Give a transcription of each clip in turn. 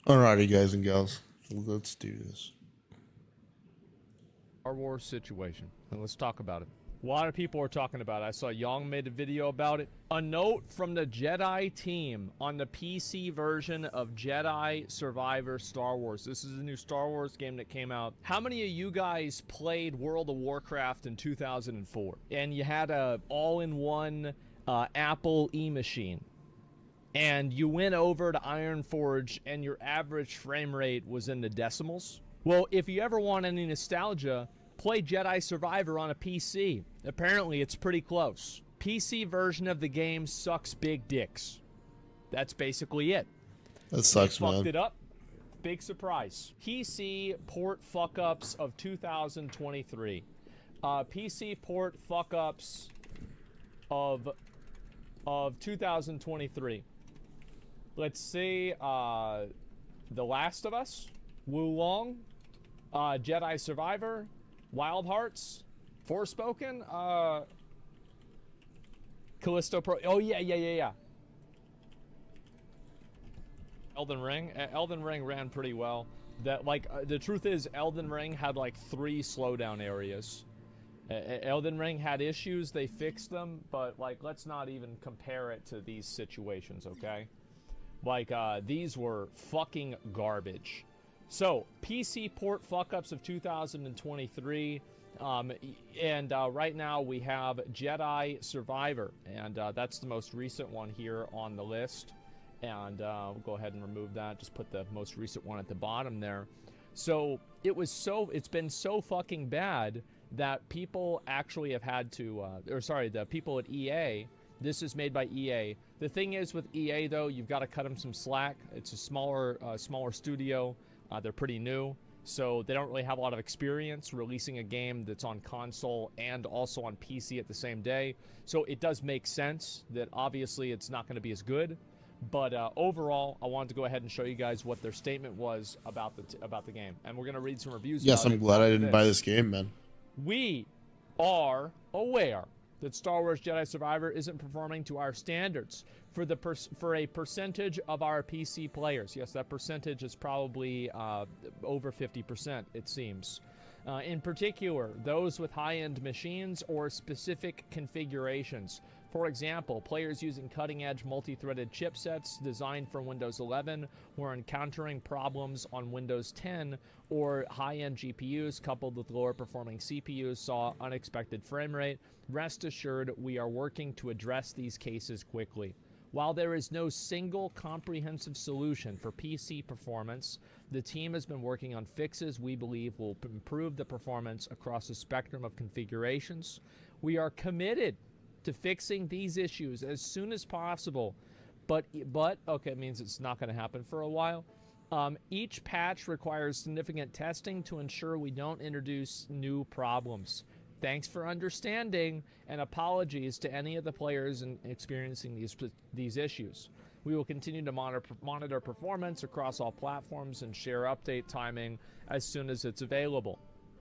Alrighty, guys and gals, let's do this. Star Wars situation, and let's talk about it. A lot of people are talking about it. I saw Young made a video about it. A note from the Jedi team on the PC version of Jedi Survivor Star Wars. This is a new Star Wars game that came out. How many of you guys played World of Warcraft in 2004? And you had a all-in-one Apple e-machine. And you went over to Ironforge and your average frame rate was in the decimals? Well, if you ever want any nostalgia, play Jedi Survivor on a PC. Apparently, it's pretty close. PC version of the game sucks big dicks. That's basically it. That sucks, They fucked man. it up. Big surprise. PC port fuck-ups of 2023. PC port fuck-ups of 2023. Let's see. The Last of Us, Wulong, Jedi Survivor, Wild Hearts, Forspoken, Callisto Pro. Oh yeah. Elden Ring. Elden Ring ran pretty well. The truth is, Elden Ring had like 3 slowdown areas. Elden Ring had issues. They fixed them, but like, let's not even compare it to these situations, okay? Like, these were fucking garbage. So, PC port fuck-ups of 2023. Right now we have Jedi Survivor. And that's the most recent one here on the list. And we'll go ahead and remove that. Just put the most recent one at the bottom there. So, it's been so fucking bad that people actually have had to, the people at EA, this is made by EA. The thing is with EA though, you've got to cut them some slack. It's a smaller studio. They're pretty new, so they don't really have a lot of experience releasing a game that's on console and also on PC at the same day. So it does make sense that obviously it's not going to be as good. But overall, I wanted to go ahead and show you guys what their statement was about the game, and we're going to read some reviews. Yes, about I'm it glad I after didn't buy this game, man. We are aware that Star Wars Jedi Survivor isn't performing to our standards for a percentage of our PC players. Yes, that percentage is probably over 50%, it seems. In particular, those with high-end machines or specific configurations. For example, players using cutting-edge multi-threaded chipsets designed for Windows 11 were encountering problems on Windows 10, or high-end GPUs coupled with lower-performing CPUs saw unexpected frame rate. Rest assured, we are working to address these cases quickly. While there is no single comprehensive solution for PC performance, the team has been working on fixes we believe will improve the performance across a spectrum of configurations. We are committed to fixing these issues as soon as possible, but okay, it means it's not going to happen for a while. Each patch requires significant testing to ensure we don't introduce new problems. Thanks for understanding, and apologies to any of the players experiencing these issues. We will continue to monitor performance across all platforms and share update timing as soon as it's available.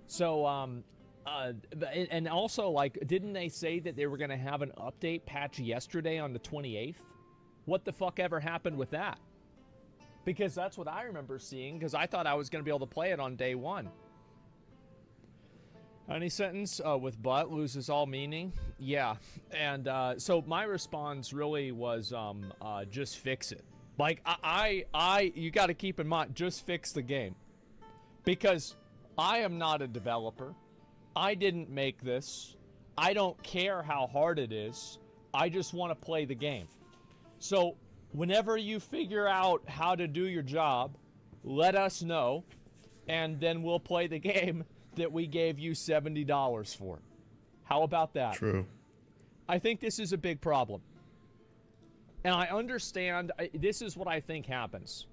So, and also, like, didn't they say that they were going to have an update patch yesterday on the 28th? What the fuck ever happened with that? Because that's what I remember seeing, because I thought I was going to be able to play it on day 1. Any sentence with but loses all meaning? Yeah. And so my response really was just fix it. Like, you got to keep in mind, just fix the game. Because I am not a developer. I didn't make this. I don't care how hard it is. I just want to play the game. So whenever you figure out how to do your job, let us know, and then we'll play the game that we gave you $70 for. How about that? True. I think this is a big problem. And I understand, this is what I think happens.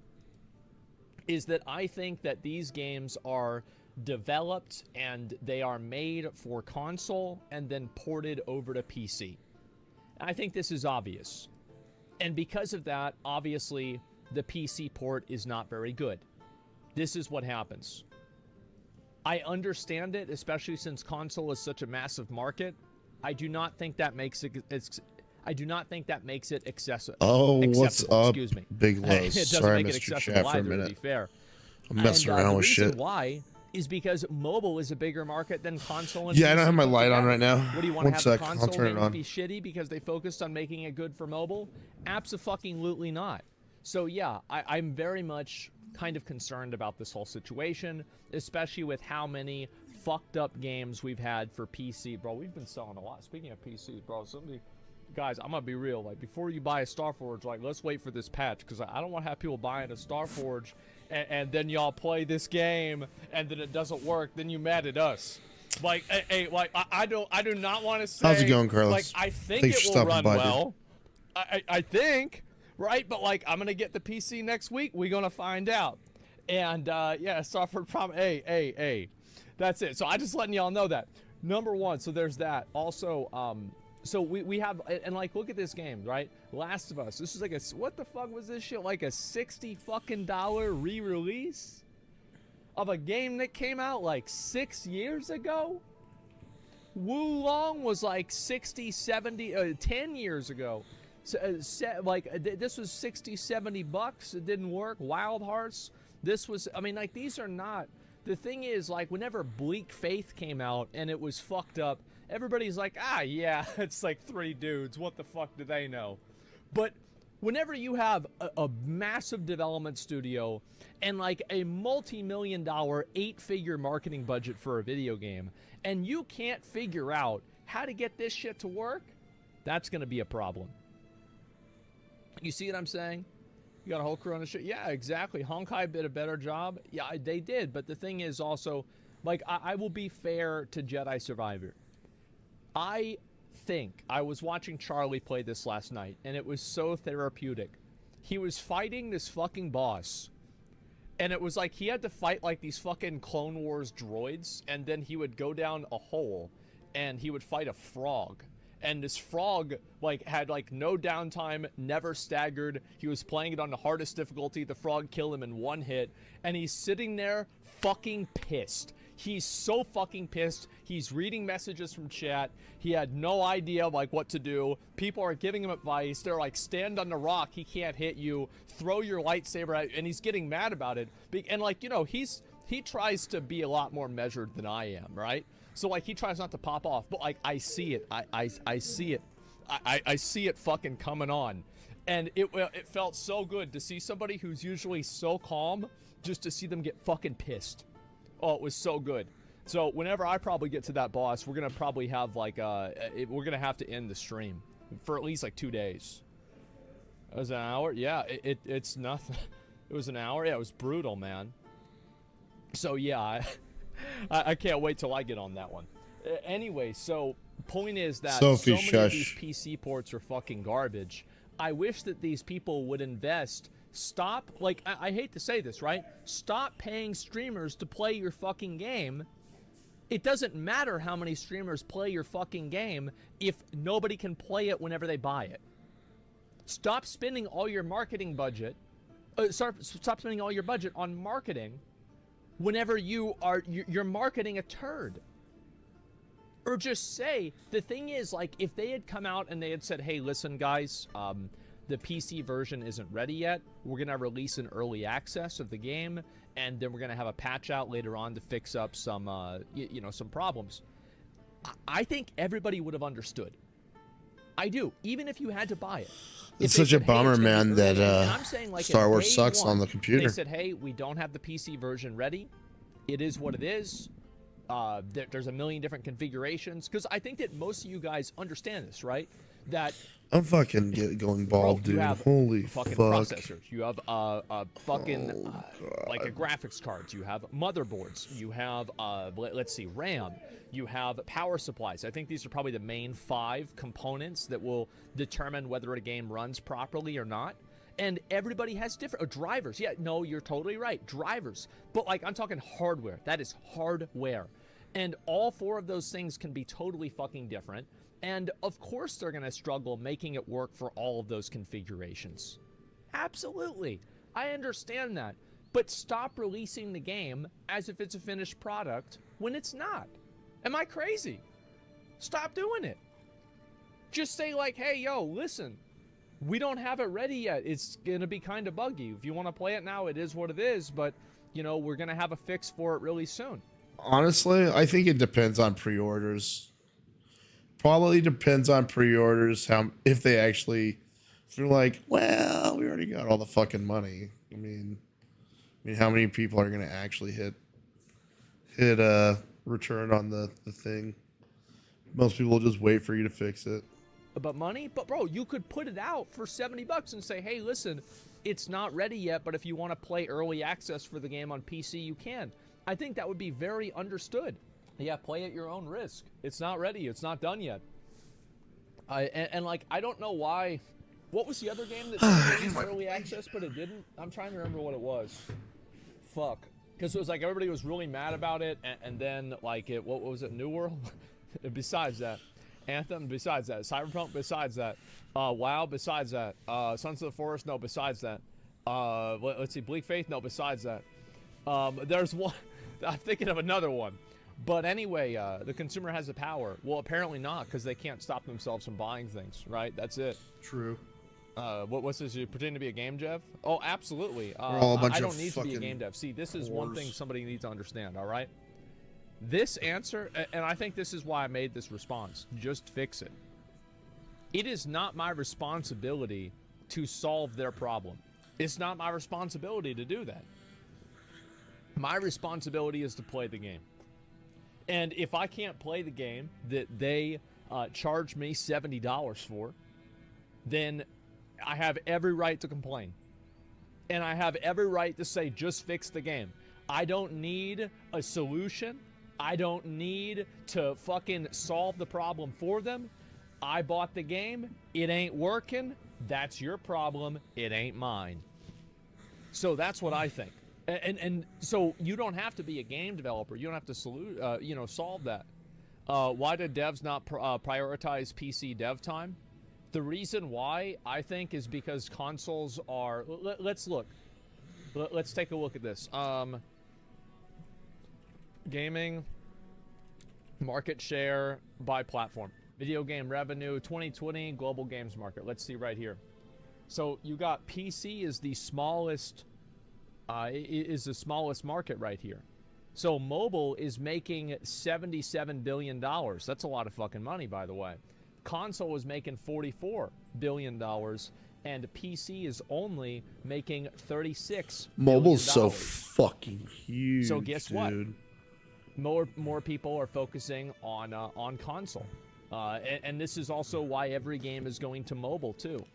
Is that I think that these games are developed and they are made for console and then ported over to PC. I think this is obvious. And because of that, obviously, the PC port is not very good. This is what happens. I understand it, especially since console is such a massive market. I do not think that makes it... I do not think that makes it acceptable. Oh, what's up? Excuse me. Big It Lows. doesn't Sorry, I make it missed your accessible chat for a either, to be minute. fair. I'm messing And, around the with reason shit. why is because mobile is a bigger market than console and Yeah, I PC don't have my put light on together. right now. What do you want One to have sec, the I'll console turn it games on. be shitty because they focused on making it good for mobile? Abso-fucking-lutely not. So yeah, I'm very much kind of concerned about this whole situation, especially with how many fucked up games we've had for PC. Bro, we've been selling a lot. Speaking of PC, bro, guys, I'm gonna be real. Like, before you buy a Starforge, like, let's wait for this patch, because I don't want to have people buying a Starforge and then y'all play this game and then it doesn't work. Then you mad at us. Like, hey, like, I do not want to say. How's it going, Carlos? Like, I think Thanks it for will stopping run by, well. I think, right? But like, I'm gonna get the PC next week. We're gonna find out. And yeah, Starforge problem. Hey. That's it. So I just letting y'all know that. Number one, so there's that. Also, so we have, and like, look at this game, right? Last of Us. This is like a, what the fuck was this shit? Like a $60 fucking re-release of a game that came out like 6 years ago? Wu Long was like 60, 70, 10 years ago. So, this was 60, 70 bucks. It didn't work. Wild Hearts. This was, I mean, like, these are not. The thing is, like, whenever Bleak Faith came out and it was fucked up, everybody's like, yeah, it's like 3 dudes. What the fuck do they know? But whenever you have a massive development studio and like a multi-million-dollar 8-figure marketing budget for a video game, and you can't figure out how to get this shit to work, that's going to be a problem. You see what I'm saying? You got a whole crew on the shit. Yeah, exactly. Honkai did a better job. Yeah, they did. But the thing is also, like, I will be fair to Jedi Survivor. I think I was watching Charlie play this last night, and it was so therapeutic. He was fighting this fucking boss, and it was like he had to fight like these fucking Clone Wars droids, and then he would go down a hole, and he would fight a frog. And this frog, like, had, like, no downtime, never staggered. He was playing it on the hardest difficulty. The frog killed him in 1 hit. And he's sitting there fucking pissed. He's so fucking pissed. He's reading messages from chat. He had no idea, like, what to do. People are giving him advice. They're like, stand on the rock. He can't hit you. Throw your lightsaber at you. And he's getting mad about it. And, like, you know, he tries to be a lot more measured than I am, right? So, like, he tries not to pop off, but, like, I see it. I see it. I see it fucking coming on. And it felt so good to see somebody who's usually so calm, just to see them get fucking pissed. Oh, it was so good. So, whenever I probably get to that boss, we're going to probably have, like, we're going to have to end the stream for at least, like, 2 days. It was an hour? Yeah, it's nothing. It was an hour? Yeah, it was brutal, man. So, yeah, I can't wait till I get on that one. Anyway, so point is that Sophie, so many of these shush. PC ports are fucking garbage. I wish that these people would invest. Stop, like, I hate to say this, right? Stop paying streamers to play your fucking game. It doesn't matter how many streamers play your fucking game if nobody can play it whenever they buy it. Stop spending all your marketing budget. Stop spending all your budget on marketing whenever you're marketing a turd. Or just say, the thing is, like, if they had come out and they had said, hey, listen, guys, the PC version isn't ready yet. We're going to release an early access of the game, and then we're going to have a patch out later on to fix up some, some problems. I think everybody would have understood. I do, even if you had to buy it. It's such a bummer, man, that I'm saying, like, Star at Wars day sucks one, on the computer. They said, hey, we don't have the PC version ready. It is what it is. There's a million different configurations. Because I think that most of you guys understand this, right? That I'm fucking going bald, dude. Holy fucking fuck. processors. You have fucking like a graphics cards. You have motherboards. You have let's see, RAM. You have power supplies. I think these are probably the main 5 components that will determine whether a game runs properly or not. And everybody has different drivers. Yeah, no, you're totally right. Drivers. But, like, I'm talking hardware. That is hardware. And all 4 of those things can be totally fucking different. And, of course, they're going to struggle making it work for all of those configurations. Absolutely. I understand that. But stop releasing the game as if it's a finished product when it's not. Am I crazy? Stop doing it. Just say like, hey, yo, listen, we don't have it ready yet. It's going to be kind of buggy. If you want to play it now, it is what it is. But, you know, we're going to have a fix for it really soon. Honestly, I think it depends on pre-orders. Probably depends on pre-orders. How if they actually, if they're like, well, we already got all the fucking money. I mean, how many people are gonna actually hit return on the thing? Most people will just wait for you to fix it. But money? But bro, you could put it out for $70 and say, hey, listen, it's not ready yet, but if you want to play early access for the game on PC, you can. I think that would be very understood. Yeah, play at your own risk. It's not ready. It's not done yet. And like, I don't know why. What was the other game that did early access, but it didn't? I'm trying to remember what it was. Fuck. Because it was like everybody was really mad about it, and then like what was it? New World? Besides that. Anthem, besides that. Cyberpunk, besides that. WoW, besides that. Sons of the Forest, no, besides that. Let's see, Bleak Faith, no, besides that. There's one, I'm thinking of another one. But anyway, the consumer has the power. Well, apparently not, because they can't stop themselves from buying things, right? That's it. True. What's this? You pretend to be a game dev? Oh, absolutely. I don't need to be a game dev. See, this is one thing somebody needs to understand, all right? This answer, and I think this is why I made this response, just fix it. It is not my responsibility to solve their problem. It's not my responsibility to do that. My responsibility is to play the game. And if I can't play the game that they charge me $70 for, then I have every right to complain. And I have every right to say, just fix the game. I don't need a solution. I don't need to fucking solve the problem for them. I bought the game. It ain't working. That's your problem. It ain't mine. So that's what I think. And so you don't have to be a game developer. You don't have to solve that. Why did devs not prioritize PC dev time? The reason why, I think, is because consoles are... Let's look. Let's take a look at this. Gaming market share by platform. Video game revenue 2020 global games market. Let's see right here. So you got PC is the smallest market right here. So mobile is making $77 billion. That's a lot of fucking money, by the way. Console is making $44 billion, and PC is only making $36 billion. Mobile's so fucking huge. So guess what? More people are focusing on console, and this is also why every game is going to mobile too.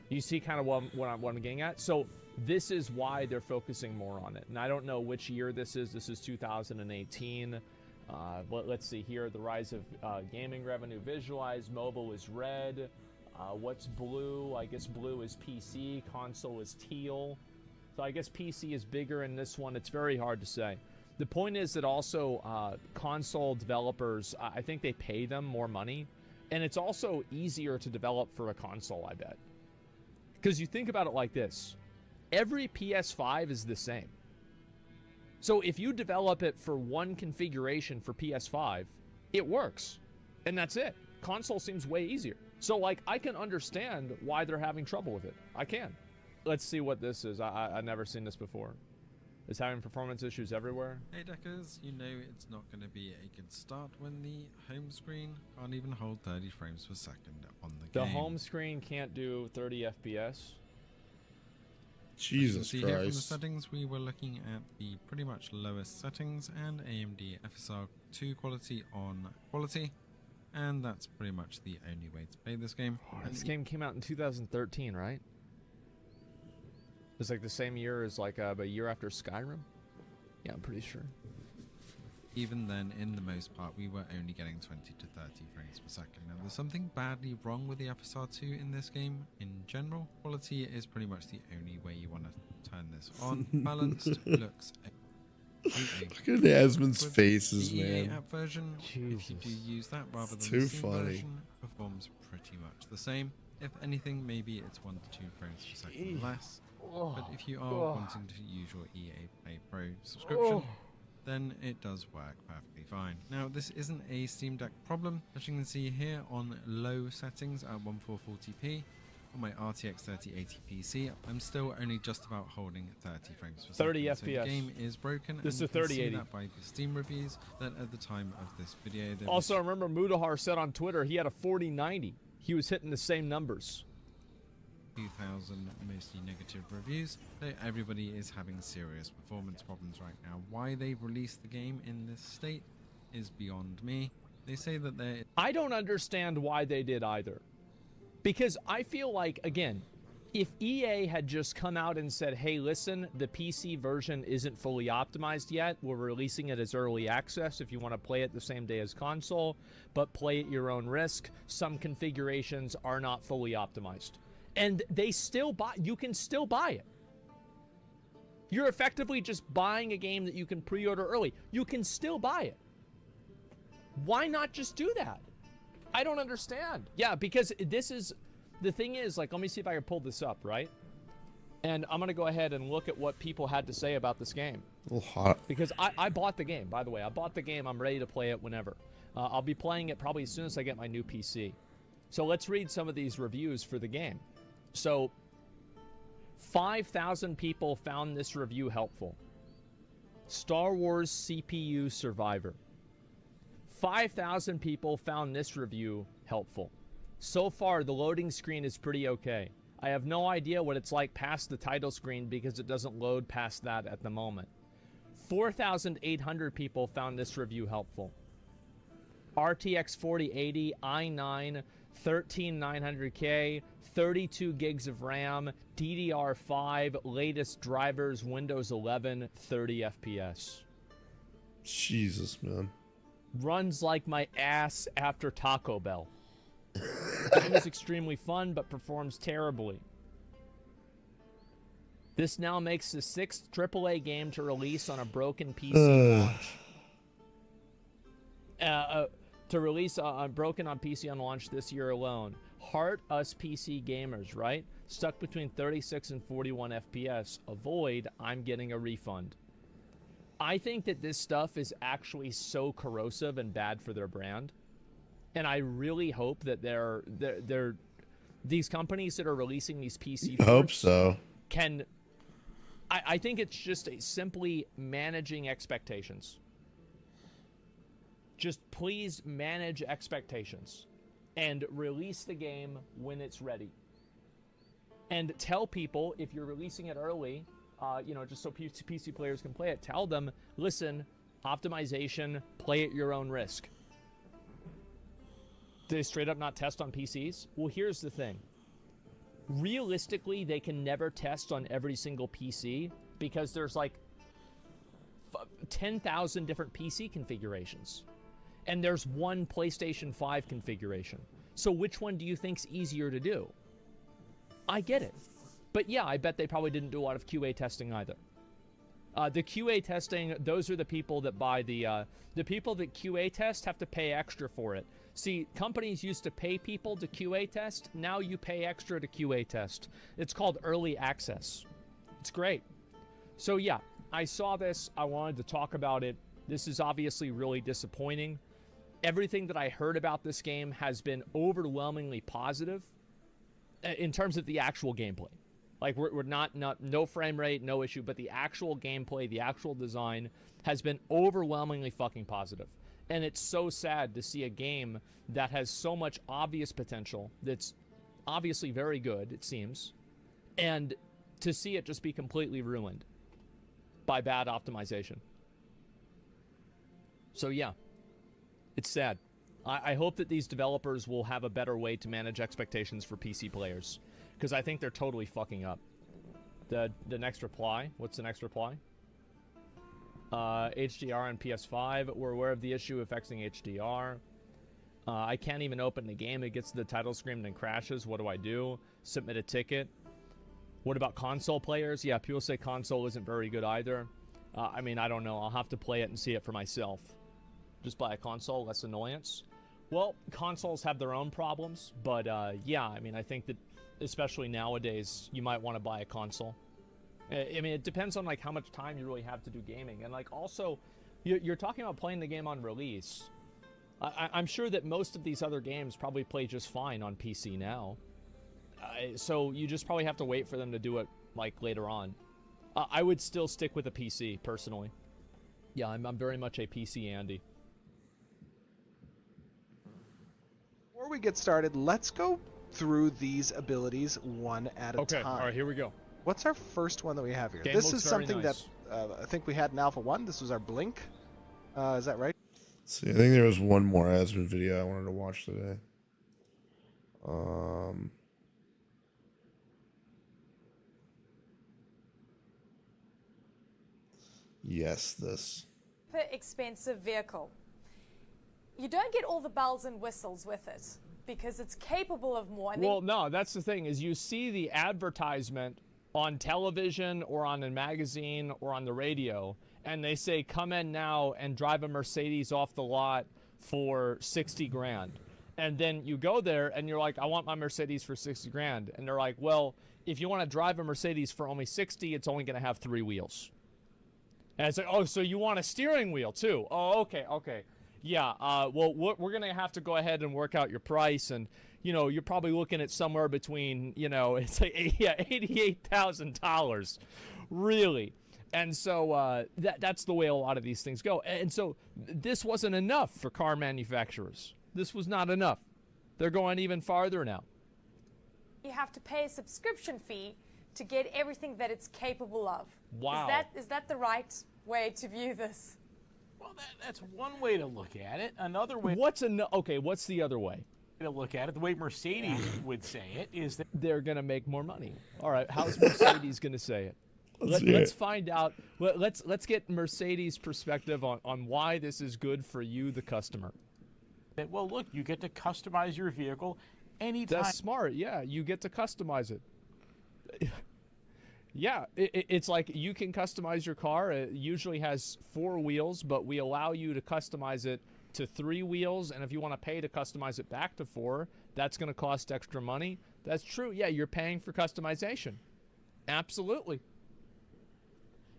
You see kind of what I'm getting at. So this is why they're focusing more on it. And I don't know which year this is. This is 2018. Let's see here. The rise of gaming revenue visualized. Mobile is red. What's blue? I guess blue is PC. Console is teal. So I guess PC is bigger in this one. It's very hard to say. The point is that also console developers, I think they pay them more money. And it's also easier to develop for a console, I bet. Because you think about it like this. Every PS5 is the same. So if you develop it for one configuration for PS5, it works. And that's it. Console seems way easier. So, like, I can understand why they're having trouble with it. I can. Let's see what this is. I've never seen this before. It's having performance issues everywhere. Hey Deckers, you know it's not going to be a good start when the home screen can't even hold 30 frames per second on the game. The home screen can't do 30 FPS. Jesus Christ. Here from the Christ. settings, we were looking at the pretty much lowest settings and AMD FSR 2 quality on quality. And that's pretty much the only way to play this game. This game came out in 2013, right? It's like the same year as like a year after Skyrim. Yeah, I'm pretty sure. Even then, in the most part, we were only getting 20 to 30 frames per second. Now, there's something badly wrong with the FSR2 in this game. In general, quality is pretty much the only way you want to turn this on. Balanced looks. Look at Asmon's faces, the EA man. app version, if you do use that rather than Too the Steam funny. version, performs pretty much the same. If anything, maybe it's 1 to 2 frames per second less. But if you are wanting to use your EA Play Pro subscription, then it does work perfectly fine. Now, this isn't a Steam Deck problem. As you can see here on low settings at 1440p, on my RTX 3080 PC, I'm still only just about holding 30 frames per 30 second. So FPS. the game is broken. This and is you can see 3080. that by the Steam reviews that at the time of this video. There Also, I was remember Mudahar said on Twitter he had a 4090. He was hitting the same numbers. 2,000 mostly negative reviews, so everybody is having serious performance problems right now. Why they've released the game in this state is beyond me. They say that they're... I don't understand why they did either. Because I feel like, again, if EA had just come out and said, hey, listen, the PC version isn't fully optimized yet. We're releasing it as early access if you want to play it the same day as console, but play at your own risk. Some configurations are not fully optimized. And they still buy, you can still buy it. You're effectively just buying a game that you can pre-order early. You can still buy it. Why not just do that? I don't understand. Yeah, because this is, the thing is, like, let me see if I can pull this up, right? And I'm going to go ahead and look at what people had to say about this game. A little hot. Because I bought the game, by the way. I bought the game. I'm ready to play it whenever. I'll be playing it probably as soon as I get my new PC. So let's read some of these reviews for the game. So, 5,000 people found this review helpful. Star Wars CPU Survivor. 5,000 people found this review helpful. So far, the loading screen is pretty okay. I have no idea what it's like past the title screen because it doesn't load past that at the moment. 4,800 people found this review helpful. RTX 4080, i9, 13900K, 32 gigs of RAM, DDR5, latest drivers, Windows 11, 30 FPS. Jesus, man. Runs like my ass after Taco Bell. Game is extremely fun, but performs terribly. This now makes the 6th AAA game to release on a broken PC launch. To release broken on PC on launch this year alone. Heart us PC gamers, right? Stuck between 36 and 41 FPS. Avoid, I'm getting a refund. I think that this stuff is actually so corrosive and bad for their brand. And I really hope that these companies that are releasing these PC I hope so. can... I think it's just simply managing expectations. Just please manage expectations and release the game when it's ready. And tell people, if you're releasing it early, just so PC players can play it, tell them, listen, optimization, play at your own risk. Do they straight up not test on PCs? Well, here's the thing. Realistically, they can never test on every single PC because there's like 10,000 different PC configurations. And there's one PlayStation 5 configuration. So which one do you think's easier to do? I get it. But yeah, I bet they probably didn't do a lot of QA testing either. The QA testing, those are the people that buy the people that QA test have to pay extra for it. See, companies used to pay people to QA test. Now you pay extra to QA test. It's called early access. It's great. So yeah, I saw this. I wanted to talk about it. This is obviously really disappointing. Everything that I heard about this game has been overwhelmingly positive in terms of the actual gameplay. Like, we're not no frame rate, no issue, but the actual gameplay, the actual design has been overwhelmingly fucking positive. And it's so sad to see a game that has so much obvious potential, that's obviously very good, it seems, and to see it just be completely ruined by bad optimization. So yeah, it's sad. I hope that these developers will have a better way to manage expectations for PC players, because I think they're totally fucking up. The next reply, what's the next reply? HDR on PS5, we're aware of the issue affecting HDR. I can't even open the game, it gets to the title screen and crashes, what do I do? Submit a ticket. What about console players? Yeah, people say console isn't very good either. I mean, I don't know, I'll have to play it and see it for myself. Just buy a console, less annoyance. Well, consoles have their own problems, but yeah, I mean, I think that especially nowadays, you might want to buy a console. I mean, it depends on like how much time you really have to do gaming, and like also, You're talking about playing the game on release. I'm sure that most of these other games probably play just fine on PC now. So you just probably have to wait for them to do it like later on. I would still stick with a PC personally. Yeah, I'm very much a PC Andy. Before we get started, let's go through these abilities one at a time. Okay, all right, here we go. What's our first one that we have here? Game This looks is very something nice. that I think we had in Alpha 1. This was our Blink. Is that right? See, I think there was one more Aspen video I wanted to watch today. Yes, this. Super expensive vehicle. You don't get all the bells and whistles with it because it's capable of more. And Well, no, that's the thing is you see the advertisement on television or on a magazine or on the radio, and they say come in now and drive a Mercedes off the lot for 60 grand. And then you go there and you're like, I want my Mercedes for 60 grand. And they're like, well, if you want to drive a Mercedes for only 60, it's only going to have 3 wheels. And it's like, oh, so you want a steering wheel too? Oh, okay. Yeah, well, we're going to have to go ahead and work out your price. And, you know, you're probably looking at somewhere between, you know, it's like $88,000. Really. And so that's the way a lot of these things go. And so this wasn't enough for car manufacturers. This was not enough. They're going even farther now. you have to pay a subscription fee to get everything that it's capable of. Wow. Is that the right way to view this? Well, that's one way to look at it. Another way What's the other way? to look at it, the way Mercedes would say it, is that They're going to make more money. All right, how's Mercedes going to say it? Let's find out. Let's get Mercedes' perspective on why this is good for you, the customer. well, look, you get to customize your vehicle anytime. That's smart. Yeah, you get to customize it. Yeah, it's like you can customize your car. It usually has 4 wheels, but we allow you to customize it to 3 wheels. And if you want to pay to customize it back to 4, that's going to cost extra money. That's true. Yeah, you're paying for customization. Absolutely.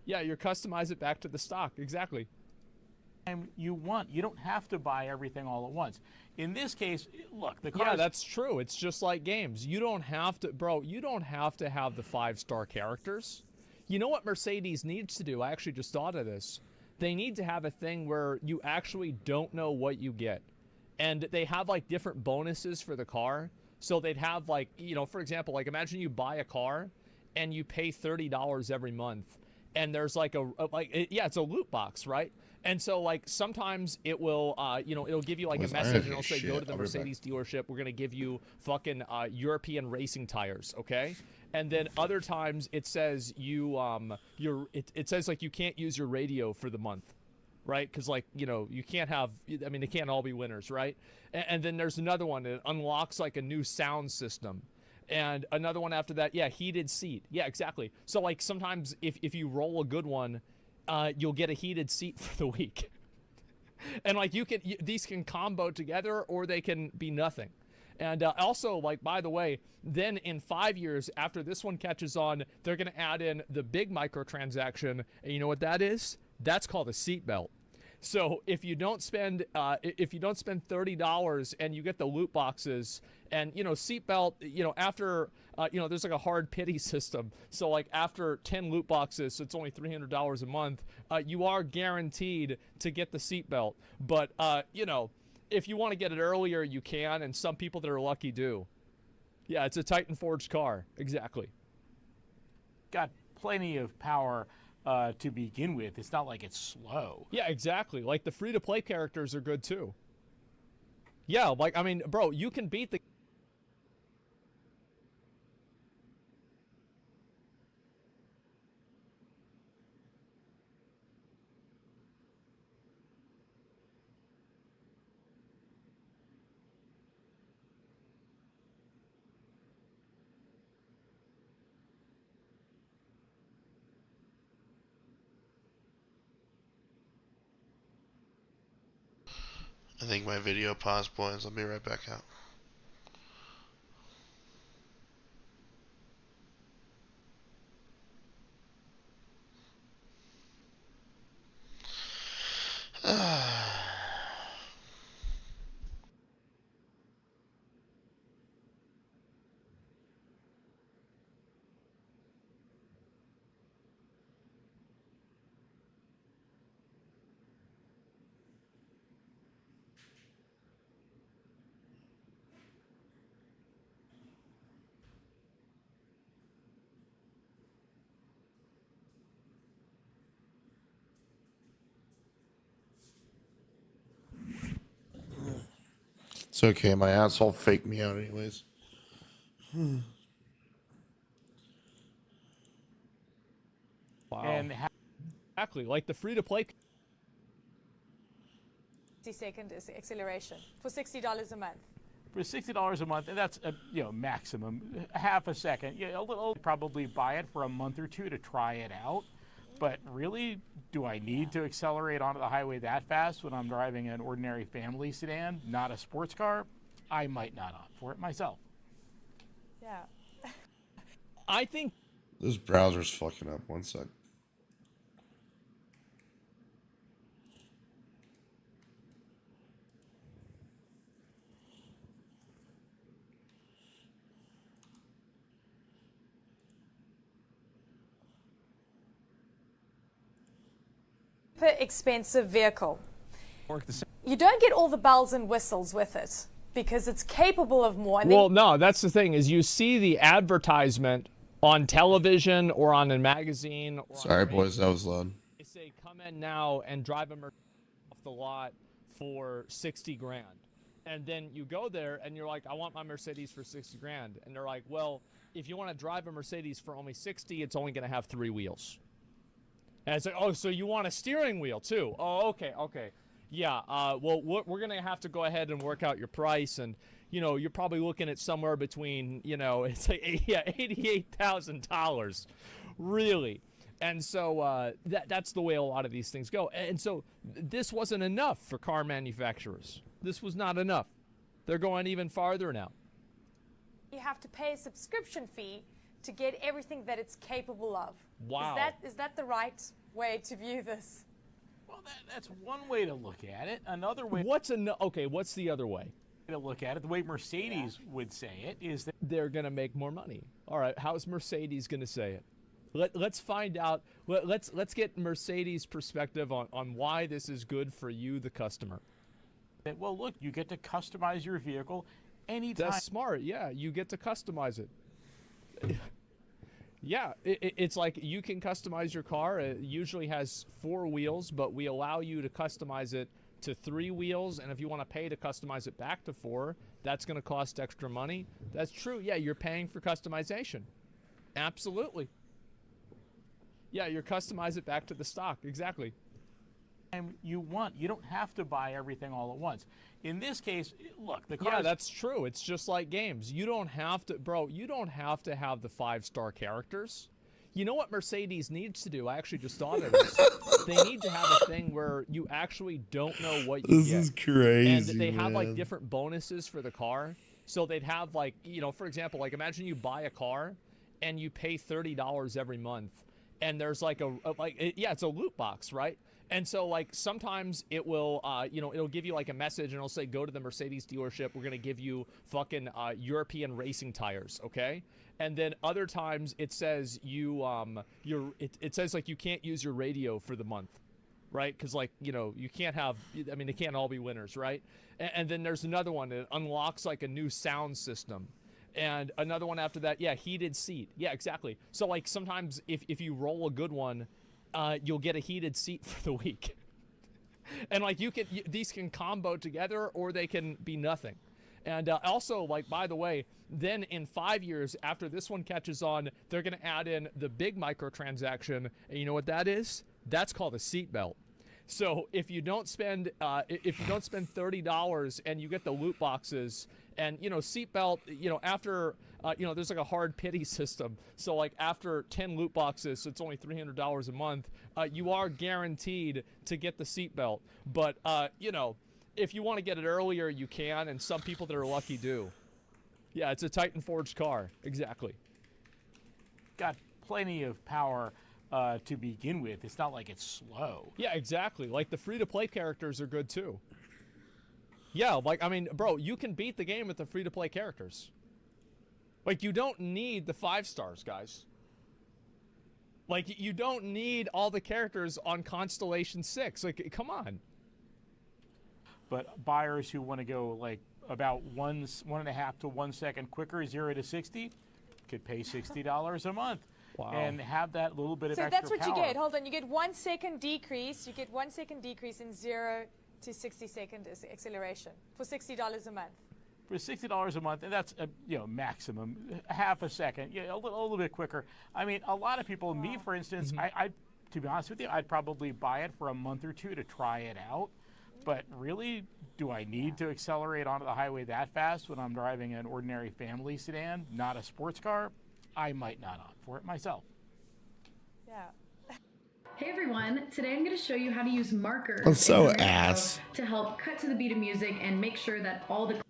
Yeah, you customize it back to the stock. Exactly. You want. You don't have to buy everything all at once. In this case, look, the car. Yeah, that's true. It's just like games. You don't have to, bro, you don't have to have the 5-star characters. You know what Mercedes needs to do? I actually just thought of this. They need to have a thing where you actually don't know what you get. And they have like different bonuses for the car. So they'd have like, you know, for example, like imagine you buy a car and you pay $30 every month. And there's like it's a loot box, right? And so like sometimes it will, it'll give you like a message and it'll say, go to the Mercedes dealership. We're going to give you fucking European racing tires. Okay. And then other times it says it says like you can't use your radio for the month. Right. Cause like, you can't have, they can't all be winners. Right. And then there's another one that unlocks like a new sound system. And another one after that, heated seat. Yeah, exactly. So like sometimes if you roll a good one, you'll get a heated seat for the week. And like these can combo together or they can be nothing. And also, like, by the way, then in 5 years after this one catches on, they're going to add in the big microtransaction. And you know what that is? That's called a seatbelt. So if you don't spend $30 and you get the loot boxes and seatbelt, after there's like a hard pity system. So like after 10 loot boxes, so it's only $300 a month. You are guaranteed to get the seatbelt. But if you want to get it earlier, you can, and some people that are lucky do. Yeah, it's a Titan forged car. Exactly. got plenty of power to begin with. It's not like it's slow. Yeah, exactly. Like the free-to-play characters are good too. Yeah, like bro, you can beat the I think my video paused, boys. I'll be right back out. It's okay. My asshole faked me out anyways. Wow. And Exactly, like the free-to-play. 60-second acceleration for $60 a month. for $60 a month, and that's a maximum half a second. A little, probably buy it for a month or two to try it out. But really, do I need to accelerate onto the highway that fast when I'm driving an ordinary family sedan, not a sports car? I might not opt for it myself. Yeah. I think This browser's fucking up. One sec. Expensive vehicle. work the same. You don't get all the bells and whistles with it because it's capable of more. And Well, no, that's the thing is you see the advertisement on television or on a magazine. Or Sorry, on boys. That was loud. They say come in now and drive a Mercedes off the lot for 60 grand. And then you go there and you're like, I want my Mercedes for 60 grand. And they're like, well, if you want to drive a Mercedes for only 60, it's only going to have 3 wheels. And it's like, oh, so you want a steering wheel too? Oh, okay. Yeah, well, we're going to have to go ahead and work out your price. And, you're probably looking at somewhere between, it's like $88,000. Really. And so that's the way a lot of these things go. And so this wasn't enough for car manufacturers. This was not enough. They're going even farther now. you have to pay a subscription fee to get everything that it's capable of. Wow. Is that the right way to view this? Well, that's one way to look at it. Another way What's the other way? to look at it, the way Mercedes would say it, is that They're going to make more money. All right, how's Mercedes going to say it? Let's find out. Let's get Mercedes' perspective on why this is good for you, the customer. well, look, you get to customize your vehicle anytime. That's smart. Yeah, you get to customize it. Yeah, it's like you can customize your car. It usually has 4 wheels, but we allow you to customize it to 3 wheels. And if you want to pay to customize it back to 4, that's going to cost extra money. That's true. Yeah, you're paying for customization. Absolutely. Yeah, you customize it back to the stock. Exactly. You want. You don't have to buy everything all at once. In this case, look, the car. Yeah, that's true. It's just like games. You don't have to, bro, you don't have to have the 5-star characters. You know what Mercedes needs to do? I actually just thought of this. They need to have a thing where you actually don't know what you This get. is crazy. And they have like man. different bonuses for the car. So they'd have like, for example, like imagine you buy a car and you pay $30 every month. And there's like it's a loot box, right? And so like sometimes it will, it'll give you like a message and it'll say, go to the Mercedes dealership. We're going to give you fucking European racing tires. Okay. And then other times it says it says like you can't use your radio for the month. Right. Cause like, you can't have, they can't all be winners. Right. And then there's another one that unlocks like a new sound system. And another one after that, heated seat. Yeah, exactly. So like sometimes if you roll a good one, you'll get a heated seat for the week. And like these can combo together or they can be nothing. And also, like, by the way, then in 5 years after this one catches on, they're going to add in the big microtransaction. And you know what that is? That's called a seatbelt. So if you don't spend $30 and you get the loot boxes and seatbelt, after there's like a hard pity system. So like after 10 loot boxes, so it's only $300 a month. You are guaranteed to get the seatbelt. But if you want to get it earlier, you can, and some people that are lucky do. Yeah, it's a Titan forged car. Exactly. got plenty of power to begin with. It's not like it's slow. Yeah, exactly. Like the free-to-play characters are good too. Yeah, like bro, you can beat the game with the free-to-play characters. Like you don't need the 5 stars, guys. Like you don't need all the characters on Constellation 6. Like come on. But buyers who want to go like about 1.5 to 1 second quicker, 0 to 60, could pay $60 a month. Wow. And have that little bit of So extra that's what power. you get. Hold on, you get 1 second decrease. You get 1 second decrease in 0 to 60 second acceleration for $60 a month. for $60 a month, and that's maximum half a second, a little bit quicker. I mean, a lot of people, me for instance, I to be honest with you, I'd probably buy it for a month or two to try it out. But really, do I need to accelerate onto the highway that fast when I'm driving an ordinary family sedan, not a sports car? I might not opt for it myself. Yeah. Hey everyone, today I'm going to show you how to use markers That's so in Premiere Pro ass. to help cut to the beat of music and make sure that all the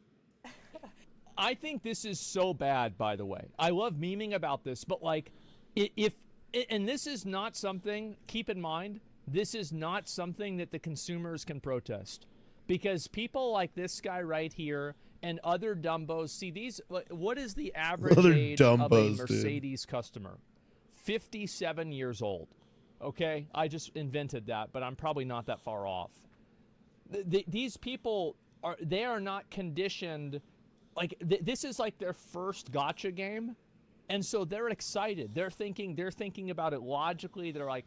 I think this is so bad, by the way. I love memeing about this, but like, and this is not something, keep in mind, this is not something that the consumers can protest. Because people like this guy right here and other dumbos, see these, what is the average Other age of a dumbos, dude. Mercedes customer? 57 years old. Okay? I just invented that, but I'm probably not that far off. These people, they are not conditioned, like, this is like their first gotcha game. And so they're excited. They're thinking about it logically. They're like,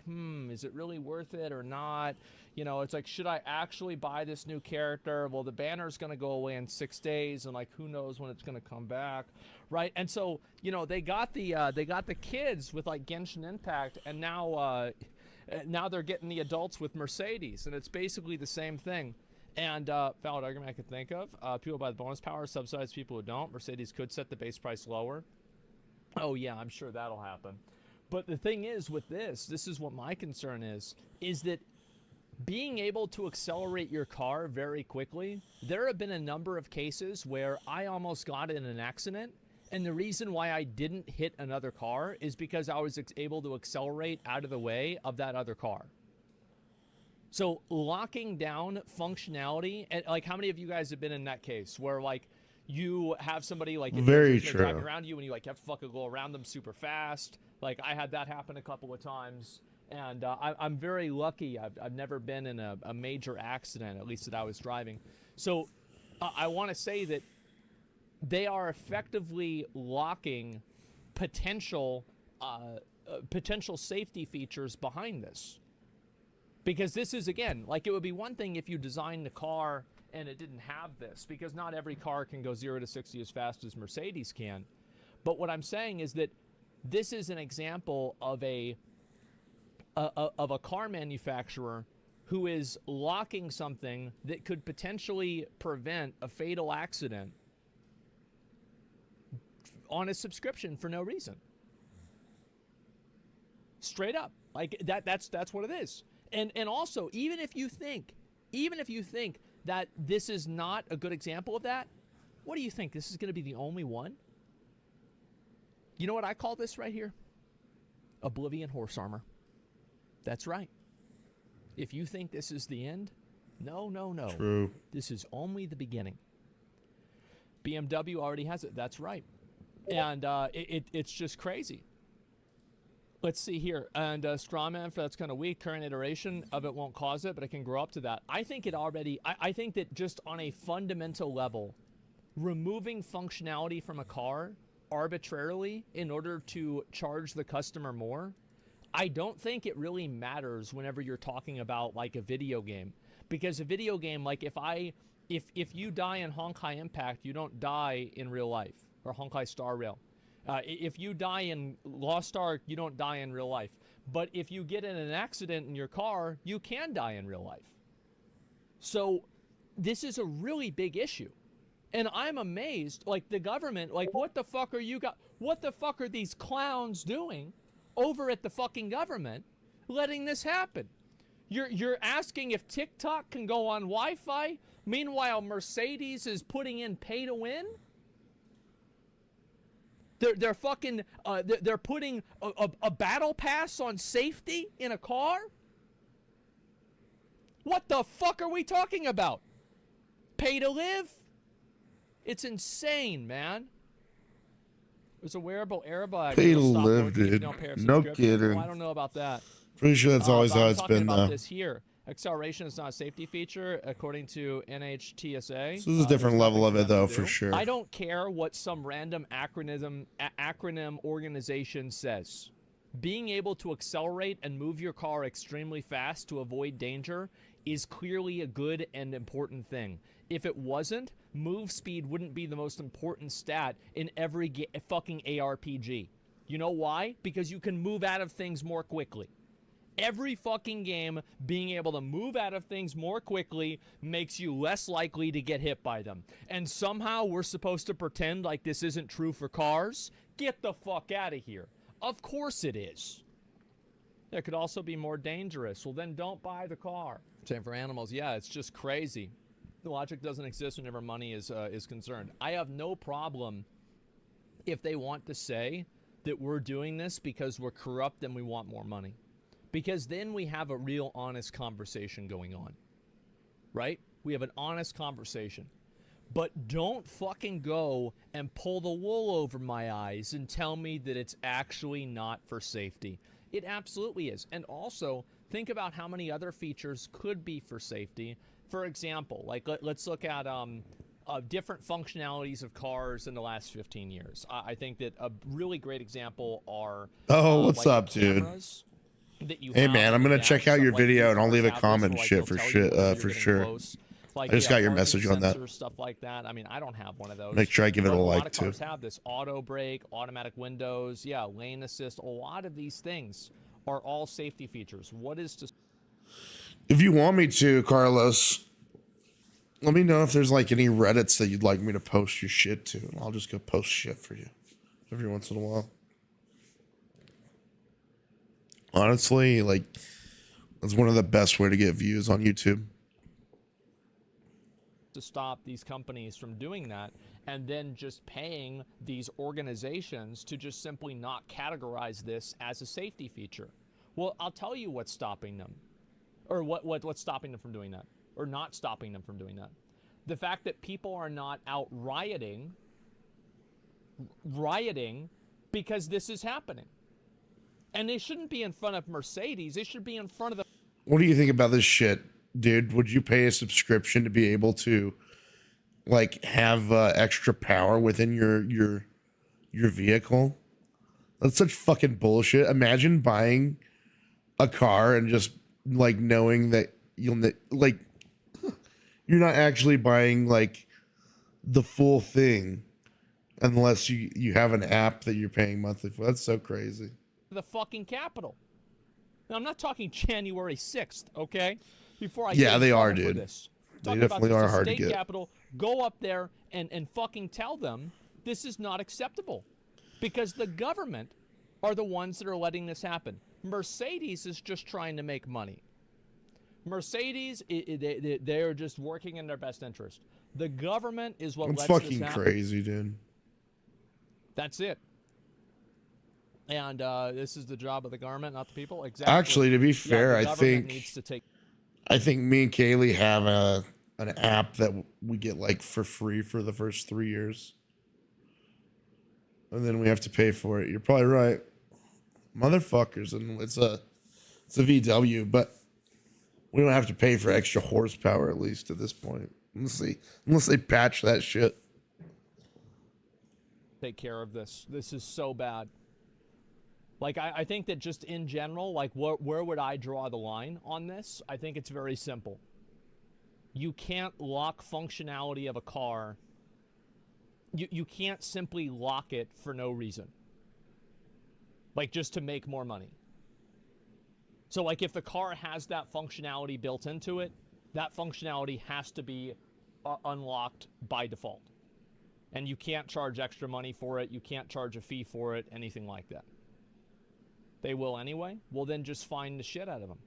is it really worth it or not? You know, it's like, should I actually buy this new character? Well, the banner's going to go away in 6 days, and like, who knows when it's going to come back, right? And so, you know, they got the kids with like Genshin Impact, and now they're getting the adults with Mercedes, and it's basically the same thing. And valid argument I could think of: people buy the bonus power, subsidize people who don't. Mercedes could set the base price lower. Oh yeah, I'm sure that'll happen. But the thing is with this is what my concern is that being able to accelerate your car very quickly, there have been a number of cases where I almost got in an accident, and the reason why I didn't hit another car is because I was able to accelerate out of the way of that other car. So locking down functionality, and like, how many of you guys have been in that case where like you have somebody like Very driving true. around you and you like have to fucking go around them super fast? Like, I had that happen a couple of times, and I'm very lucky. I've never been in a major accident, at least that I was driving. So I want to say that they are effectively locking potential safety features behind this. Because this is, again, like, it would be one thing if you designed the car and it didn't have this, because not every car can go 0 to 60 as fast as Mercedes can. But what I'm saying is that this is an example of a car manufacturer who is locking something that could potentially prevent a fatal accident on a subscription for no reason. Straight up. Like, that's what it is. And also, even if you think that this is not a good example of that, what do you think? This is going to be the only one? You know what I call this right here? Oblivion horse armor. That's right. If you think this is the end, no. True. This is only the beginning. BMW already has it. That's right. And it's just crazy. Let's see here. And Strawman, for that's kind of weak. Current iteration of it won't cause it, but it can grow up to that. I think it already, I think that just on a fundamental level, removing functionality from a car arbitrarily in order to charge the customer more, I don't think it really matters whenever you're talking about like a video game. Because a video game, like if you die in Honkai Impact, you don't die in real life, or Honkai Star Rail. If you die in Lost Ark, you don't die in real life. But if you get in an accident in your car, you can die in real life. So this is a really big issue. And I'm amazed, like the government, like what the fuck are these clowns doing over at the fucking government letting this happen? You're asking if TikTok can go on Wi-Fi? Meanwhile, Mercedes is putting in pay to win? They're fucking, they're putting a battle pass on safety in a car? What the fuck are we talking about? Pay to live? It's insane, man. There's a wearable airbag. Pay to that'll stop live, working if you dude. don't pay a No subscription. kidding. Well, I don't know about that. Pretty sure that's always But how I'm it's talking been, about though. this here. Acceleration is not a safety feature, according to NHTSA. This is a different level of it, though, for sure. I don't care what some random acronym organization says. Being able to accelerate and move your car extremely fast to avoid danger is clearly a good and important thing. If it wasn't, move speed wouldn't be the most important stat in every fucking ARPG. You know why? Because you can move out of things more quickly. Every fucking game, being able to move out of things more quickly makes you less likely to get hit by them. And somehow we're supposed to pretend like this isn't true for cars? Get the fuck out of here. Of course it is. It could also be more dangerous. Well, then don't buy the car. Same for animals. Yeah, it's just crazy. The logic doesn't exist whenever money is concerned. I have no problem if they want to say that we're doing this because we're corrupt and we want more money. Because then we have a real honest conversation going on, right? We have an honest conversation. But don't fucking go and pull the wool over my eyes and tell me that it's actually not for safety. It absolutely is. And also, think about how many other features could be for safety. For example, like let's look at different functionalities of cars in the last 15 years. I think that a really great example are what's like up, dude? That you Hey have man, I'm gonna that check out your stuff like video these and I'll leave a cars have comment this, and like, shit for they'll tell you shit when you're for getting sure. close. Like, I just got your parking message on that. sensors, stuff like that. I mean, I don't have one of those. Make sure I give it But a lot like of too. cars have this auto brake, automatic windows, yeah, lane assist. A lot of these things are all safety features. What is to If you want me to, Carlos, let me know if there's like any Reddits that you'd like me to post your shit to, and I'll just go post shit for you every once in a while. Honestly, like, that's one of the best way to get views on YouTube. stop these companies from doing that, and then just paying these organizations to just simply not categorize this as a safety feature? Well, I'll tell you what's stopping them, or what's stopping them from doing that, or not stopping them from doing that. The fact that people are not out rioting because this is happening. And they shouldn't be in front of Mercedes. They should be in front of the... What do you think about this shit, dude? Would you pay a subscription to be able to, like, have extra power within your vehicle? That's such fucking bullshit. Imagine buying a car and just, like, knowing that you'll, like, you're not actually buying, like, the full thing unless you have an app that you're paying monthly for. That's so crazy. the fucking Capitol. Now, I'm not talking January 6th, okay? Before I Yeah, get they in are, trouble for dude. this. They Talking definitely about are the hard to state get. Capitol, go up there and fucking tell them this is not acceptable. Because the government are the ones that are letting this happen. Mercedes is just trying to make money. Mercedes, they are just working in their best interest. The government is what It's lets this fucking happen. crazy, dude. That's it. And this is the job of the government, not the people. Exactly. Actually, to be Yeah, fair, the I government needs to think take me and Kaylee have an app that we get like for free for the first 3 years, and then we have to pay for it. You're probably right, motherfuckers. And it's a VW, but we don't have to pay for extra horsepower, at least at this point. Unless they patch that shit. take care of this. This is so bad. Like, I think that just in general, like, where would I draw the line on this? I think it's very simple. You can't lock functionality of a car. You can't simply lock it for no reason. Like, just to make more money. So, like, if the car has that functionality built into it, that functionality has to be unlocked by default. And you can't charge extra money for it. You can't charge a fee for it, anything like that. They will anyway. Well, then just fine the shit out of them,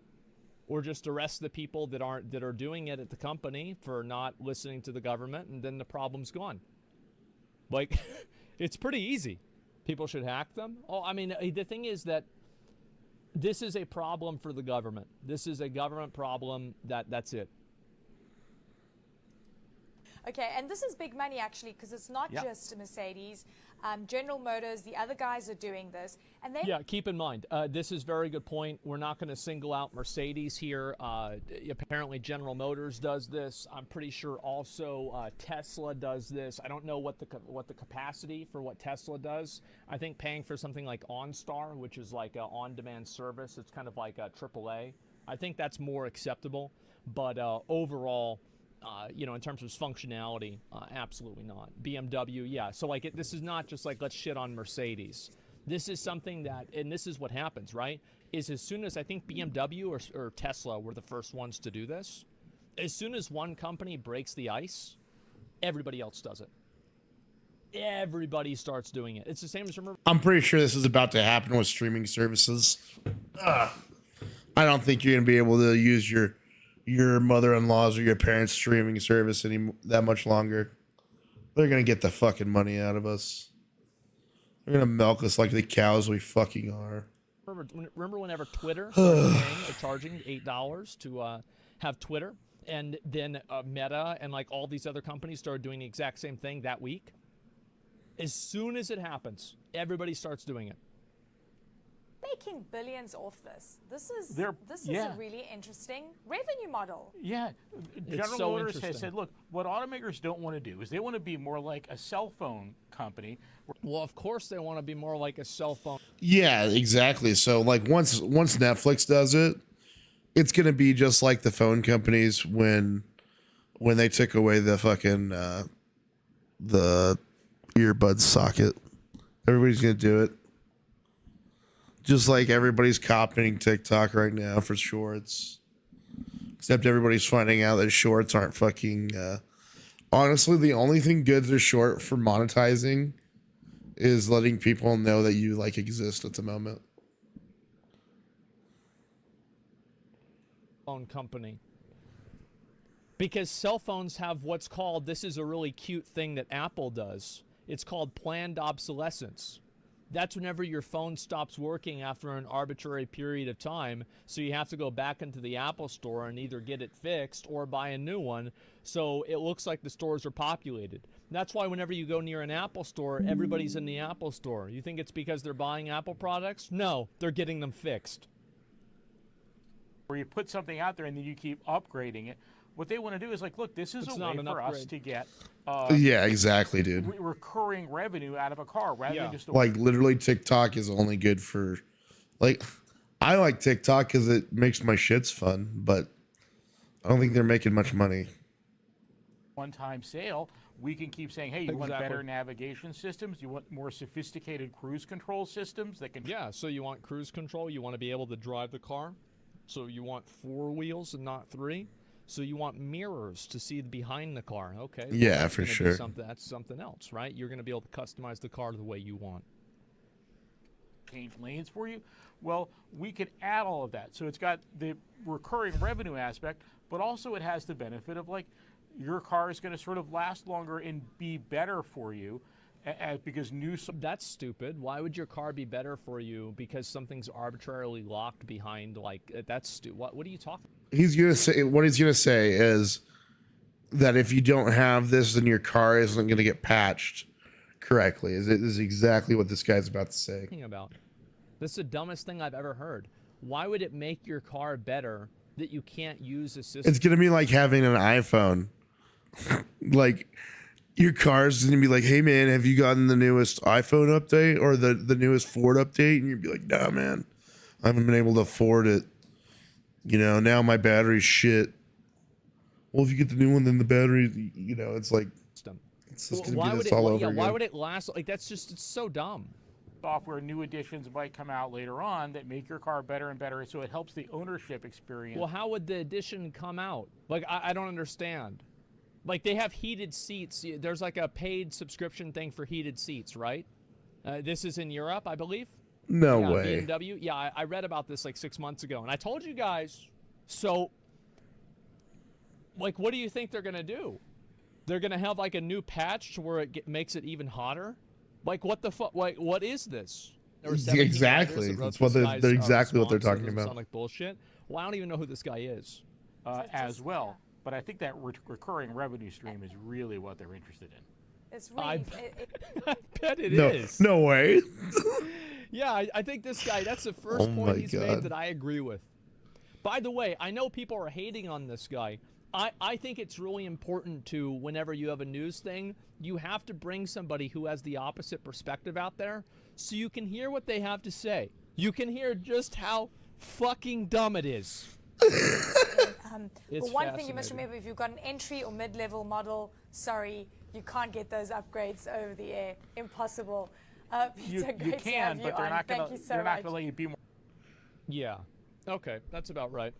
or just arrest the people that are doing it at the company for not listening to the government, and then the problem's gone. Like, it's pretty easy. People should hack them. Oh, I mean, the thing is that this is a problem for the government. This is a government problem. That's it. Okay, and this is big money actually, because it's not just Mercedes. General Motors, the other guys are doing this, and they keep in mind, this is a very good point. We're not going to single out Mercedes here. Apparently General Motors does this. I'm pretty sure also Tesla does this. I don't know what the capacity for what Tesla does. I think paying for something like OnStar, which is like an on-demand service, it's kind of like a AAA. I think that's more acceptable. But overall, You know, in terms of functionality, absolutely not. BMW, yeah. So like, this is not just like let's shit on Mercedes. This is something that, and this is what happens, right? Is as soon as I think BMW or Tesla were the first ones to do this, as soon as one company breaks the ice, everybody else does it. Everybody starts doing it. It's the same as remember. I'm pretty sure this is about to happen with streaming services. I don't think you're gonna be able to use your mother-in-law's or your parents' streaming service that much longer. They're gonna get the fucking money out of us. They're gonna milk us like the cows we fucking are. Remember whenever Twitter started paying or charging $8 to have Twitter, and then Meta and like all these other companies started doing the exact same thing that week? As soon as it happens, everybody starts doing it. Making billions off this. This is yeah. a really interesting revenue model. Yeah, General so Motors has interesting. said, look, what automakers don't want to do is they want to be more like a cell phone company. Well, of course they want to be more like a cell phone. Yeah, exactly. So like once Netflix does it, it's gonna be just like the phone companies when they took away the fucking the earbud socket. Everybody's gonna do it. Just like everybody's copying TikTok right now for shorts. Except everybody's finding out that shorts aren't fucking honestly, the only thing good to short for monetizing is letting people know that you like exist at the moment. Phone company. Because cell phones have what's called, this is a really cute thing that Apple does. It's called planned obsolescence. That's whenever your phone stops working after an arbitrary period of time, so you have to go back into the Apple store and either get it fixed or buy a new one, so it looks like the stores are populated. That's why whenever you go near an Apple store, everybody's in the Apple store. You think it's because they're buying Apple products? No, they're getting them fixed. Where you put something out there and then you keep upgrading it. What they want to do is like, look, this is It's a not way an for us upgrade. to get Yeah, exactly, dude. recurring revenue out of a car rather than just a Like literally TikTok is only good for like I like TikTok because it makes my shits fun, but I don't think they're making much money. one-time sale. We can keep saying, hey, you want Exactly. better navigation systems? You want more sophisticated cruise control systems that can... Yeah, so you want cruise control, you want to be able to drive the car, so you want 4 wheels and not 3. So you want mirrors to see behind the car. Okay. Well, Yeah, that's for gonna be sure. That's something else, right? You're going to be able to customize the car the way you want. change lanes for you. Well, we could add all of that. So it's got the recurring revenue aspect, but also it has the benefit of like your car is going to sort of last longer and be better for you because new... That's stupid. Why would your car be better for you because something's arbitrarily locked behind like that's stupid. What are you talking about? He's gonna say what he's gonna say is that if you don't have this, then your car isn't gonna get patched correctly. Is exactly what this guy's about to say. About? This is the dumbest thing I've ever heard. Why would it make your car better that you can't use a system? It's gonna be like having an iPhone. Like your car's gonna be like, hey man, have you gotten the newest iPhone update or the newest Ford update? And you'd be like, nah man, I haven't been able to afford it. You know, now my battery's shit. Well, if you get the new one, then the battery, you know, it's like it's just gonna be this all over again. Why would it last? Like that's just it's so dumb. software, new additions might come out later on that make your car better and better, so it helps the ownership experience. Well, how would the addition come out? Like I don't understand. Like they have heated seats. There's like a paid subscription thing for heated seats, right? This is in Europe, I believe. No Yeah, way. BMW. Yeah, I read about this like 6 months ago, and I told you guys. So, like, what do you think they're gonna do? They're gonna have like a new patch to where it makes it even hotter. Like, what the fuck? Like, what is this? There were 17 Exactly. writers that wrote That's what this they're guy's, exactly what they're response, so it talking doesn't about. Sound like bullshit. Well, I don't even know who this guy is. As well. But I think that recurring revenue stream is really what they're interested in. It's I really. I bet it is. No way. Yeah, I think this guy, that's the first Oh my point he's God. made that I agree with. By the way, I know people are hating on this guy. I think it's really important to, whenever you have a news thing, you have to bring somebody who has the opposite perspective out there so you can hear what they have to say. You can hear just how fucking dumb it is. It's But one thing you must fascinating. remember, if you've got an entry or mid-level model, sorry, you can't get those upgrades over the air. Impossible. You Peter, great to can, have you but they're on. not Thank gonna you so they're not much. gonna let you be more. Yeah. Okay, that's about right.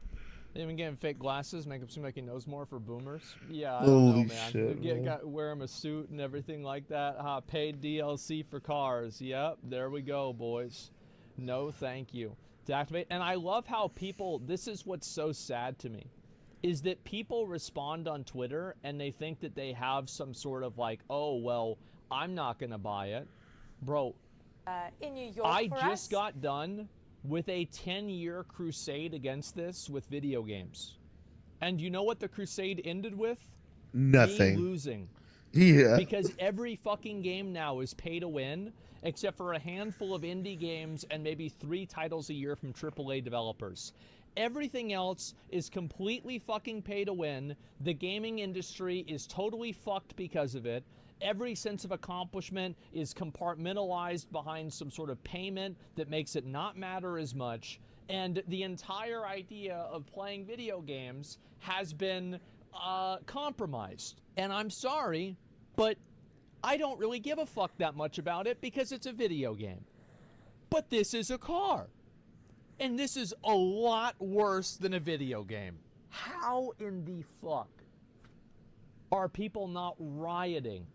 Even getting fake glasses make him seem like he knows more for boomers. Yeah, I don't know, Holy man. shit, man. Wear him a suit and everything like that. Paid DLC for cars. Yep, there we go, boys. No, thank you. To activate, and I love how people. This is what's so sad to me, is that people respond on Twitter and they think that they have some sort of like, oh well, I'm not gonna buy it, bro. In New York I for just us. got done with a 10-year crusade against this with video games. And you know what the crusade ended with? Me Nothing. losing. Yeah. Because every fucking game now is pay to win, except for a handful of indie games and maybe 3 titles a year from AAA developers. Everything else is completely fucking pay to win. The gaming industry is totally fucked because of it. Every sense of accomplishment is compartmentalized behind some sort of payment that makes it not matter as much. And the entire idea of playing video games has been compromised. And I'm sorry, but I don't really give a fuck that much about it because it's a video game. But this is a car. And this is a lot worse than a video game. How in the fuck are people not rioting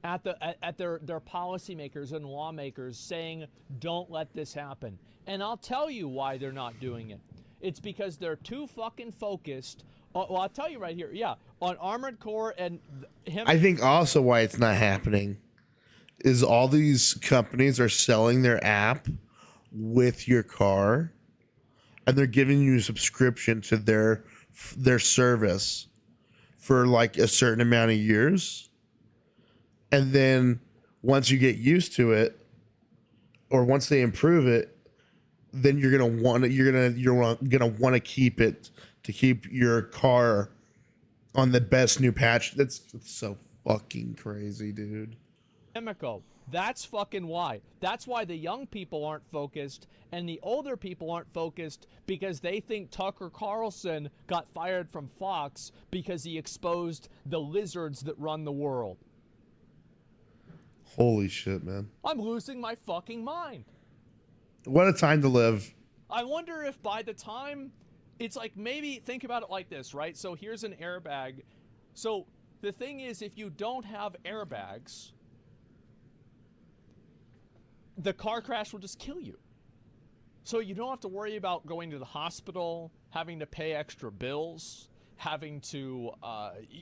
at their policymakers and lawmakers saying, don't let this happen? And I'll tell you why they're not doing it. It's because they're too fucking focused. Well, I'll tell you right here. Yeah, on Armored Core and him. I think also why it's not happening is all these companies are selling their app with your car, and they're giving you a subscription to their service for like a certain amount of years. And then once you get used to it, or once they improve it, then you're gonna want to keep it to keep your car on the best new patch. That's so fucking crazy, dude. Chemical. That's fucking why. That's why the young people aren't focused and the older people aren't focused, because they think Tucker Carlson got fired from Fox because he exposed the lizards that run the world. Holy shit, man. I'm losing my fucking mind. What a time to live. I wonder if by the time it's like, maybe think about it like this, right? So here's an airbag. So the thing is, if you don't have airbags, the car crash will just kill you. So you don't have to worry about going to the hospital, having to pay extra bills, having to,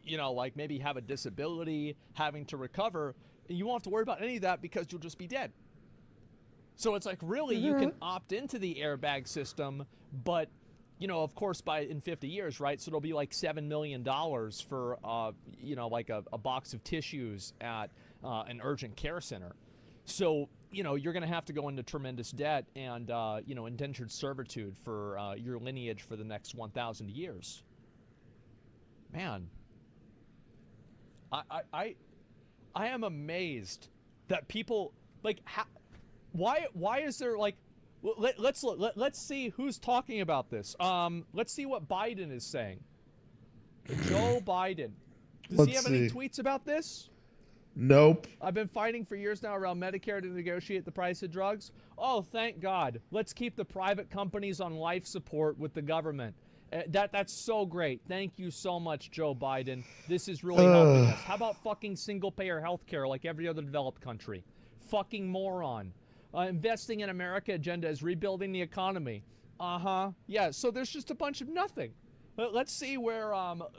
like maybe have a disability, having to recover. You won't have to worry about any of that because you'll just be dead. So it's like, really, you can opt into the airbag system, but, of course, in 50 years, right? So it'll be like $7 million for, like a box of tissues at an urgent care center. So, you're going to have to go into tremendous debt and, indentured servitude for your lineage for the next 1,000 years. Man, I am amazed that people, like, why is there, like, let's see who's talking about this. Let's see what Biden is saying. Joe Biden. Does he have any tweets about this? Nope. I've been fighting for years now around Medicare to negotiate the price of drugs. Oh, thank God. Let's keep the private companies on life support with the government. That's so great. Thank you so much, Joe Biden. This is really helping us. How about fucking single-payer healthcare like every other developed country? Fucking moron. Investing in America agenda is rebuilding the economy. Uh-huh. Yeah, so there's just a bunch of nothing. Let's see where...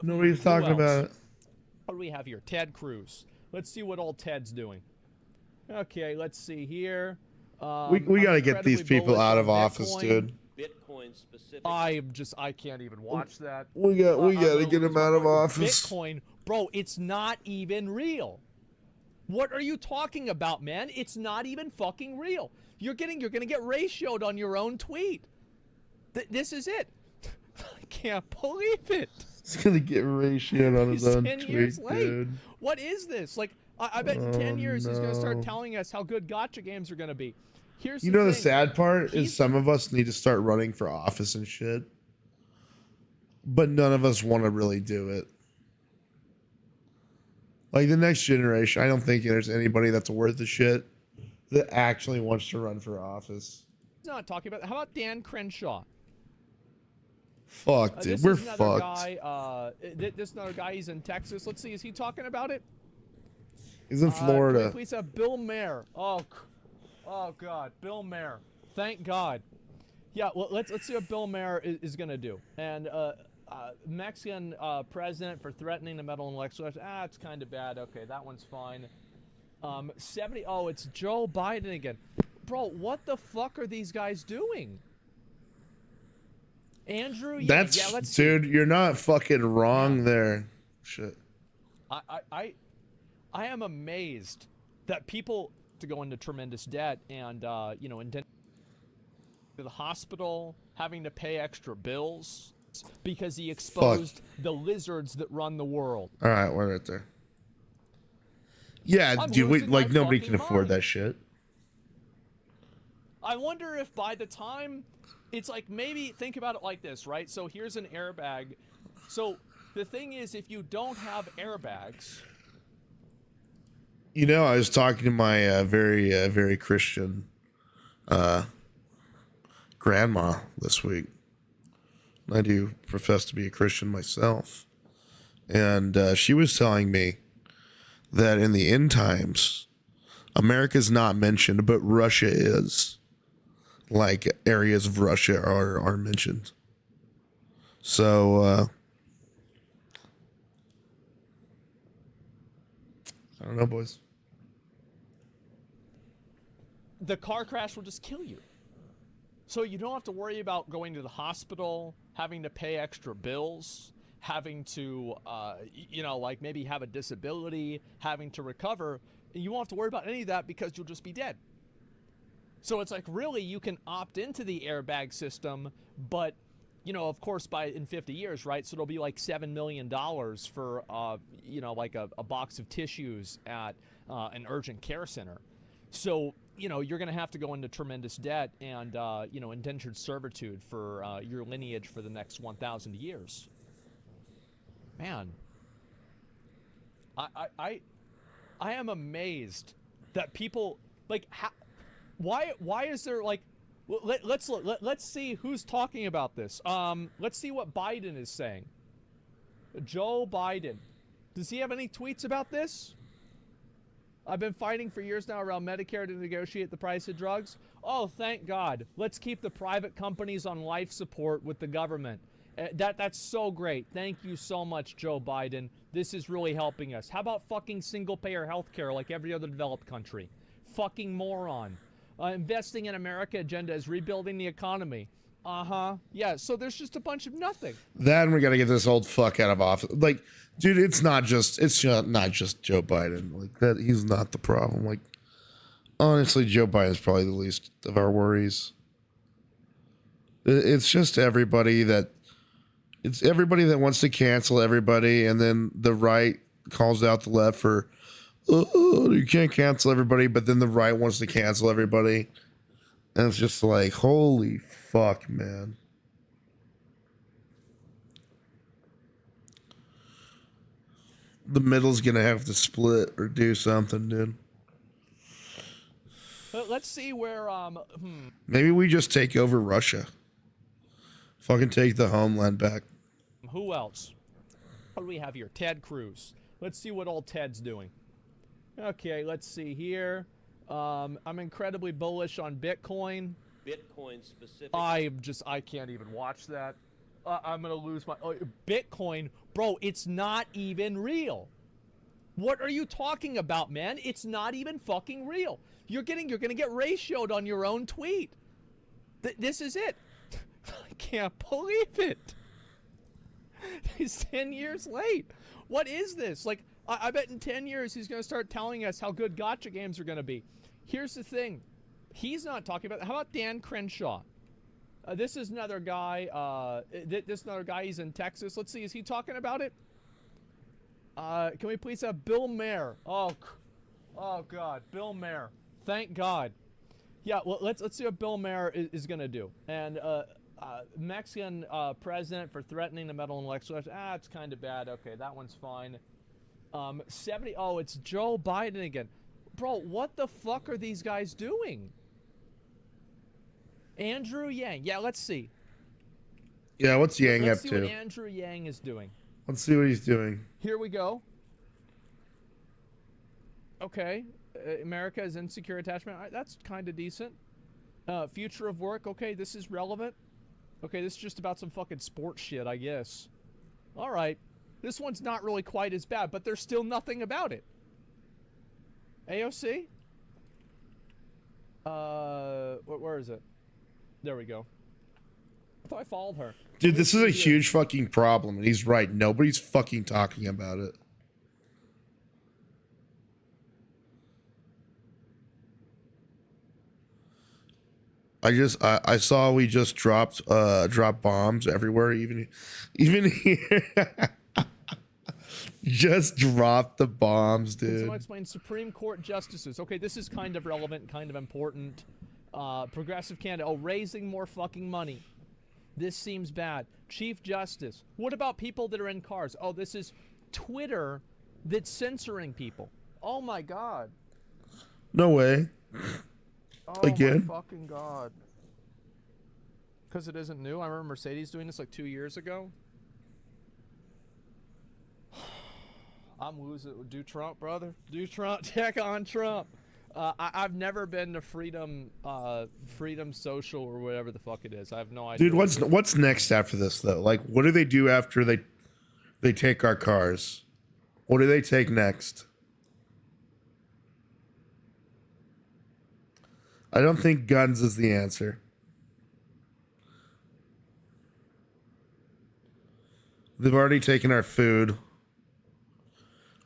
Nobody's talking about it. What do we have here? Ted Cruz. Let's see what old Ted's doing. Okay, let's see here. We got to get these people out of office, dude. Bitcoin specific. I can't even watch that. We got to get them out of office. Bitcoin, bro, it's not even real. What are you talking about, man? It's not even fucking real. You're gonna get ratioed on your own tweet. This is it. I can't believe it. He's gonna get ratioed on his He's own 10 tweet, years late. dude. What is this? Like, I bet in 10 years he's gonna start telling us how good gotcha games are gonna be. Here's You the know the thing. sad part is some of us need to start running for office and shit. but none of us want to really do it. Like the next generation, I don't think there's anybody that's worth the shit that actually wants to run for office. He's not talking about. How about Dan Crenshaw? Fuck, dude, This we're is another fucked. guy. This another guy. He's in Texas. Let's see. Is he talking about it? He's in Can Florida. we please have Bill Mayer? Oh God, Bill Mayer. Thank God. Yeah. Well, let's see what Bill Mayer is gonna do. And Mexican president for threatening to meddle in elections. It's kind of bad. Okay, that one's fine. 70. Oh, it's Joe Biden again. Bro, what the fuck are these guys doing? Andrew, That's let's dude, you're not fucking wrong there. Shit. I am amazed that people to go into tremendous debt and to the hospital, having to pay extra bills because he exposed the lizards that run the world. All right, we're right there. Yeah, I'm dude, losing my nobody fucking can afford mind. that shit. I wonder if by the time it's like, maybe think about it like this, right? So here's an airbag. So the thing is, if you don't have airbags, You know, I was talking to my very Christian grandma this week. I do profess to be a Christian myself. And she was telling me that in the end times, America's not mentioned, but Russia is. Like areas of Russia are mentioned. So I don't know, boys. the car crash will just kill you. So you don't have to worry about going to the hospital, having to pay extra bills, having to, like maybe have a disability, having to recover. You won't have to worry about any of that because you'll just be dead. So it's like, really, you can opt into the airbag system, but, of course, in 50 years, right? So it'll be like $7 million for, like a box of tissues at an urgent care center. So, you're going to have to go into tremendous debt and, indentured servitude for your lineage for the next 1,000 years. Man, I am amazed that people, like, why is there, like, let's look, let's see who's talking about this. Let's see what Biden is saying. Joe Biden. Does he have any tweets about this? I've been fighting for years now around Medicare to negotiate the price of drugs. Oh, thank God. Let's keep the private companies on life support with the government. That's so great. Thank you so much, Joe Biden. This is really helping us. How about fucking single-payer healthcare like every other developed country? Fucking moron. Investing in America agenda is rebuilding the economy. Yeah, so there's just a bunch of nothing. Then we got to get this old fuck out of office. Like, dude, it's not just Joe Biden. Like that, he's not the problem. Like, honestly, Joe Biden's probably the least of our worries. It's just everybody that wants to cancel everybody, and then the right calls out the left for, oh, you can't cancel everybody, but then the right wants to cancel everybody. And it's just like, holy fuck, man. The middle's gonna have to split or do something, dude. Let's see where, Maybe we just take over Russia. Fucking take the homeland back. who else? What do we have here? Ted Cruz. Let's see what old Ted's doing. Okay, let's see here. I'm incredibly bullish on Bitcoin. Bitcoin specific. I can't even watch that. I'm gonna lose my Bitcoin, bro. It's not even real. What are you talking about, man? It's not even fucking real. You're gonna get ratioed on your own tweet. This is it. I can't believe it. He's 10 years late. What is this? Like, I bet in 10 years he's gonna start telling us how good gotcha games are gonna be. Here's the thing. He's not talking about. How about Dan Crenshaw? This is another guy. This another guy. He's in Texas. Let's see. Is he talking about it? Can we please have Bill Mayer? Oh God, Bill Mayer. Thank God. Yeah. Well, let's see what Bill Mayer is gonna do. And Mexican president for threatening the metal intellectuals. It's kind of bad. Okay, that one's fine. 70. Oh, it's Joe Biden again. Bro, what the fuck are these guys doing? Andrew Yang. Yeah, let's see. Yeah, what's Yang Let's up see to? what Andrew Yang is doing. Let's see what he's doing. Here we go. Okay. America is insecure attachment. That's kind of decent. Future of work. Okay, this is relevant. Okay, this is just about some fucking sports shit, I guess. All right. This one's not really quite as bad, but there's still nothing about it. AOC? Where is it? There we go. I thought I followed her. Dude, this is a huge fucking problem, and he's right. Nobody's fucking talking about it. I saw we just dropped bombs everywhere, even here. Just dropped the bombs, Can dude. someone explain Supreme Court justices? Okay, this is kind of relevant, kind of important. Progressive Canada. Oh, raising more fucking money. This seems bad. Chief Justice. What about people that are in cars? Oh, this is Twitter that's censoring people. Oh my god. No way. Oh Again? my fucking god. Because it isn't new. I remember Mercedes doing this like 2 years ago. I'm losing. Do Trump, brother. Do Trump. Check on Trump. I've never been to Freedom Social or whatever the fuck it is. I have no idea. Dude, what's next after this though? Like, what do they do after they take our cars? What do they take next? I don't think guns is the answer. They've already taken our food.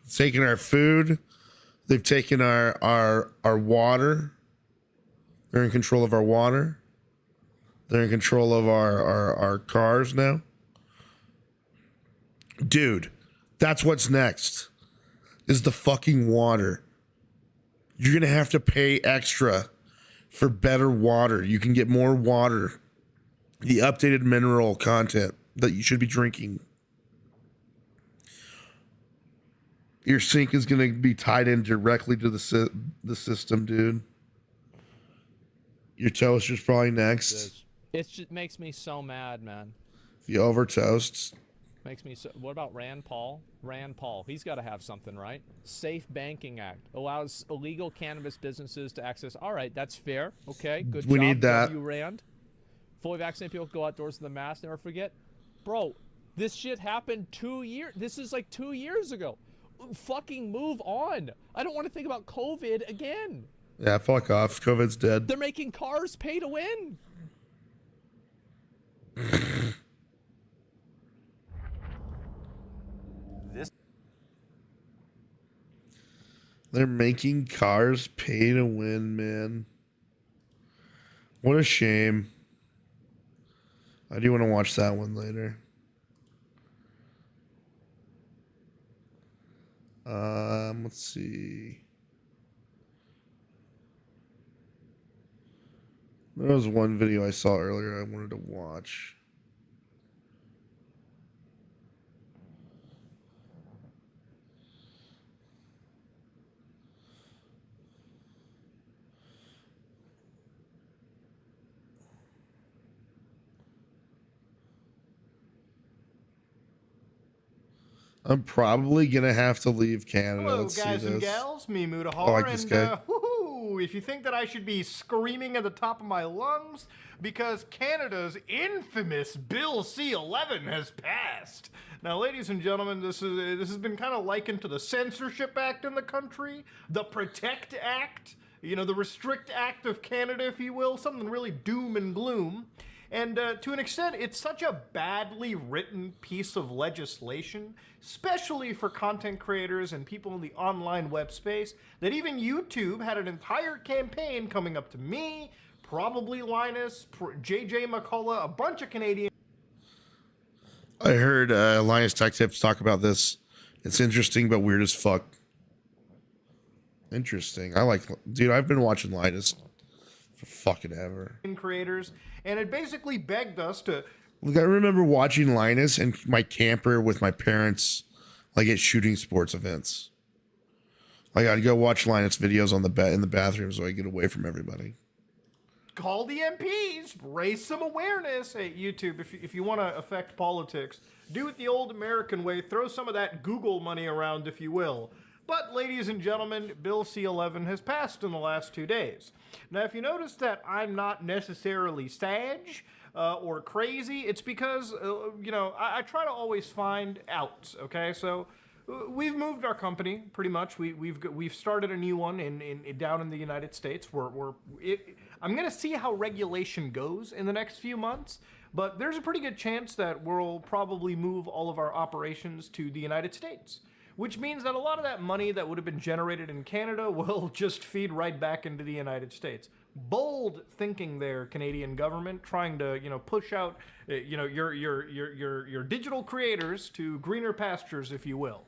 Taken our food. They've taken our water. They're in control of our water. They're in control of our cars now. Dude, that's what's next. Is the fucking water. You're going to have to pay extra for better water. You can get more water. The updated mineral content that you should be drinking. Your sink is going to be tied in directly to the system, dude. Your toaster's probably next. It just makes me so mad, man. If you over toast. Makes me so. What about Rand Paul? Rand Paul. He's got to have something, right? Safe Banking Act allows illegal cannabis businesses to access. All right, that's fair. Okay, good job. We need that. W. Rand. Fully vaccinated people go outdoors with the mask. Never forget, bro. This shit happened 2 years. This is like 2 years ago. Fucking move on. I don't want to think about COVID again. Yeah, fuck off. COVID's dead. They're making cars pay to win. They're making cars pay to win, man. What a shame. I do want to watch that one later. Let's see. There was one video I saw earlier I wanted to watch. I'm probably gonna have to leave Canada. Hello, Let's guys see and this. gals. Me, Mudahar, I like this guy. woohoo, if you think that I should be screaming at the top of my lungs because Canada's infamous Bill C-11 has passed. Now, ladies and gentlemen, this has been kind of likened to the Censorship Act in the country, the Protect Act, you know, the Restrict Act of Canada, if you will, something really doom and gloom. And to an extent, it's such a badly written piece of legislation, especially for content creators and people in the online web space, that even YouTube had an entire campaign coming up to me, probably Linus, JJ McCullough, a bunch of Canadians. I heard Linus Tech Tips talk about this. It's interesting, but weird as fuck. Interesting. I like, dude, I've been watching Linus fucking ever. Creators, and it basically begged us to. Look, I remember watching Linus in my camper with my parents, like at shooting sports events. Like I'd go watch Linus videos on the in the bathroom so I get away from everybody. Call the MPs, raise some awareness. Hey, YouTube, if you want to affect politics, do it the old American way. Throw some of that Google money around, if you will. But, ladies and gentlemen, Bill C-11 has passed in the last 2 days. Now, if you notice that I'm not necessarily sage or crazy, it's because, I try to always find outs, okay? So, we've moved our company, pretty much. We've started a new one down in the United States. I'm going to see how regulation goes in the next few months, but there's a pretty good chance that we'll probably move all of our operations to the United States, which means that a lot of that money that would have been generated in Canada will just feed right back into the United States. Bold thinking there, Canadian government, trying to, push out, your digital creators to greener pastures, if you will.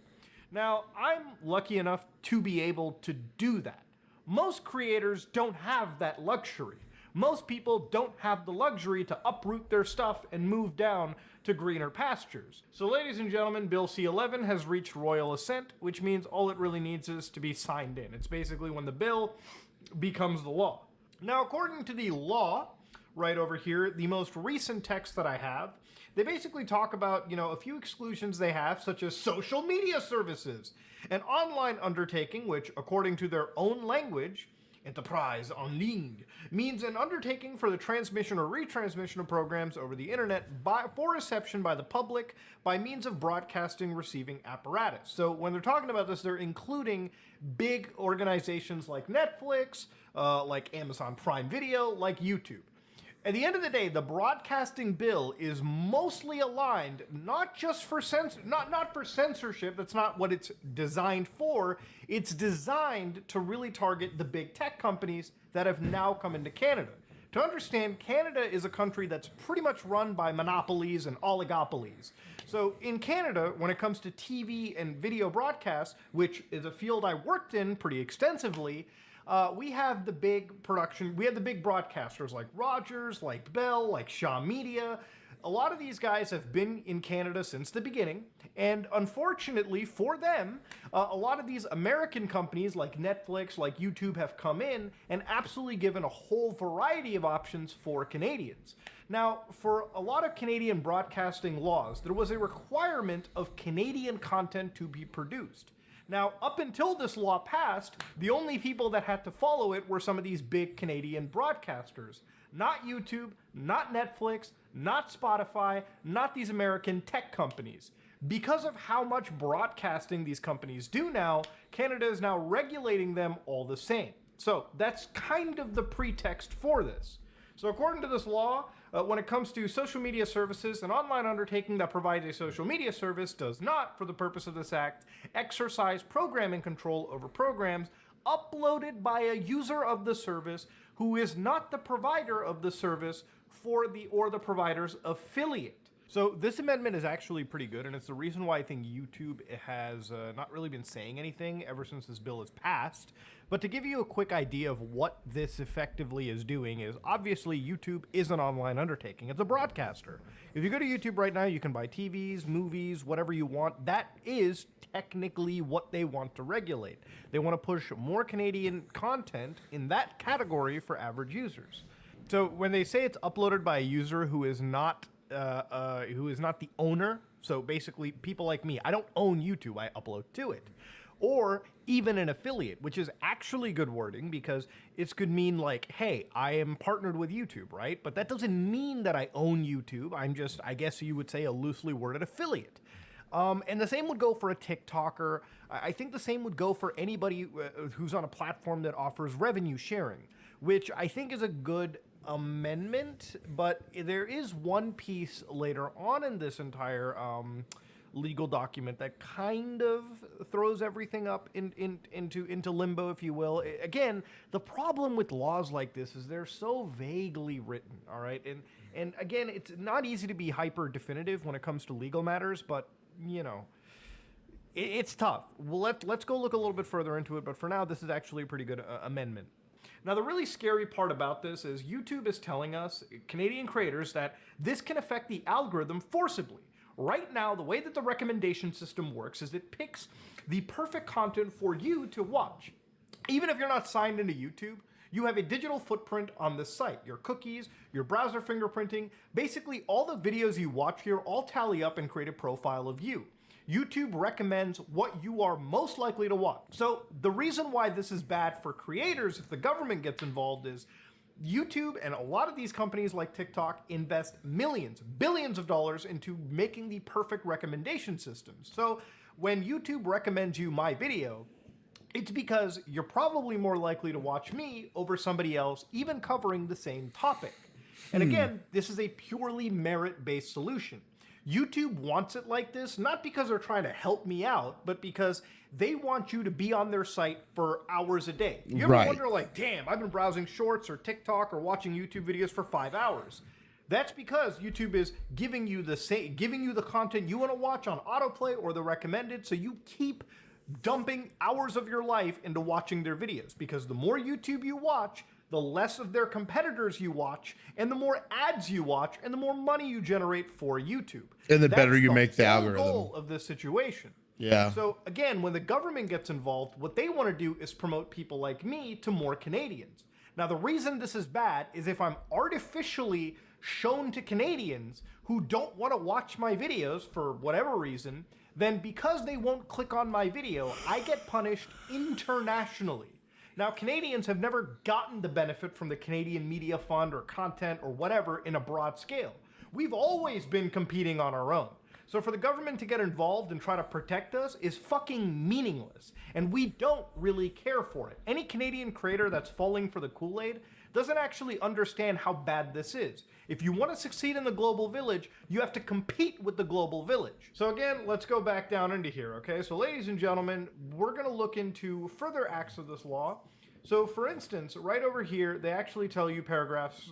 Now, I'm lucky enough to be able to do that. Most creators don't have that luxury. Most people don't have the luxury to uproot their stuff and move down to greener pastures. So ladies and gentlemen, Bill C-11 has reached royal assent, which means all it really needs is to be signed in. It's basically when the bill becomes the law. Now, according to the law, right over here, the most recent text that I have, they basically talk about, a few exclusions they have, such as social media services, an online undertaking, which, according to their own language, enterprise en ligne, means an undertaking for the transmission or retransmission of programs over the internet for reception by the public by means of broadcasting receiving apparatus. So when they're talking about this, they're including big organizations like Netflix, like Amazon Prime Video, like YouTube. At the end of the day, the broadcasting bill is mostly aligned not just for not for censorship. That's not what it's designed for. It's designed to really target the big tech companies that have now come into Canada. To understand, Canada is a country that's pretty much run by monopolies and oligopolies. So in Canada, when it comes to TV and video broadcasts, which is a field I worked in pretty extensively, we have the big broadcasters like Rogers, like Bell, like Shaw Media. A lot of these guys have been in Canada since the beginning, and unfortunately for them, a lot of these American companies like Netflix, like YouTube have come in and absolutely given a whole variety of options for Canadians. Now, for a lot of Canadian broadcasting laws, there was a requirement of Canadian content to be produced. Now, up until this law passed, the only people that had to follow it were some of these big Canadian broadcasters. Not YouTube, not Netflix, not Spotify, not these American tech companies. Because of how much broadcasting these companies do now, Canada is now regulating them all the same. So that's kind of the pretext for this. So according to this law, when it comes to social media services, an online undertaking that provides a social media service does not, for the purpose of this act, exercise programming control over programs uploaded by a user of the service who is not the provider of the service or the provider's affiliate. So this amendment is actually pretty good, and it's the reason why I think YouTube has not really been saying anything ever since this bill has passed. But to give you a quick idea of what this effectively is doing is, obviously YouTube is an online undertaking. It's a broadcaster. If you go to YouTube right now, you can buy TVs, movies, whatever you want. That is technically what they want to regulate. They want to push more Canadian content in that category for average users. So when they say it's uploaded by a user who is not the owner, so basically people like me, I don't own YouTube, I upload to it, or even an affiliate, which is actually good wording because it could mean like, hey, I am partnered with YouTube, right? But that doesn't mean that I own YouTube. I'm just, I guess you would say, a loosely worded affiliate. And the same would go for a TikToker. I think the same would go for anybody who's on a platform that offers revenue sharing, which I think is a good amendment, but there is one piece later on in this entire legal document that kind of throws everything up into limbo, if you will. Again, the problem with laws like this is they're so vaguely written, all right? And again, it's not easy to be hyper definitive when it comes to legal matters, but you know, it's tough. Well, let's go look a little bit further into it, but for now, this is actually a pretty good amendment. Now, the really scary part about this is YouTube is telling us, Canadian creators, that this can affect the algorithm forcibly. Right now, the way that the recommendation system works is it picks the perfect content for you to watch. Even if you're not signed into YouTube, you have a digital footprint on the site. Your cookies, your browser fingerprinting, basically all the videos you watch here all tally up and create a profile of you. YouTube recommends what you are most likely to watch. So the reason why this is bad for creators if the government gets involved is YouTube and a lot of these companies like TikTok invest millions, billions of dollars into making the perfect recommendation systems. So when YouTube recommends you my video, it's because you're probably more likely to watch me over somebody else, even covering the same topic. And again, this is a purely merit-based solution. YouTube wants it like this, not because they're trying to help me out, but because they want you to be on their site for hours a day. You ever wonder, like, damn, I've been browsing shorts or TikTok or watching YouTube videos for 5 hours. That's because YouTube is giving you the content you want to watch on autoplay or the recommended, so you keep dumping hours of your life into watching their videos. Because the more YouTube you watch, the less of their competitors you watch, and the more ads you watch, and the more money you generate for YouTube. And the better you make the algorithm. Goal of this situation. Yeah. So again, when the government gets involved, what they want to do is promote people like me to more Canadians. Now, the reason this is bad is if I'm artificially shown to Canadians who don't want to watch my videos for whatever reason, then because they won't click on my video, I get punished internationally. Now, Canadians have never gotten the benefit from the Canadian Media Fund or content or whatever in a broad scale. We've always been competing on our own. So for the government to get involved and try to protect us is fucking meaningless, and we don't really care for it. Any Canadian creator that's falling for the Kool-Aid doesn't actually understand how bad this is. If you want to succeed in the global village, you have to compete with the global village. So again, let's go back down into here, okay? So ladies and gentlemen, we're going to look into further acts of this law. So for instance, right over here, they actually tell you paragraphs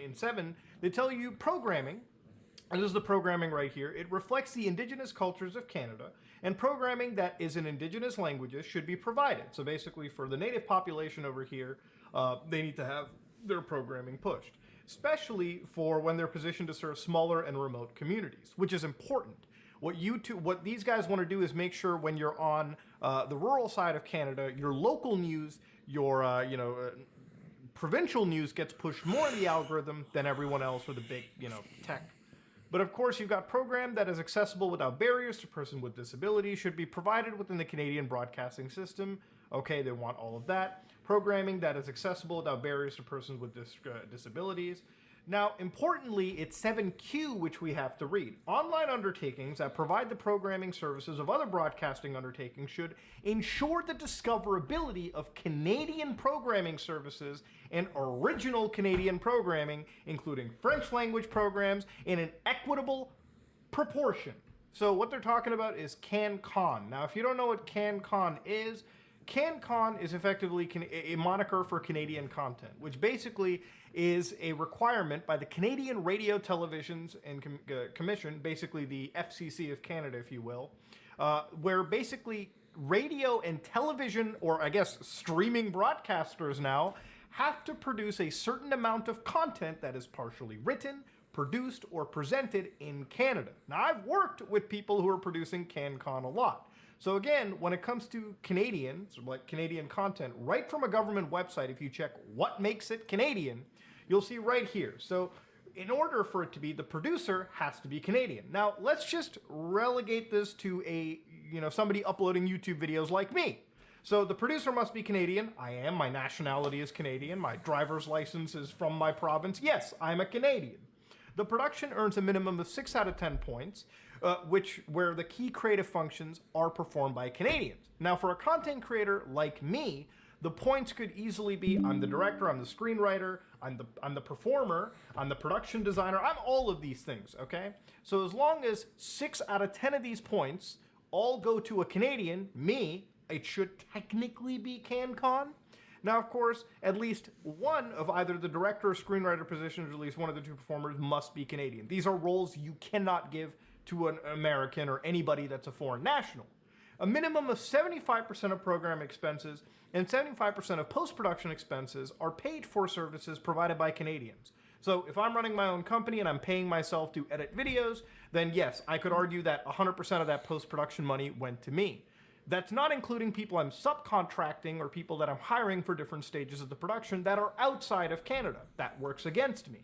in 7, they tell you programming. And this is the programming right here. It reflects the indigenous cultures of Canada, and programming that is in indigenous languages should be provided. So basically for the native population over here, they need to have their programming pushed, especially for when they're positioned to serve smaller and remote communities, which is important. What these guys want to do is make sure when you're on the rural side of Canada, your local news, your provincial news gets pushed more in the algorithm than everyone else or the big tech. But of course, you've got program that is accessible without barriers to person with disabilities should be provided within the Canadian broadcasting system. Okay, they want all of that. Programming that is accessible without barriers to persons with disabilities. Now, importantly, it's 7Q, which we have to read. Online undertakings that provide the programming services of other broadcasting undertakings should ensure the discoverability of Canadian programming services and original Canadian programming, including French language programs, in an equitable proportion. So what they're talking about is CanCon. Now, if you don't know what CanCon is effectively a moniker for Canadian content, which basically is a requirement by the Canadian Radio, Televisions and Commission, basically the FCC of Canada, if you will, where basically radio and television, or I guess streaming broadcasters now, have to produce a certain amount of content that is partially written, produced, or presented in Canada. Now, I've worked with people who are producing CanCon a lot. So again, when it comes to Canadians, like Canadian content, right from a government website, if you check what makes it Canadian, you'll see right here. So in order for it to be, the producer has to be Canadian. Now, let's just relegate this to somebody uploading YouTube videos like me. So the producer must be Canadian. I am. My nationality is Canadian. My driver's license is from my province. Yes, I'm a Canadian. The production earns a minimum of 6 out of 10 points, where the key creative functions are performed by Canadians. Now, for a content creator like me, the points could easily be I'm the director, I'm the screenwriter, I'm the performer, I'm the production designer, I'm all of these things, okay? So as long as 6 out of 10 of these points all go to a Canadian, me, it should technically be CanCon. Now, of course, at least one of either the director or screenwriter positions, or at least one of the two performers, must be Canadian. These are roles you cannot give to an American or anybody that's a foreign national. a minimum of 75% of program expenses and 75% of post-production expenses are paid for services provided by Canadians. So if I'm running my own company and I'm paying myself to edit videos, then yes, I could argue that 100% of that post-production money went to me. That's not including people I'm subcontracting or people that I'm hiring for different stages of the production that are outside of Canada. That works against me.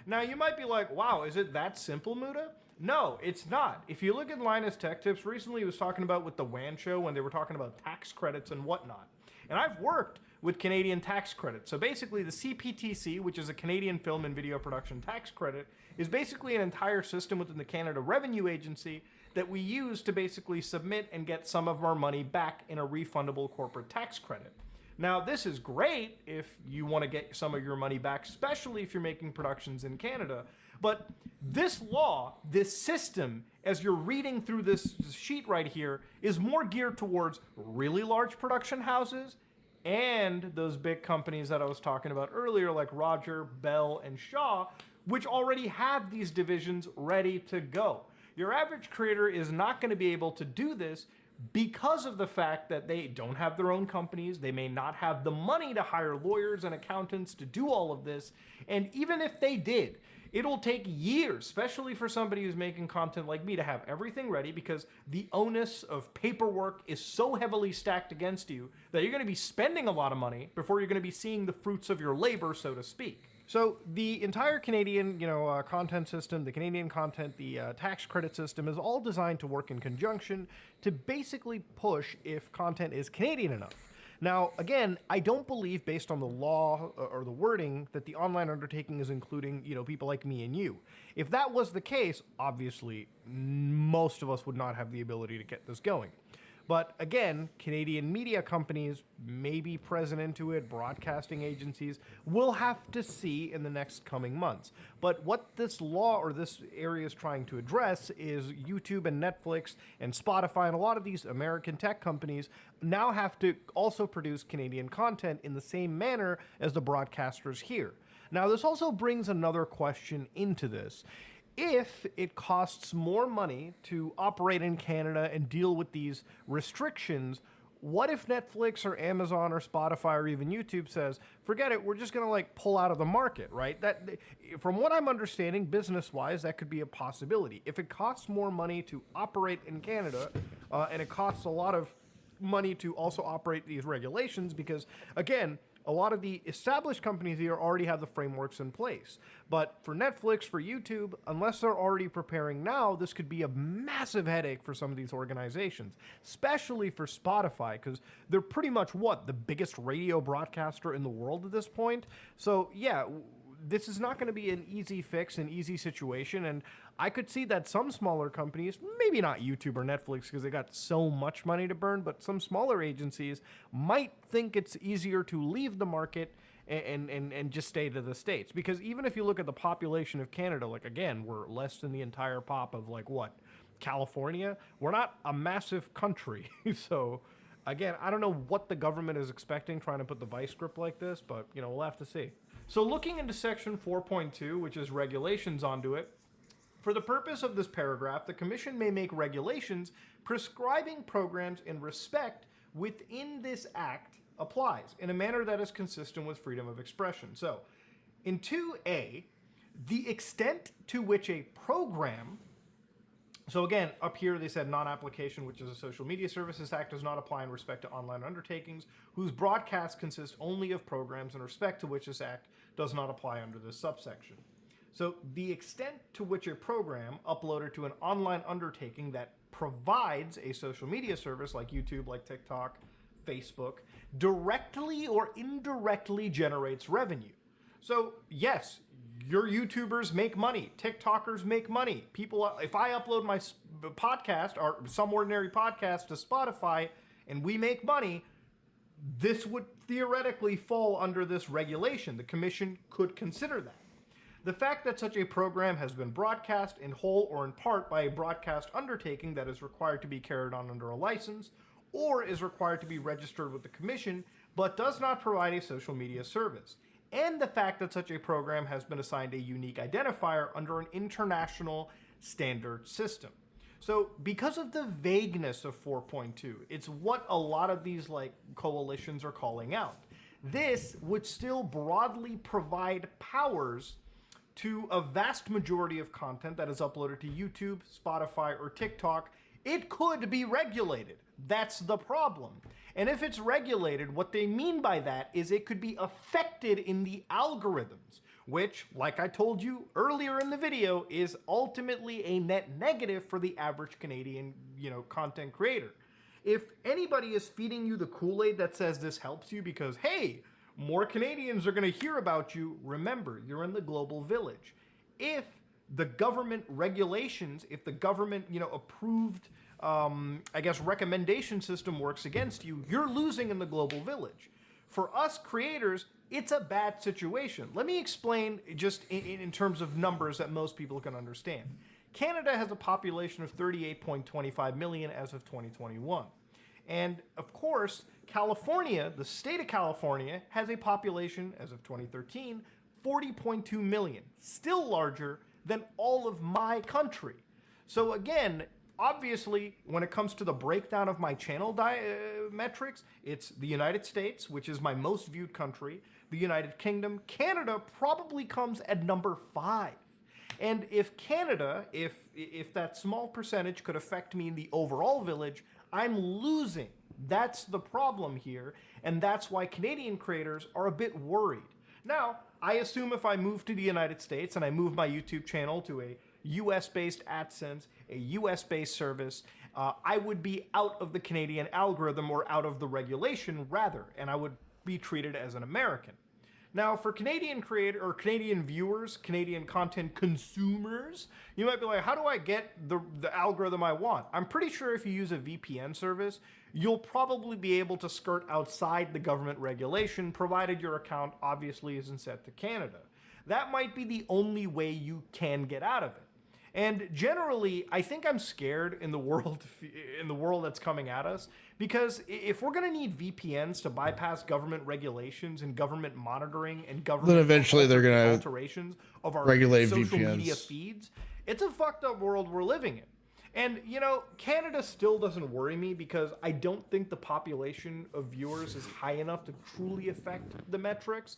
Now you might be like, wow, is it that simple, Muda? No, it's not. If you look at Linus Tech Tips, recently he was talking about with the WAN show when they were talking about tax credits and whatnot. And I've worked with Canadian tax credits. So basically the CPTC, which is a Canadian Film and Video Production Tax Credit, is basically an entire system within the Canada Revenue Agency that we use to basically submit and get some of our money back in a refundable corporate tax credit. Now, this is great if you want to get some of your money back, especially if you're making productions in Canada. But this law, this system, as you're reading through this sheet right here, is more geared towards really large production houses and those big companies that I was talking about earlier, like Roger, Bell, and Shaw, which already have these divisions ready to go. Your average creator is not going to be able to do this because of the fact that they don't have their own companies, they may not have the money to hire lawyers and accountants to do all of this, and even if they did, it'll take years, especially for somebody who's making content like me, to have everything ready because the onus of paperwork is so heavily stacked against you that you're going to be spending a lot of money before you're going to be seeing the fruits of your labor, so to speak. So the entire Canadian, content system, the Canadian content, the tax credit system is all designed to work in conjunction to basically push if content is Canadian enough. Now, again, I don't believe, based on the law or the wording, that the online undertaking is including, people like me and you. If that was the case, obviously, most of us would not have the ability to get this going. But again, Canadian media companies may be present into it, broadcasting agencies, we'll have to see in the next coming months. But what this law or this area is trying to address is YouTube and Netflix and Spotify and a lot of these American tech companies now have to also produce Canadian content in the same manner as the broadcasters here. Now, this also brings another question into this. If it costs more money to operate in Canada and deal with these restrictions, what if Netflix or Amazon or Spotify or even YouTube says, forget it, we're just going to pull out of the market, right? That, from what I'm understanding, business-wise, that could be a possibility. If it costs more money to operate in Canada, and it costs a lot of money to also operate these regulations, because, again, a lot of the established companies here already have the frameworks in place. But for Netflix, for YouTube, unless they're already preparing now, this could be a massive headache for some of these organizations, especially for Spotify, because they're pretty much, the biggest radio broadcaster in the world at this point? So, yeah, this is not going to be an easy fix, an easy situation, and I could see that some smaller companies, maybe not YouTube or Netflix because they got so much money to burn, but some smaller agencies might think it's easier to leave the market and just stay to the States. Because even if you look at the population of Canada, again, we're less than the entire pop of California. We're not a massive country. So again, I don't know what the government is expecting trying to put the vice grip like this, but we'll have to see. So looking into section 4.2, which is regulations onto it, for the purpose of this paragraph, the Commission may make regulations prescribing programs in respect within this Act applies in a manner that is consistent with freedom of expression. So, in 2A, the extent to which a program, so again, up here they said non-application, which is a social media services act, does not apply in respect to online undertakings, whose broadcasts consist only of programs in respect to which this act does not apply under this subsection. So the extent to which a program uploaded to an online undertaking that provides a social media service like YouTube, like TikTok, Facebook, directly or indirectly generates revenue. So yes, your YouTubers make money, TikTokers make money. People, if I upload my podcast or some ordinary podcast to Spotify and we make money, this would theoretically fall under this regulation. The Commission could consider that. The fact that such a program has been broadcast in whole or in part by a broadcast undertaking that is required to be carried on under a license or is required to be registered with the Commission but does not provide a social media service, and the fact that such a program has been assigned a unique identifier under an international standard system. So because of the vagueness of 4.2, it's what a lot of these like coalitions are calling out. This would still broadly provide powers to a vast majority of content that is uploaded to YouTube, Spotify, or TikTok. It could be regulated. That's the problem. And if it's regulated, what they mean by that is it could be affected in the algorithms, which, like I told you earlier in the video, is ultimately a net negative for the average Canadian, content creator. If anybody is feeding you the Kool-Aid that says this helps you because, hey, more Canadians are going to hear about you, remember, you're in the global village. If the government regulations, if the government, approved, recommendation system works against you, you're losing in the global village. For us creators, it's a bad situation. Let me explain just in terms of numbers that most people can understand. Canada has a population of 38.25 million as of 2021. And of course, California, the state of California, has a population as of 2013, 40.2 million, still larger than all of my country. So again, obviously, when it comes to the breakdown of my channel metrics, it's the United States, which is my most viewed country, the United Kingdom. Canada probably comes at number 5. And if Canada, if that small percentage could affect me in the overall village, I'm losing. That's the problem here, and that's why Canadian creators are a bit worried. Now, I assume if I move to the United States and I move my YouTube channel to a US-based AdSense, a US-based service, I would be out of the Canadian algorithm or out of the regulation rather, and I would be treated as an American. Now, for Canadian creator or Canadian viewers, Canadian content consumers, you might be like, how do I get the algorithm I want? I'm pretty sure if you use a VPN service, you'll probably be able to skirt outside the government regulation, provided your account obviously isn't set to Canada. That might be the only way you can get out of it. And generally, I think I'm scared in the world that's coming at us, because if we're going to need VPNs to bypass government regulations and government monitoring and government then eventually they're going to alterations of our regulate social VPNs. media feeds, it's a fucked up world we're living in. And, Canada still doesn't worry me because I don't think the population of viewers is high enough to truly affect the metrics.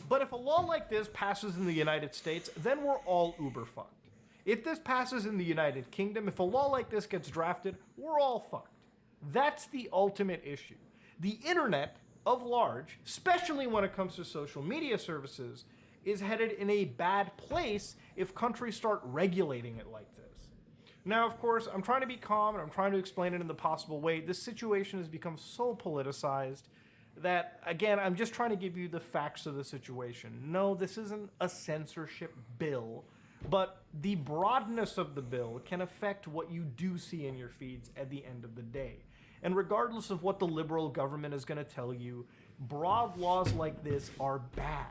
But if a law like this passes in the United States, then we're all uber fucked. If this passes in the United Kingdom, if a law like this gets drafted, we're all fucked. That's the ultimate issue. The internet, of large, especially when it comes to social media services, is headed in a bad place if countries start regulating it like this. Now, of course, I'm trying to be calm and I'm trying to explain it in the possible way. This situation has become so politicized that, again, I'm just trying to give you the facts of the situation. No, this isn't a censorship bill, but the broadness of the bill can affect what you do see in your feeds at the end of the day. And regardless of what the liberal government is going to tell you, broad laws like this are bad.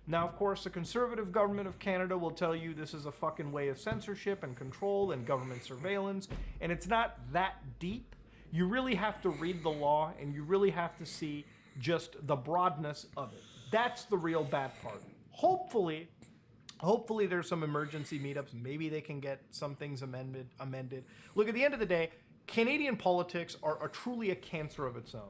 Now, of course, the conservative government of Canada will tell you this is a fucking way of censorship and control and government surveillance, and it's not that deep. You really have to read the law, and you really have to see just the broadness of it. That's the real bad part. Hopefully there's some emergency meetups. Maybe they can get some things amended. Look, at the end of the day, Canadian politics are truly a cancer of its own.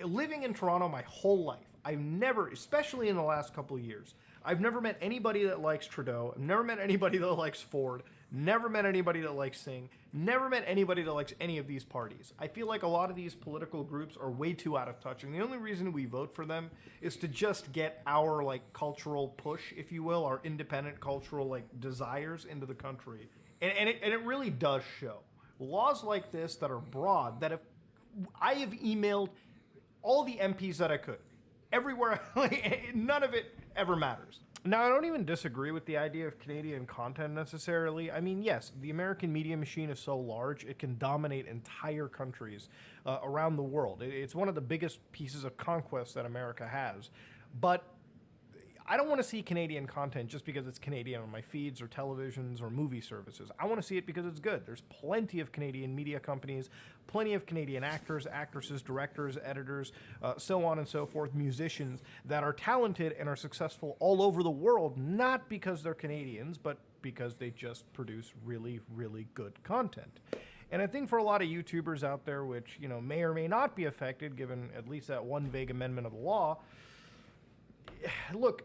Living in Toronto my whole life, I've never, especially in the last couple of years, I've never met anybody that likes Trudeau. I've never met anybody that likes Ford. Never met anybody that likes Singh. Never met anybody that likes any of these parties. I feel like a lot of these political groups are way too out of touch, and the only reason we vote for them is to just get our cultural push, if you will, our independent cultural desires into the country, and it really does show. Laws like this that are broad, that if I have emailed all the MPs that I could, everywhere, none of it ever matters. Now, I don't even disagree with the idea of Canadian content necessarily. I mean, yes, the American media machine is so large, it can dominate entire countries around the world. It's one of the biggest pieces of conquest that America has. But I don't want to see Canadian content just because it's Canadian on my feeds or televisions or movie services. I want to see it because it's good. There's plenty of Canadian media companies, plenty of Canadian actors, actresses, directors, editors, so on and so forth, musicians that are talented and are successful all over the world, not because they're Canadians, but because they just produce really, really good content. And I think for a lot of YouTubers out there, which, you know, may or may not be affected, given at least that one vague amendment of the law, look,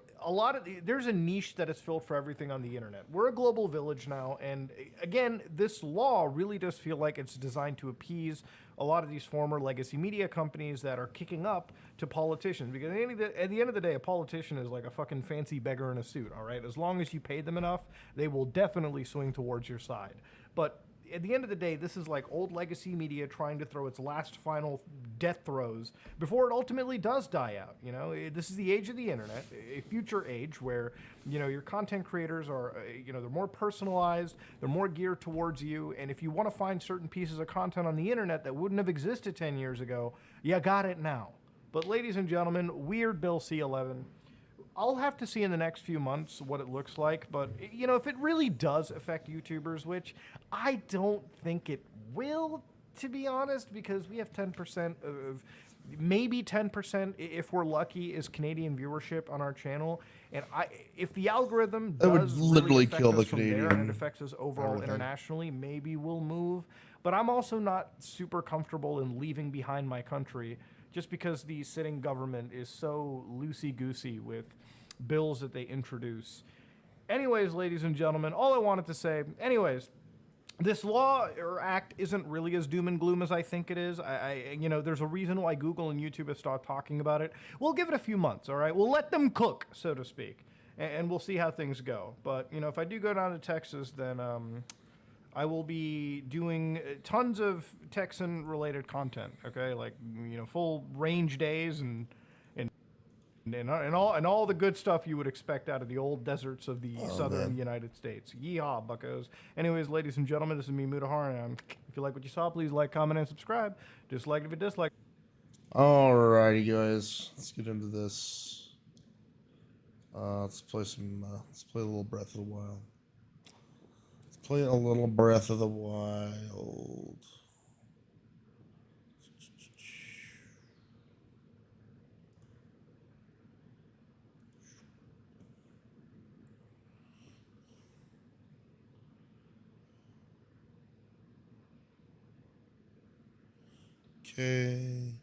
there's a niche that is filled for everything on the internet. We're a global village now, and again, this law really does feel like it's designed to appease a lot of these former legacy media companies that are kicking up to politicians. Because at the end of the day, a politician is like a fucking fancy beggar in a suit, all right? As long as you pay them enough, they will definitely swing towards your side. But at the end of the day, this is like old legacy media trying to throw its last final death throes before it ultimately does die out. You know, this is the age of the internet, a future age where, you know, your content creators are, you know, they're more personalized, they're more geared towards you. And if you want to find certain pieces of content on the internet that wouldn't have existed 10 years ago, you got it now. But ladies and gentlemen, weird Bill C-11. I'll have to see in the next few months what it looks like, but, you know, if it really does affect YouTubers, which I don't think it will, to be honest, because we have 10% of, maybe 10%, if we're lucky, is Canadian viewership on our channel. And if the algorithm does would literally affect kill us the from there Canadian and it affects us overall everything. internationally, maybe we'll move. But I'm also not super comfortable in leaving behind my country just because the sitting government is so loosey-goosey with bills that they introduce. Anyways, ladies and gentlemen, all I wanted to say, this law or act isn't really as doom and gloom as I think it is. You know, there's a reason why Google and YouTube have started talking about it. We'll give it a few months, all right? We'll let them cook, so to speak, and we'll see how things go. But, you know, if I do go down to Texas, then I will be doing tons of Texan-related content, okay? Like, you know, full range days and all the good stuff you would expect out of the old deserts of the southern United States. Yeehaw, buckos. Anyways, ladies and gentlemen, this is me, Mutahar. If you like what you saw, please like, comment, and subscribe. Dislike if you dislike. Alrighty, guys. Let's get into this. Let's play a little Breath of the Wild. Play a little Breath of the Wild. Okay.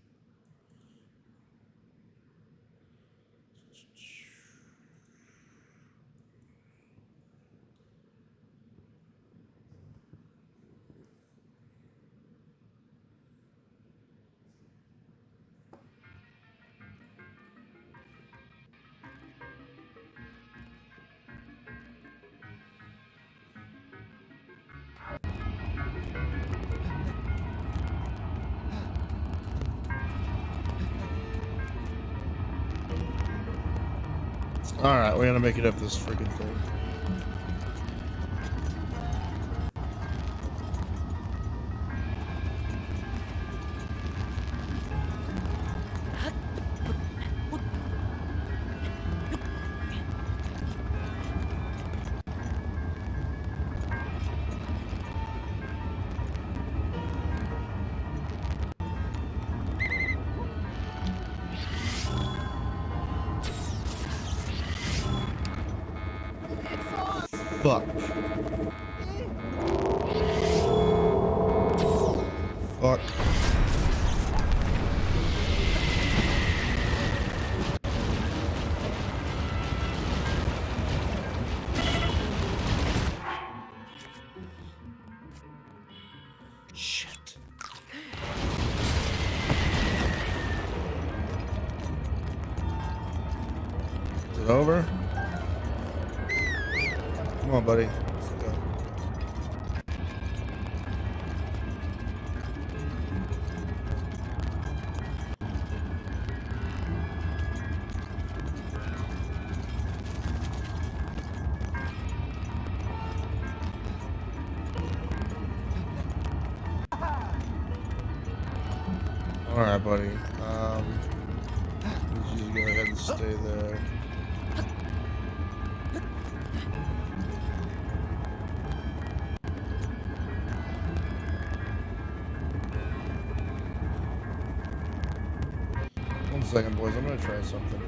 Alright, we're gonna make it up this freaking thing. Fuck. Fuck. Shit. Is it over? Come on, buddy. Let's go. All right, buddy. You go ahead and stay there. One second, boys. I'm gonna try something.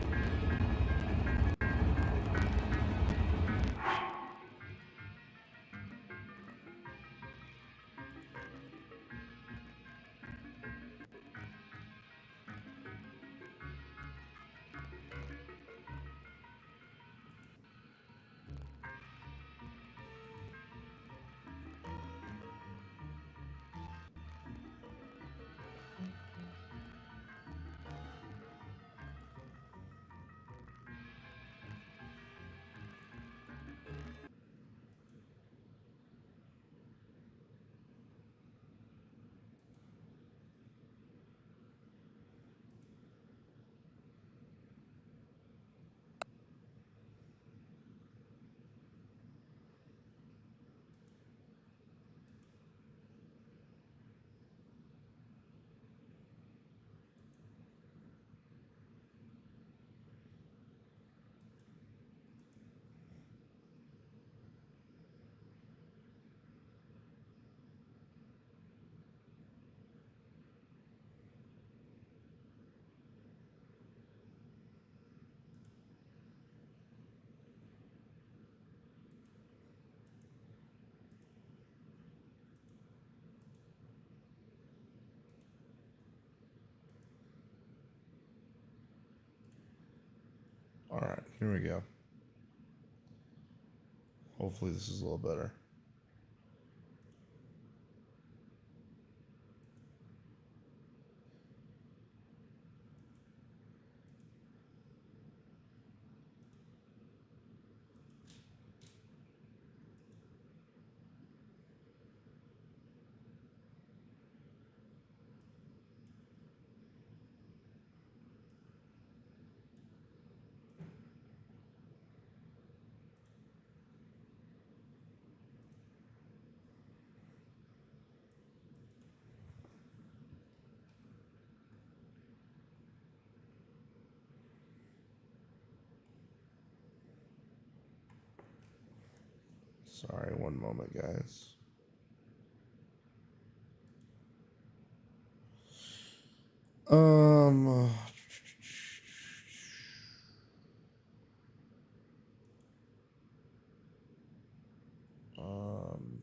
Here we go. Hopefully this is a little better. Sorry, one moment, guys. Um, um,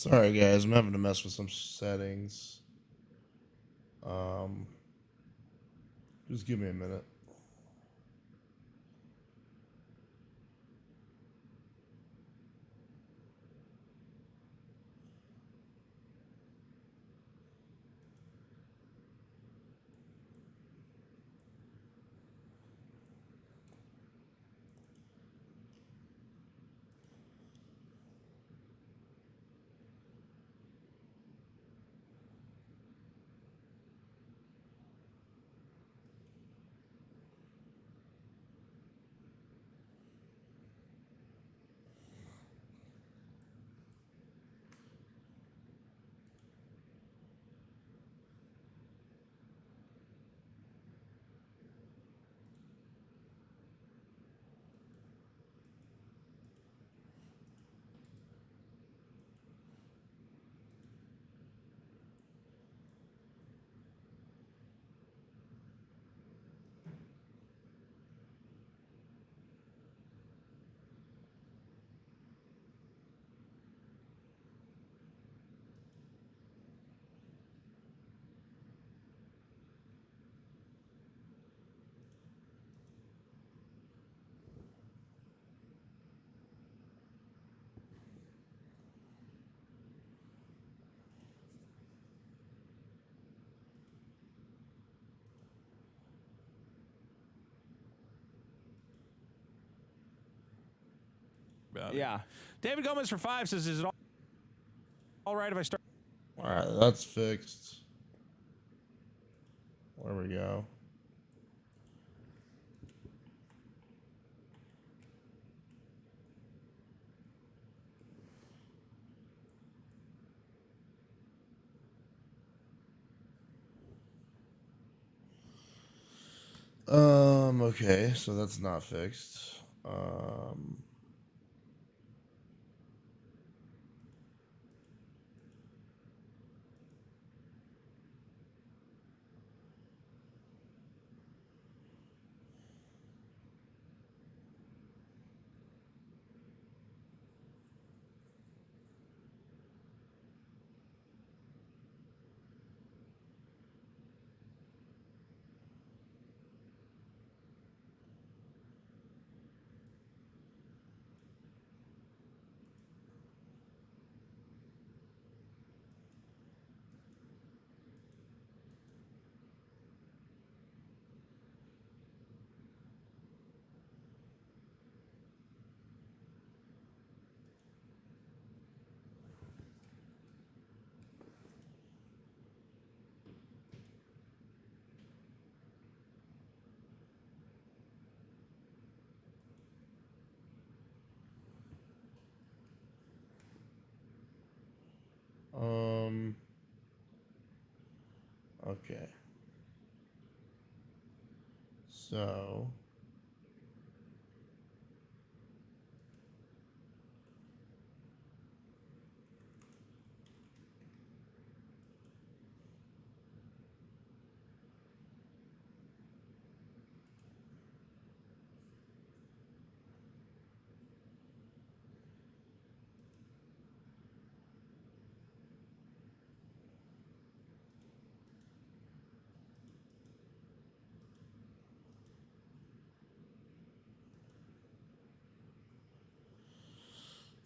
sorry, guys. I'm having to mess with some settings. Um, just give me a minute. Yeah. David Gomez for 5 says, is it all right if I start? All right, that's fixed. There we go. Okay, so that's not fixed. Okay. So.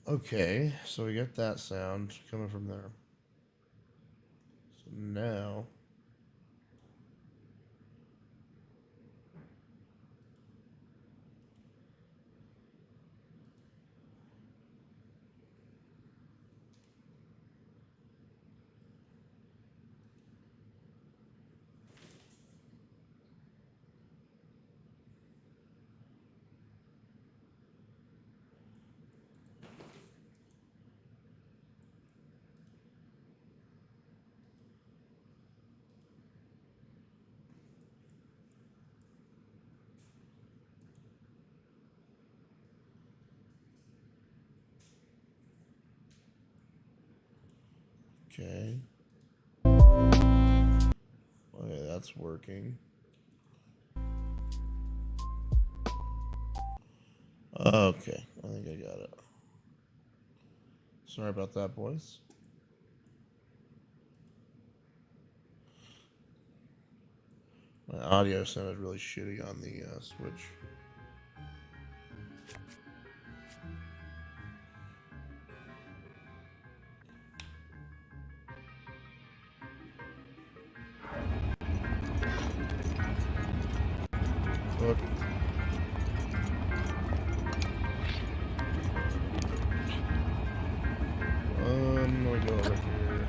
Okay, so we get that sound coming from there. So now. Okay. Okay, that's working. Okay, I think I got it. Sorry about that, boys. My audio sounded really shitty on the Switch. Look. I'm gonna go over here.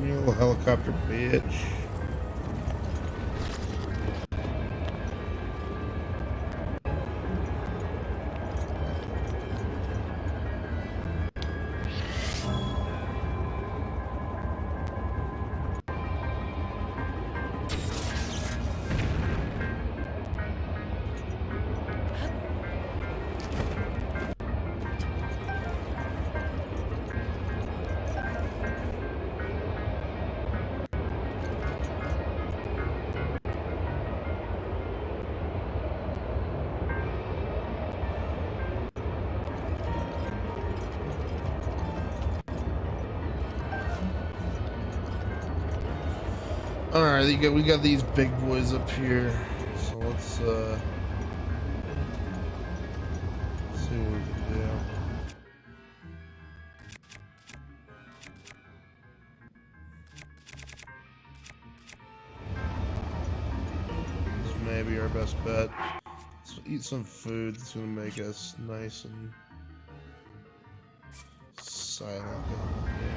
You little helicopter bitch. All right, we got these big boys up here, so let's see what we can do. our best bet. Let's eat some food that's gonna make us nice and silent down here.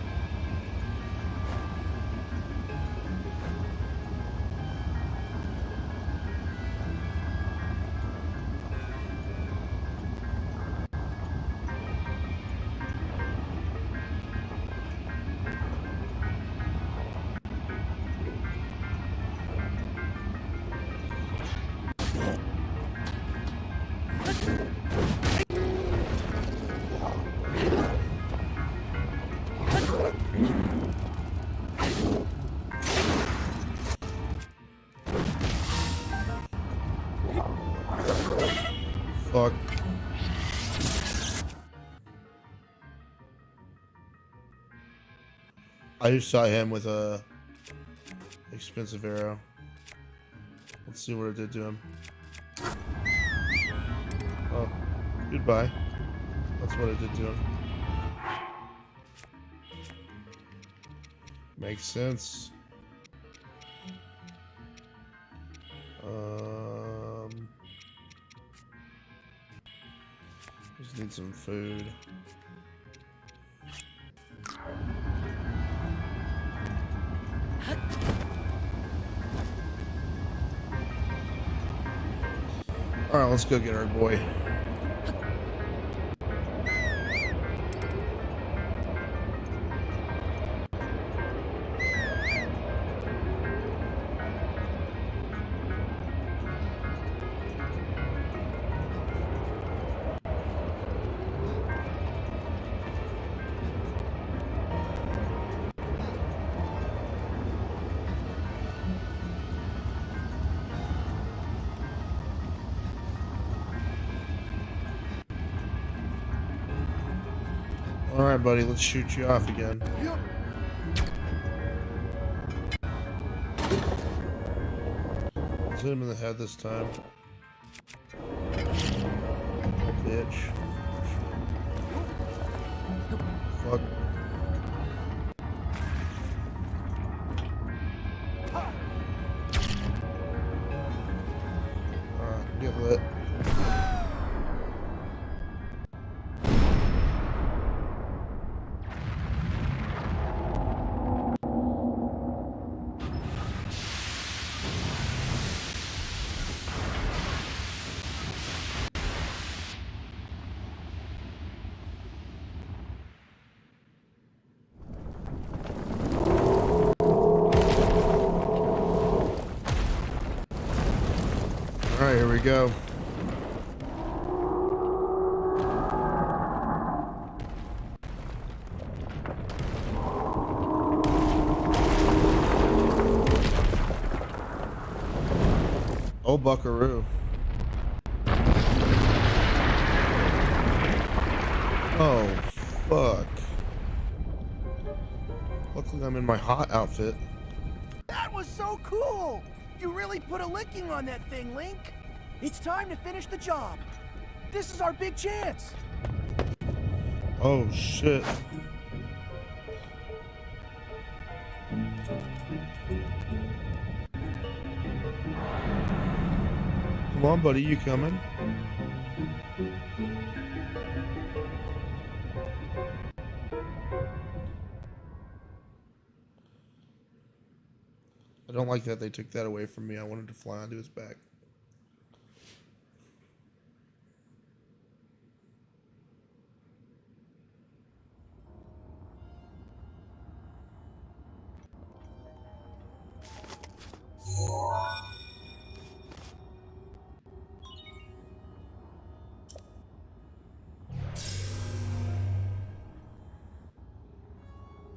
Fuck. I just saw him with a expensive arrow. Let's see what it did to him. Oh, goodbye. That's what it did to him. Makes sense. Just need some food. All right, let's go get our boy. All right, buddy, let's shoot you off again. Let's hit him in the head this time. Oh, bitch. Fuck. Alright, get lit. Alright, here we go. Oh, buckaroo. Oh, fuck. Look like I'm in my hot outfit. That was so cool! You really put a licking on that thing, Link. It's time to finish the job. This is our big chance. Oh, shit. Come on, buddy, you coming? I don't like that they took that away from me. I wanted to fly onto his back.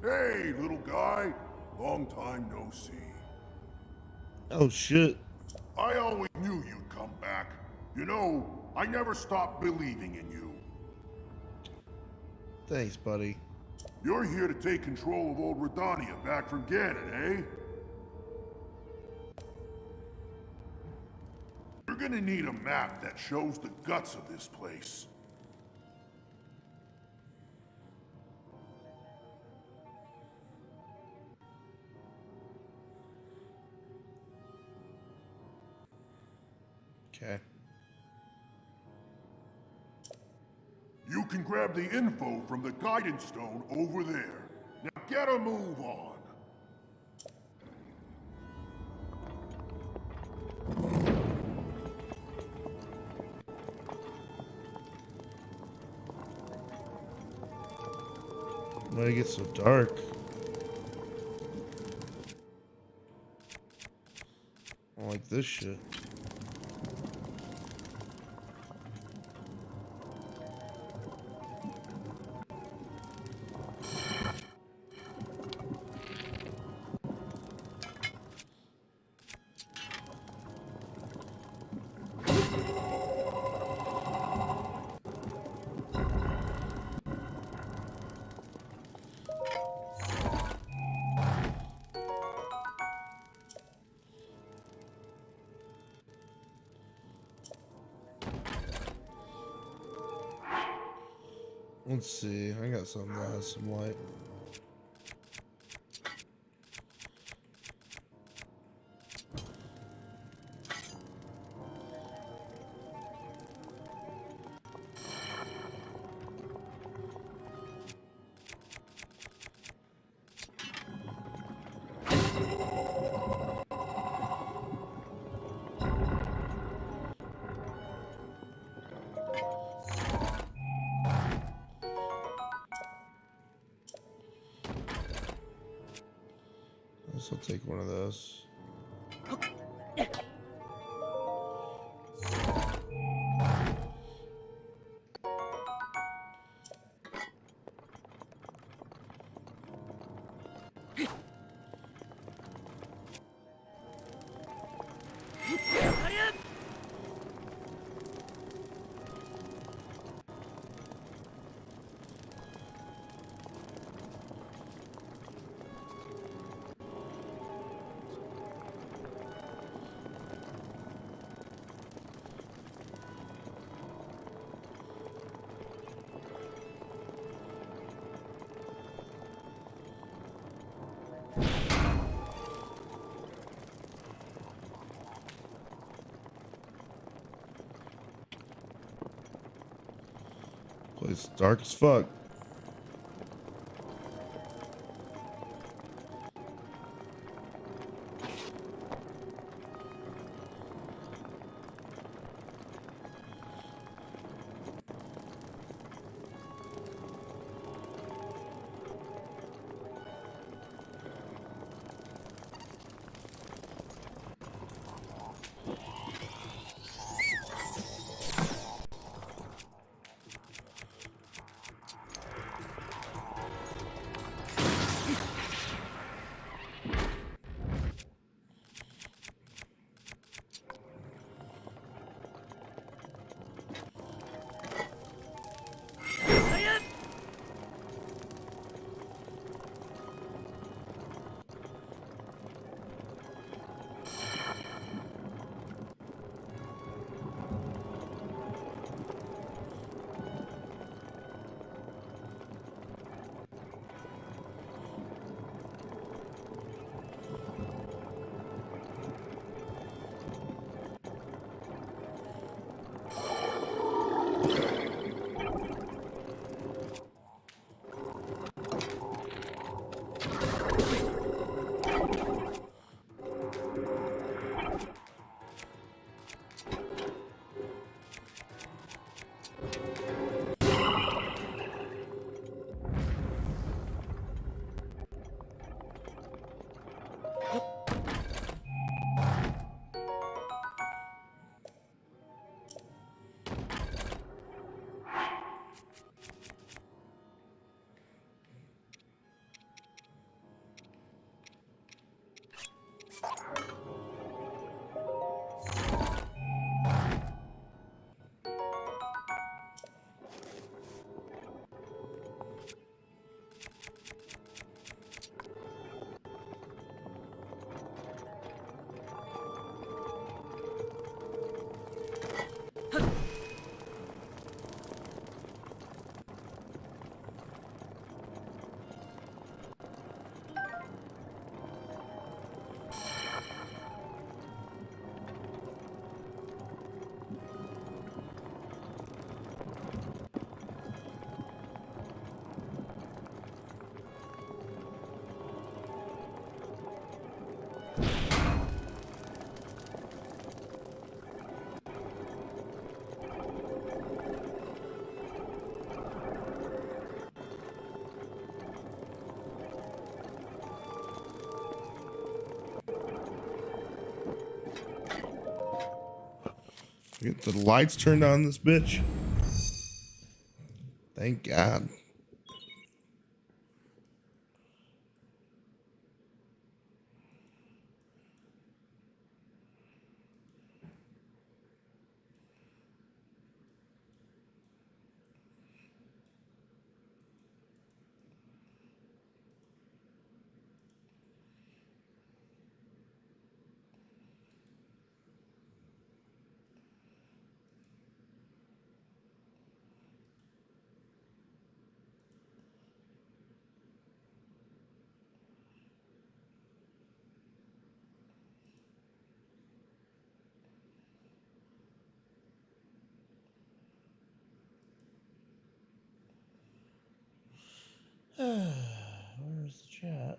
Hey, little guy. Long time no see. Oh, shit. I always knew you'd come back. You know, I never stopped believing in you. Thanks, buddy. You're here to take control of old Redania back from Ganon, eh? You're gonna need a map that shows the guts of this place. Okay. You can grab the info from the guidance stone over there. Now get a move on. Why it gets so dark? I don't like this shit. Let's see. I got something that has some light. I'll take one of those. It's dark as fuck. Get the lights turned on this bitch. Thank God. Where's the chat?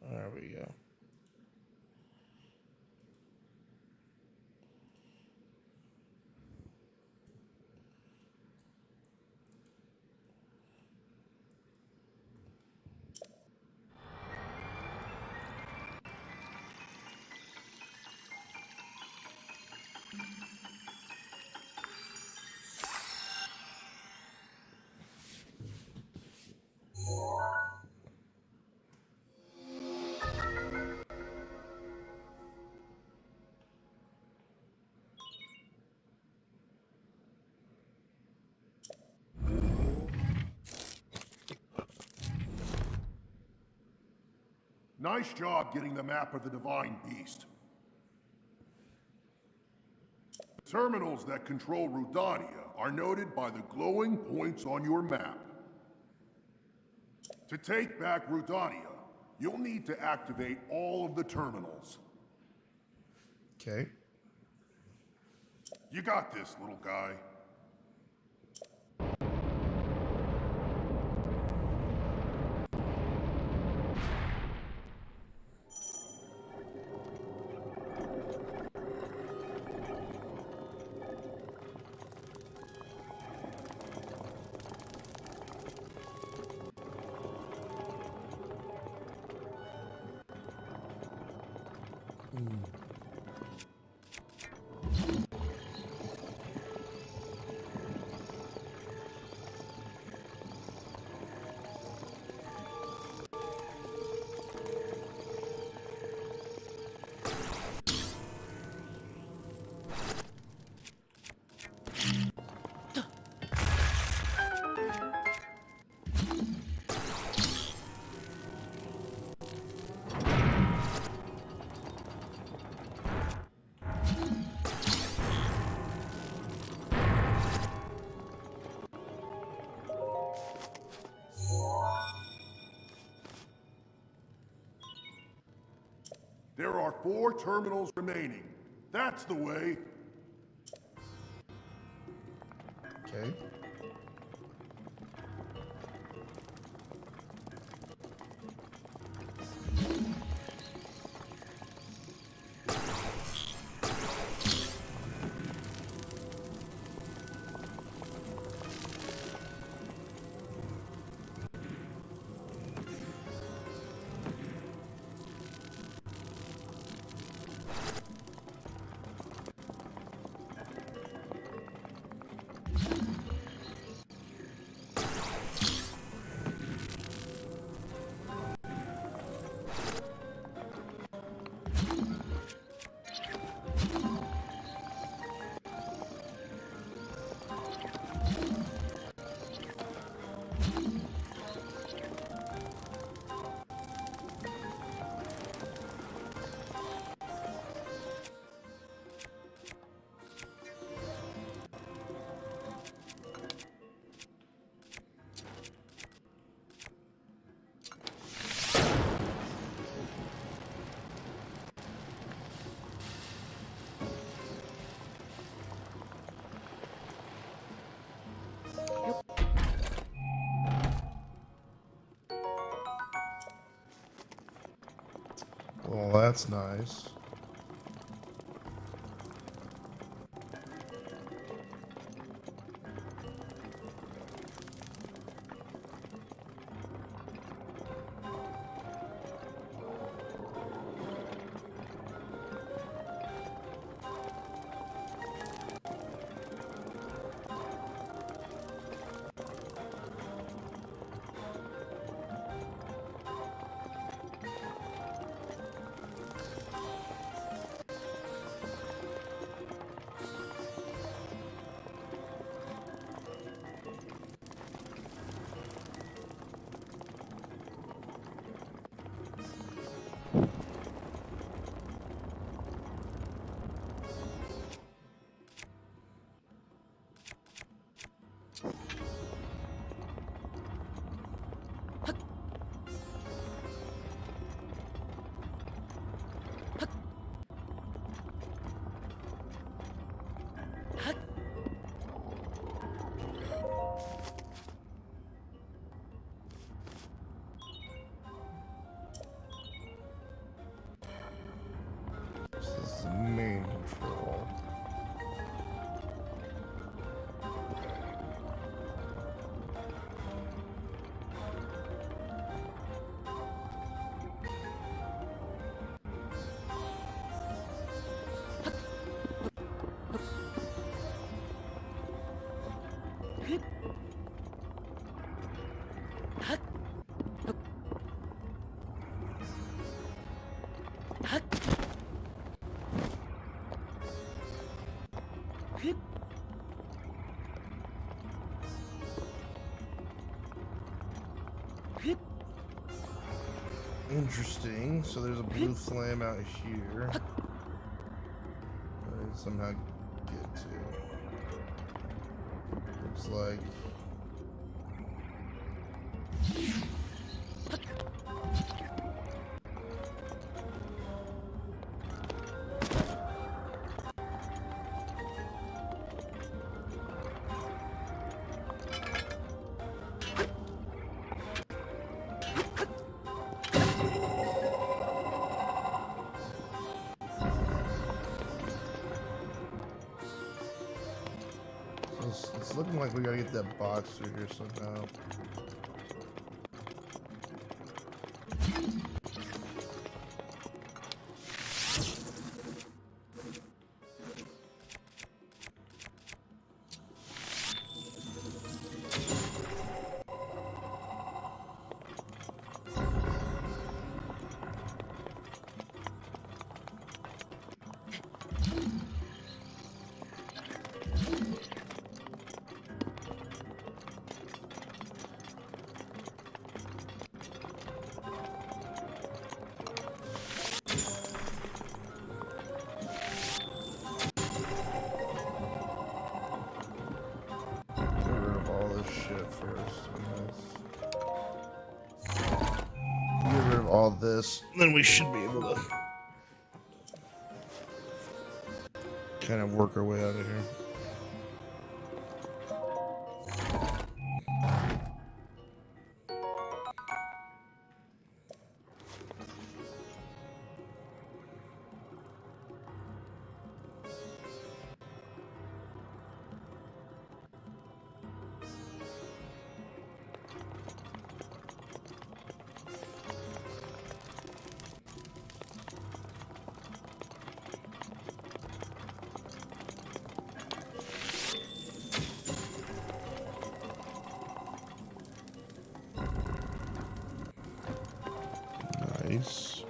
There we go. Nice job getting the map of the Divine Beast. The terminals that control Rudania are noted by the glowing points on your map. To take back Rudania, you'll need to activate all of the terminals. Okay. You got this, little guy. There are 4 terminals remaining. That's the way. Okay. that's nice. This is the main control. Interesting. So there's a blue flame out here. I somehow get to. Looks like. It's looking like we gotta get that box through here somehow. All this, then we should be able to kind of work our way out of here. Nice.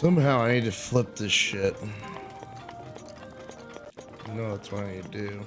Somehow I need to flip this shit. No, that's what I need to do.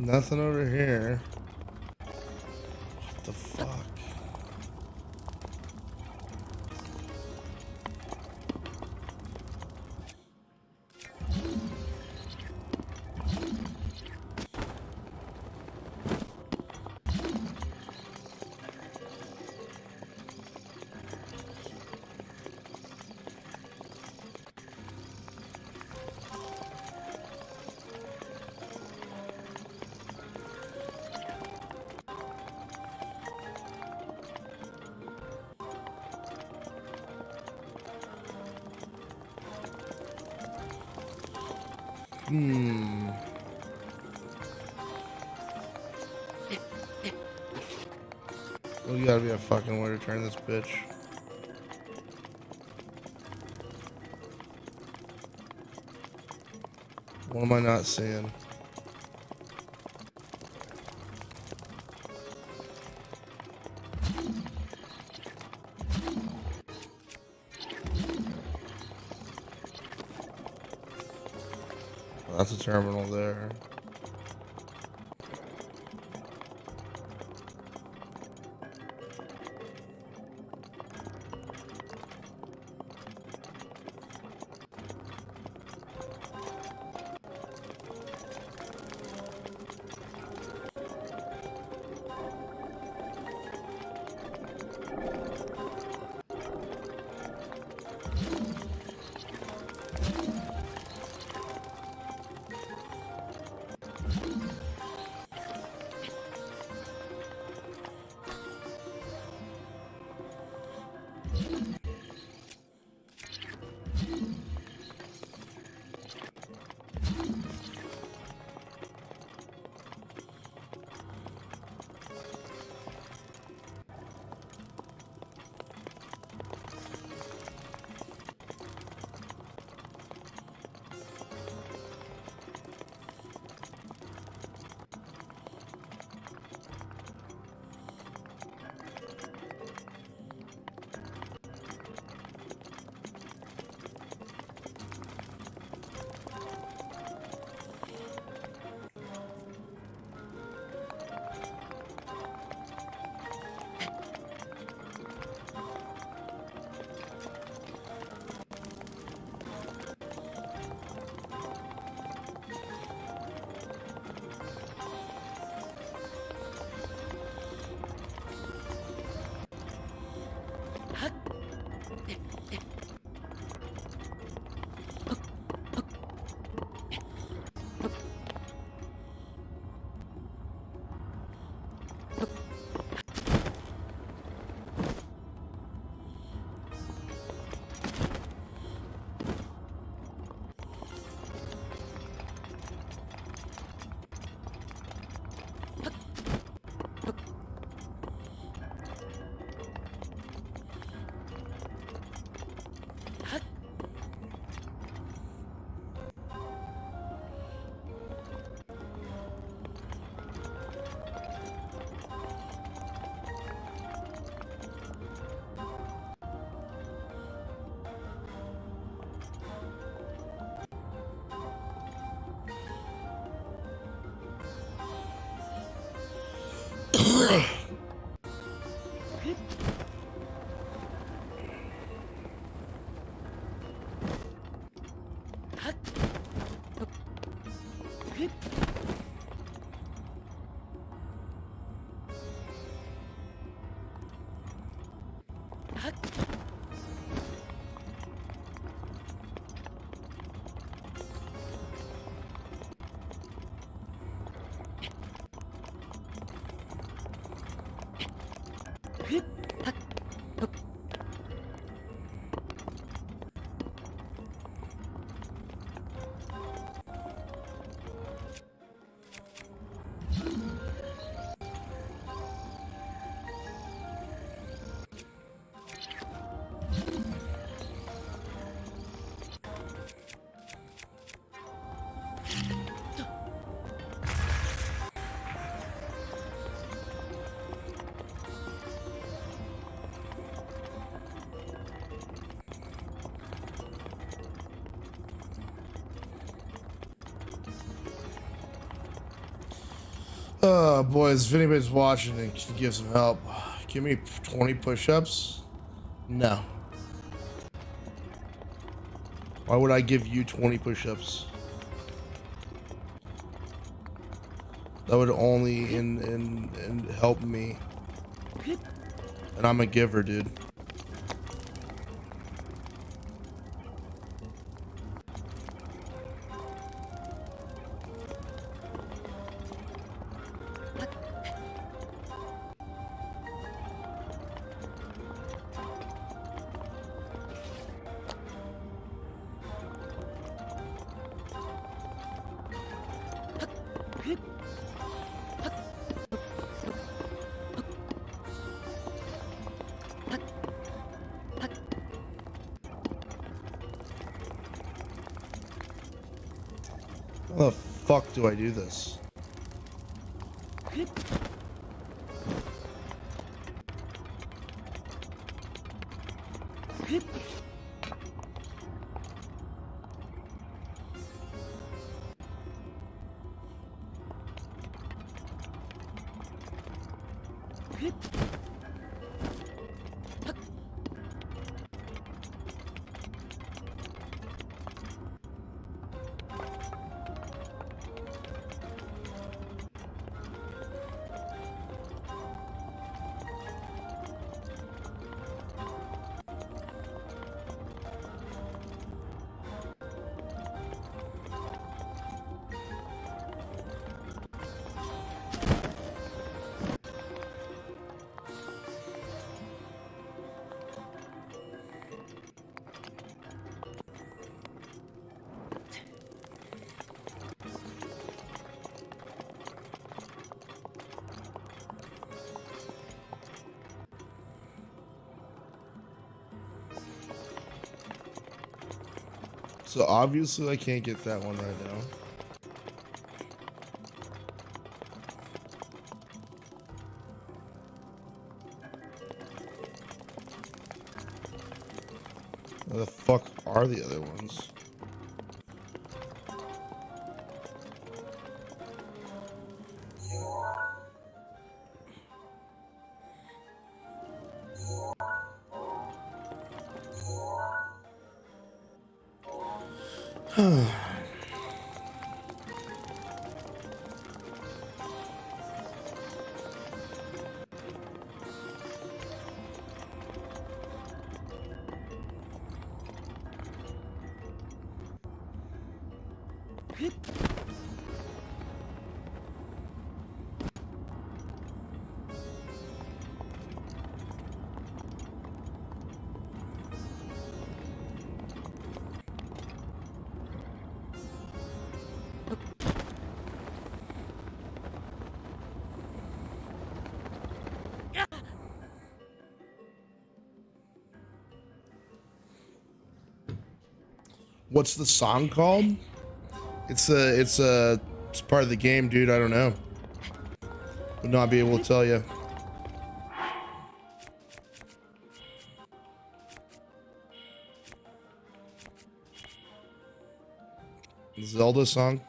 Nothing over here. What the fuck? Well, you gotta be a fucking way to turn this bitch. What am I not seeing? That's a terminal there. Boys, if anybody's watching and can give some help, give me 20 push-ups. No. Why would I give you 20 push-ups? That would only in help me. And I'm a giver, dude. How the fuck do I do this? So obviously I can't get that one right now. Where the fuck are the other ones? What's the song called? It's part of the game, dude. I don't know. Would not be able to tell you. Zelda song.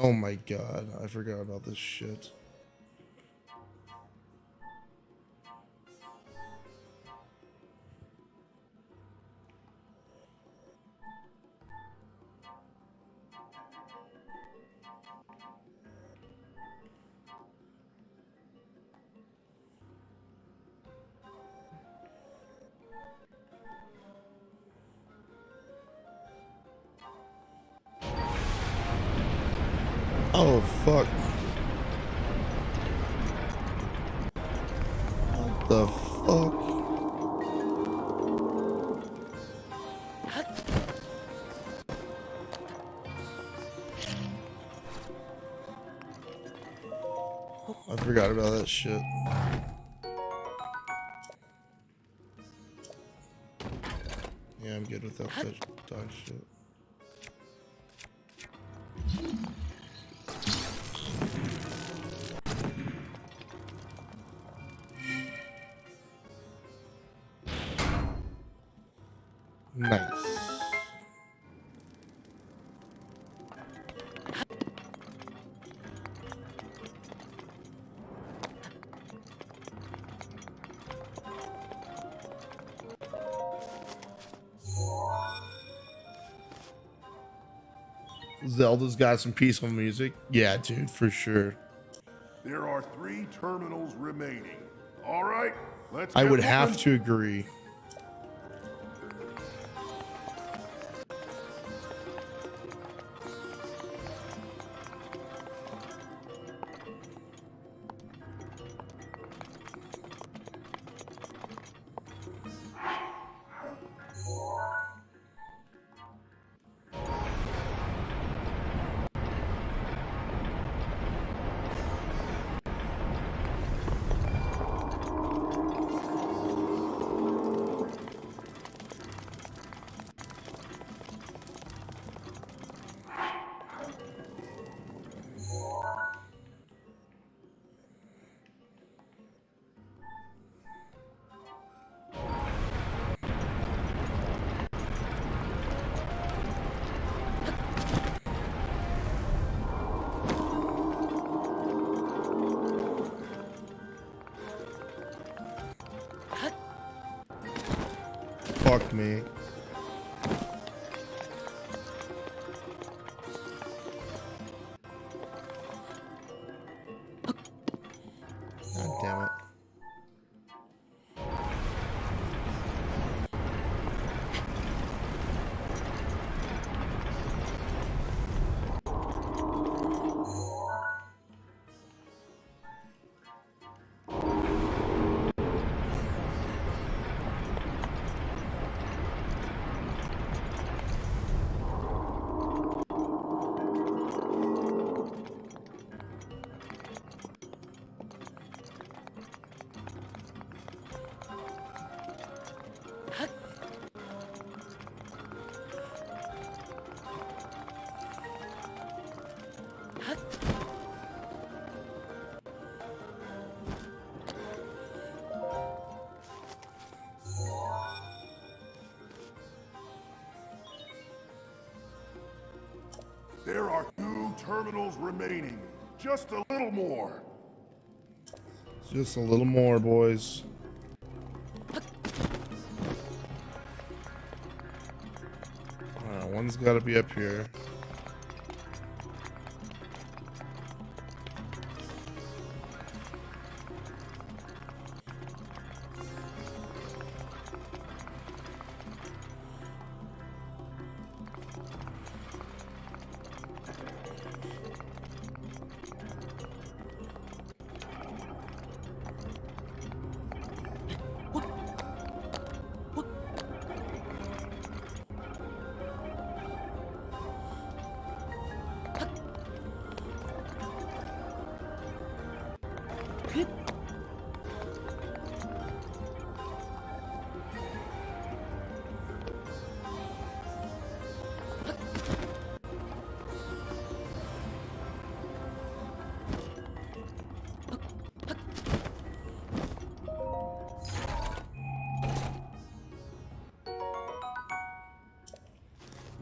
Oh my god, I forgot about this shit. Oh fuck. What the fuck? I forgot about that shit. Yeah, I'm good without that dog shit. Nice. Zelda's got some peaceful music. Yeah, dude, for sure. There are 3 terminals remaining. All right, let's I get would moving. have to agree. Fuck me. God damn it. There are 2 terminals remaining. Just a little more. Just a little more, boys. One's got to be up here.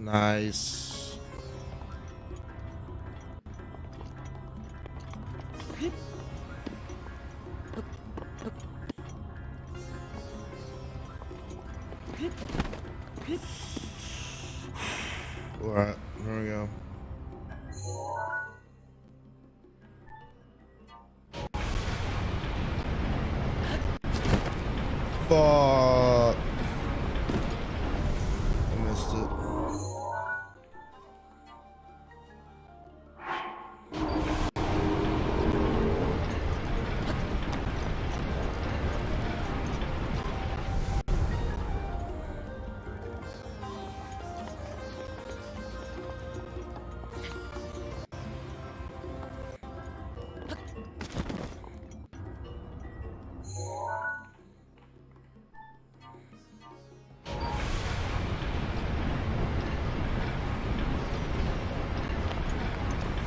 Nice. Alright, here we go. Fuck. I missed it.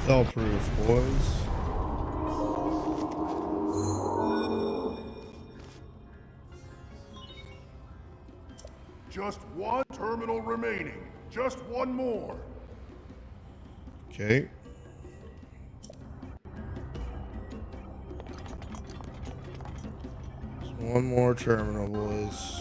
Cell proof, boys. Just one terminal remaining. Just one more. Okay. Just one more terminal, boys.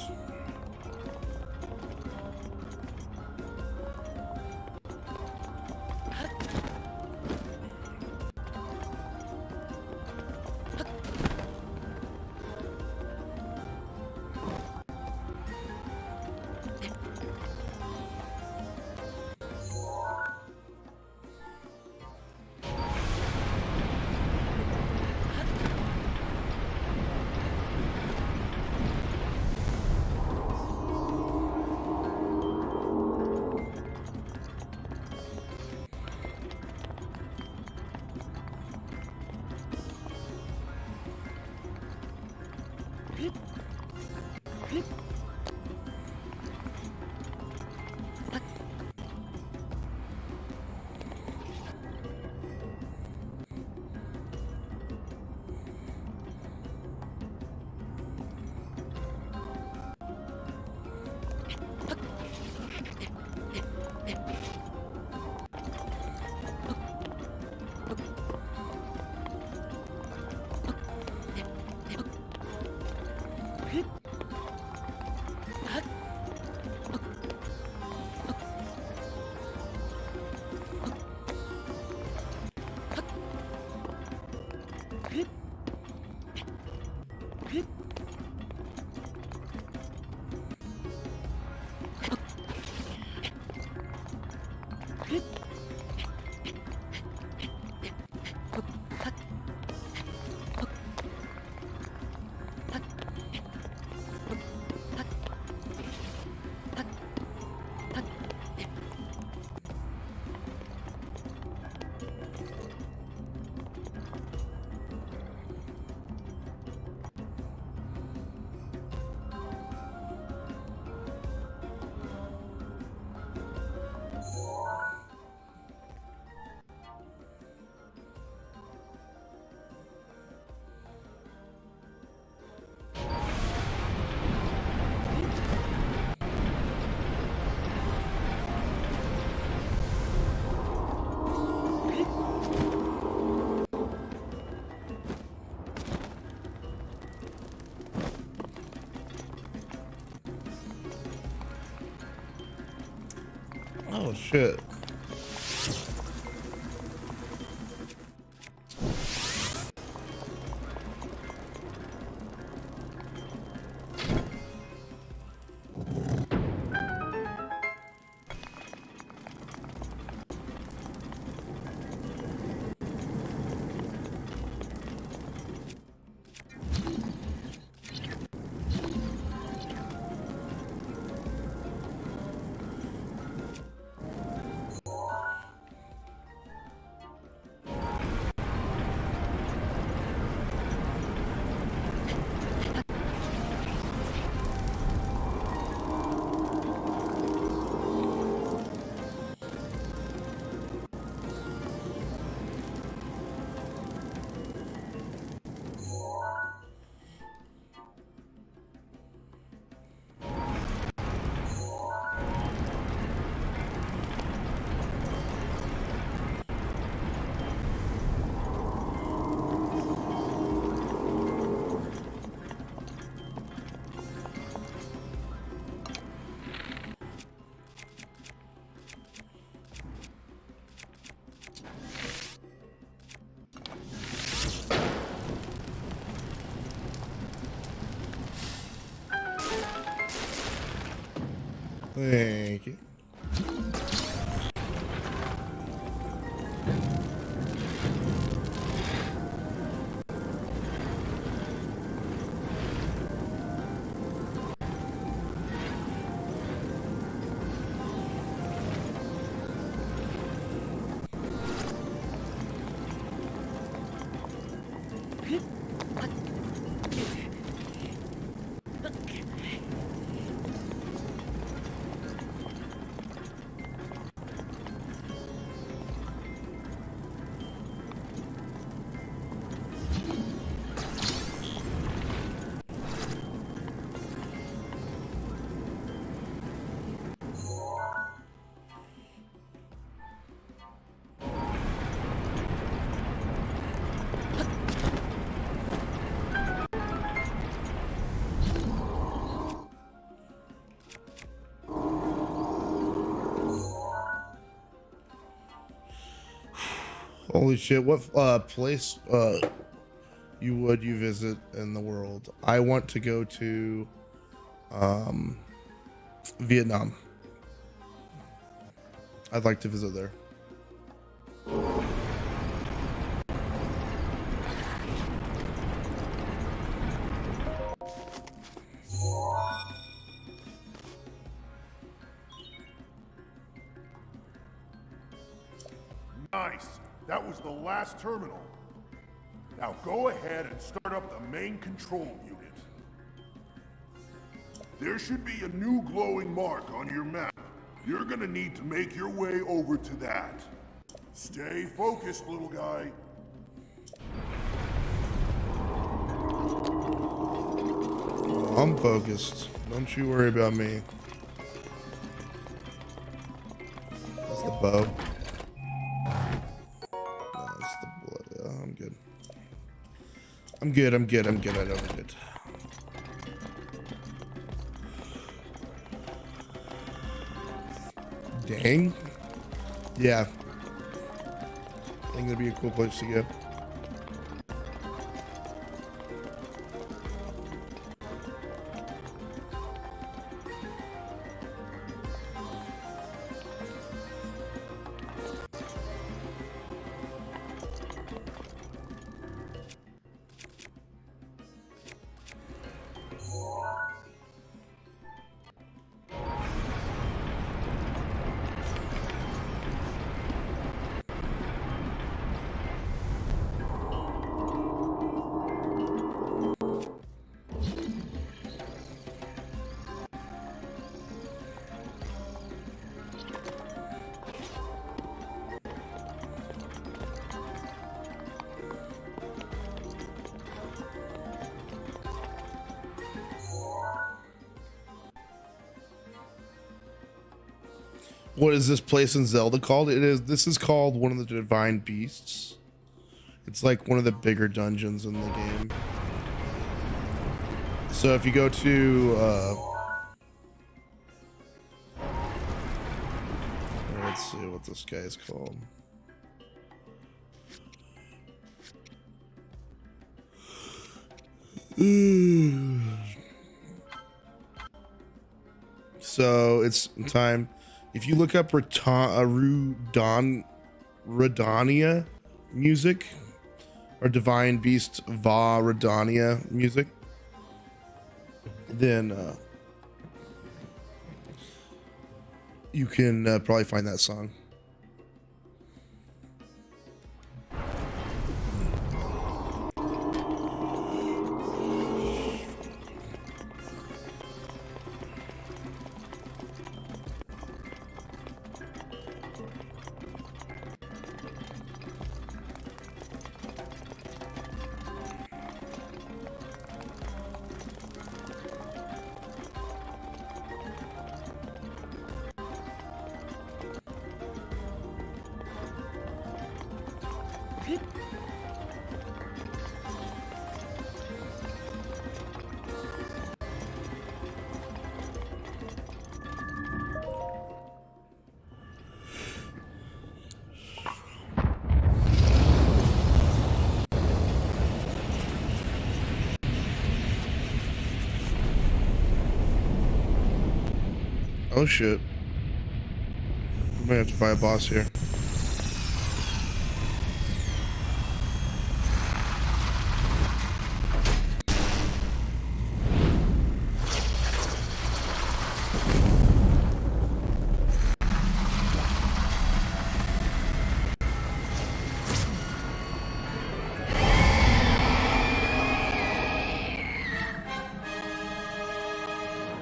Oh shit. Thank you. Holy shit, what place you visit in the world? I want to go to Vietnam. I'd like to visit there. Nice. That was the last terminal. Now go ahead and start up the main control unit. There should be a new glowing mark on your map. You're gonna need to make your way over to that. Stay focused, little guy. I'm focused. Don't you worry about me. That's the bow. No, that's the blood. Yeah, I'm good. I'm good. I know I'm good. Dang. Yeah. I think that'd be a cool place to go. What is this place in Zelda called? This is called one of the Divine Beasts. It's like one of the bigger dungeons in the game. So if you go to let's see what this guy is called. So it's time. If you look up Redania music or Divine Beast Va Redania music, then you can probably find that song. Oh shit. We might have to fight a boss here.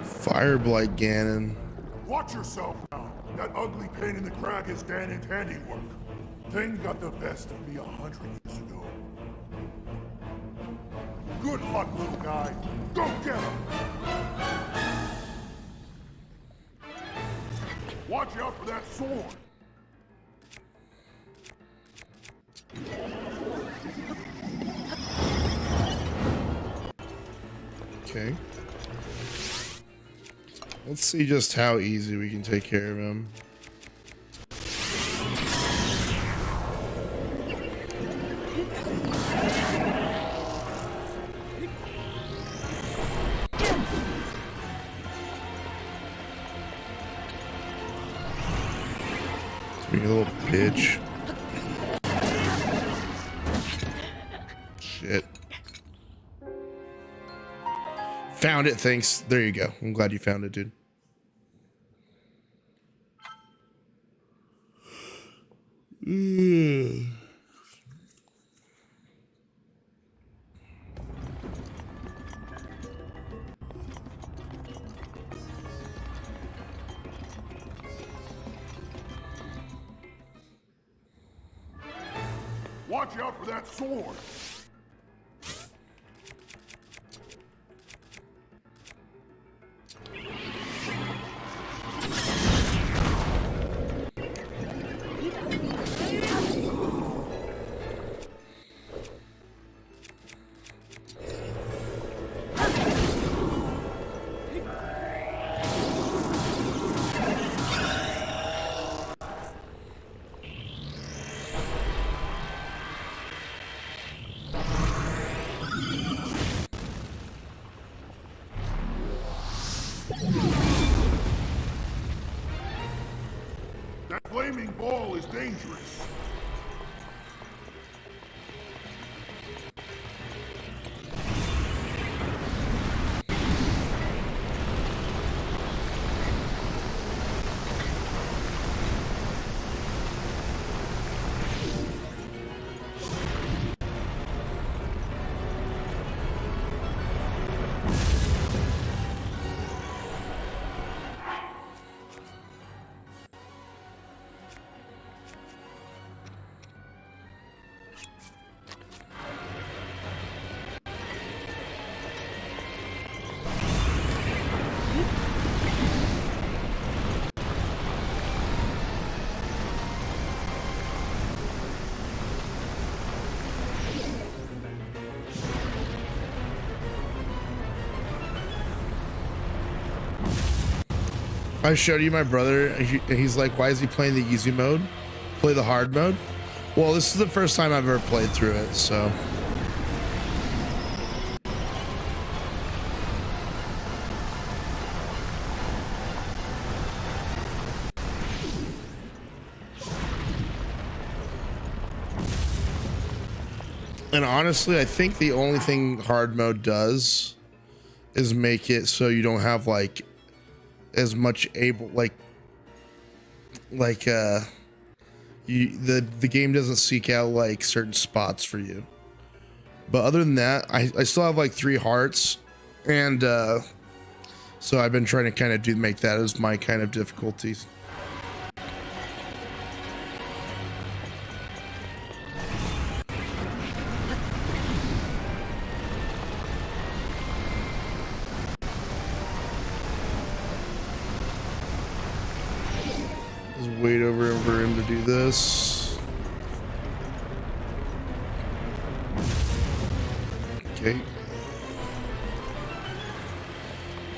Fire Blight Ganon. Watch yourself now. That ugly pain in the crack is Ganon's handiwork. Thing got the best of me 100 years ago. Good luck, little guy. Go get him! Watch out for that sword! Okay. Let's see just how easy we can take care of him. Being a little bitch. Shit. Found it, thanks. There you go. I'm glad you found it, dude. Watch out for that sword! That flaming ball is dangerous. I showed you my brother. He's like, why is he playing the easy mode? Play the hard mode? Well, this is the first time I've ever played through it, so. And honestly, I think the only thing hard mode does is make it so you don't have like as much able the game doesn't seek out like certain spots for you. But other than that, I still have like 3 hearts, and so I've been trying to kind of make that as my kind of difficulties. Just wait over for him to do this. Okay.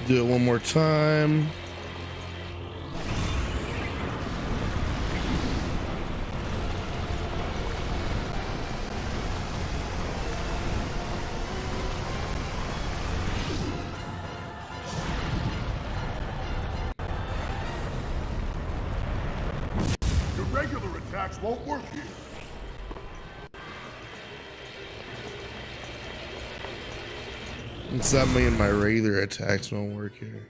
Do it one more time. won't work here. Does that mean my regular attacks won't work here?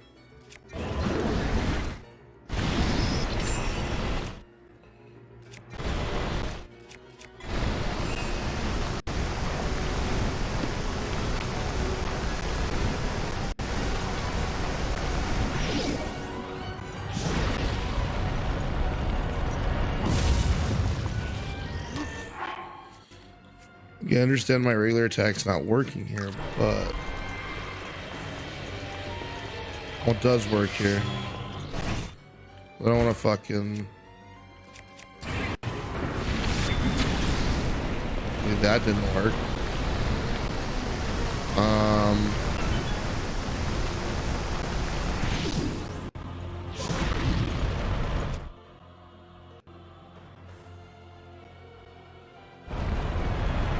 Yeah, I understand my regular attack's not working here, but what does work here? I don't want to fucking... Dude, that didn't work.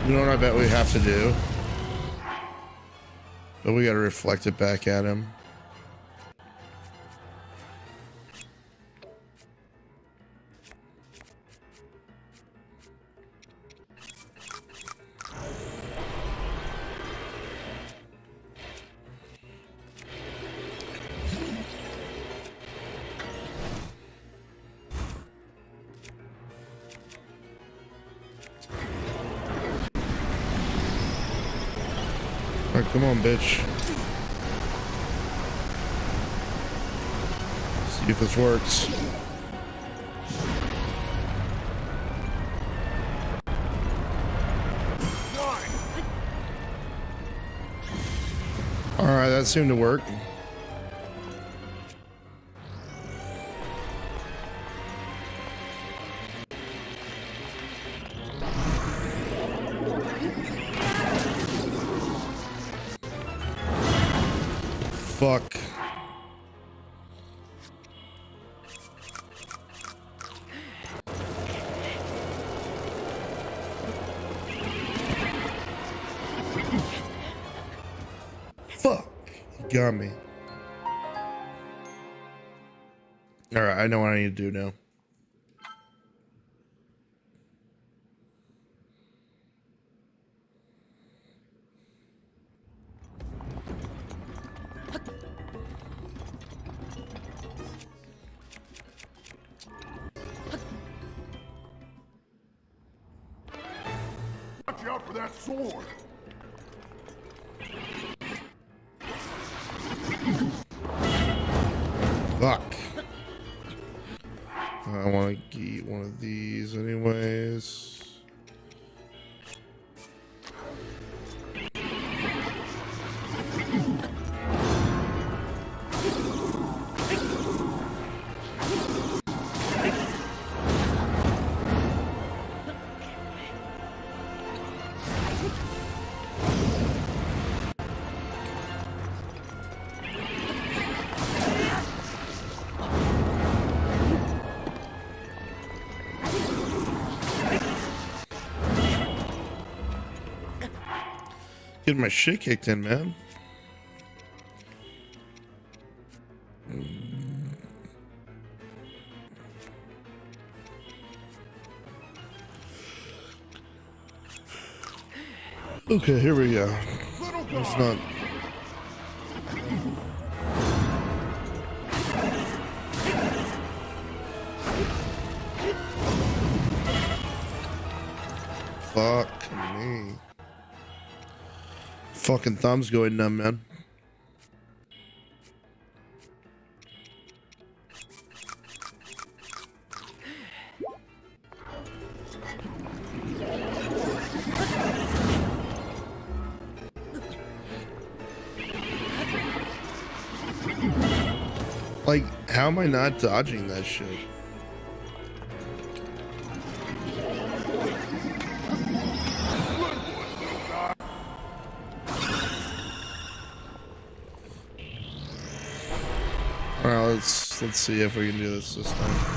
You know what I bet we have to do? But we gotta reflect it back at him. Alright, come on, bitch. See if this works. Alright, that seemed to work. Fuck. Fuck. You got me. Alright, I know what I need to do now. Watch out for that sword. Fuck. I want to get one of these anyways. Getting my shit kicked in, man. Okay, here we go. It's not. Fuck me. Fucking thumb's going numb, man. Like, how am I not dodging that shit? Alright, let's see if we can do this time.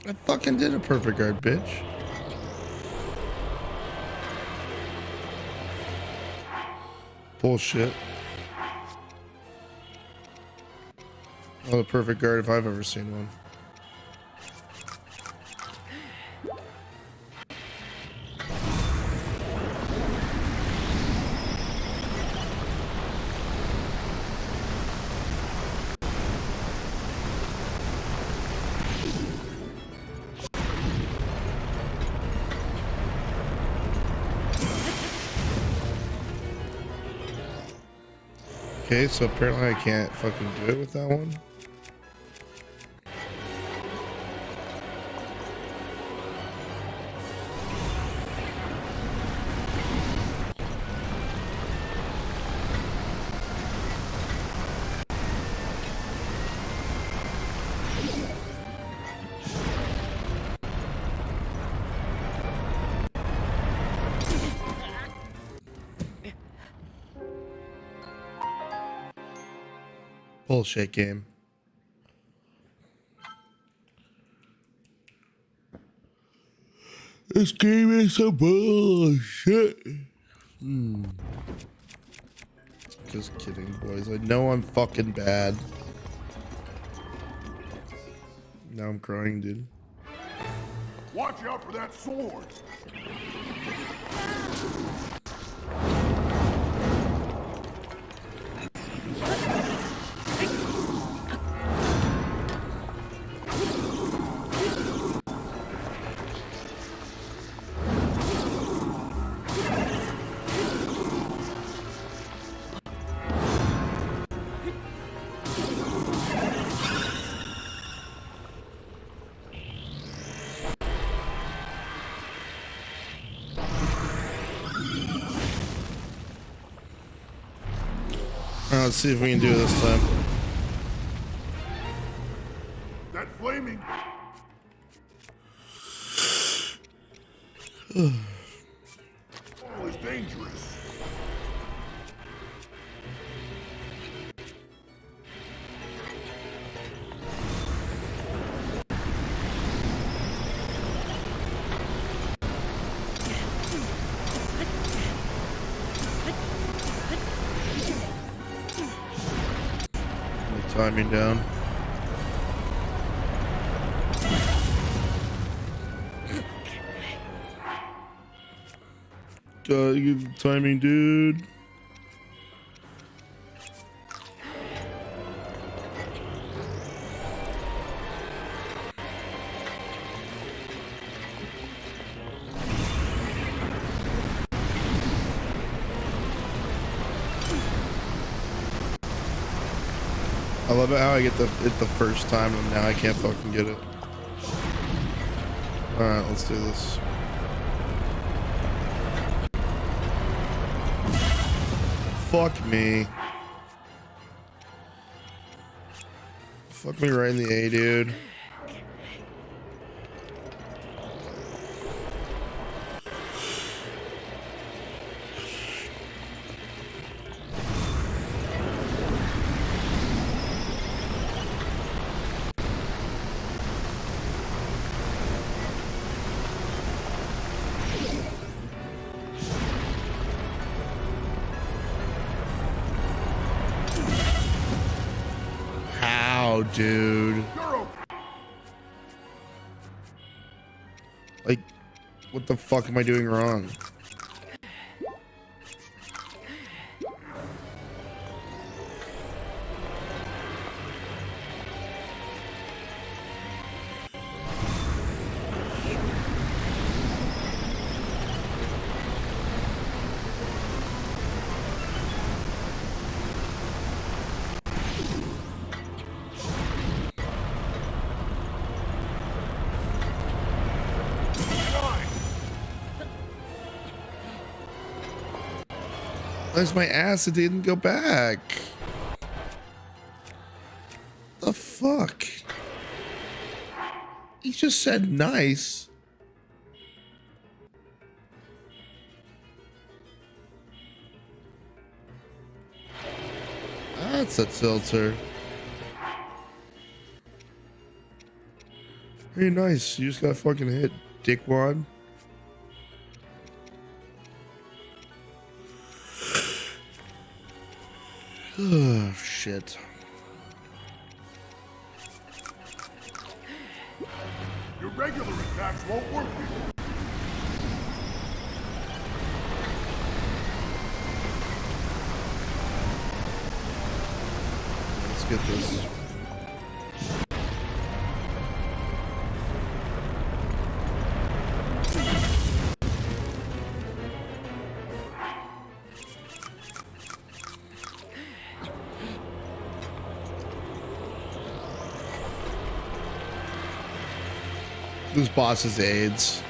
I fucking did a perfect guard, bitch. Bullshit. Oh, the perfect guard if I've ever seen one. Okay, so apparently I can't fucking do it with that one. Bullshit game. This game is some bullshit. Just kidding, boys. I know I'm fucking bad. Now I'm crying, dude. Watch out for that sword. Let's see if we can do it this time. That flaming. Ball is dangerous. Timing down. Gotta get the timing, dude. I love it how I get it the first time and now I can't fucking get it. Alright, let's do this. Fuck me. Fuck me right in the A, dude. Dude, like, what the fuck am I doing wrong? Where's my ass? It didn't go back. The fuck? He just said nice. That's a tilter. Hey, nice. You just got fucking hit, dickwad. Oh, shit. Your regular attacks won't work here. Let's get this. This boss is AIDS.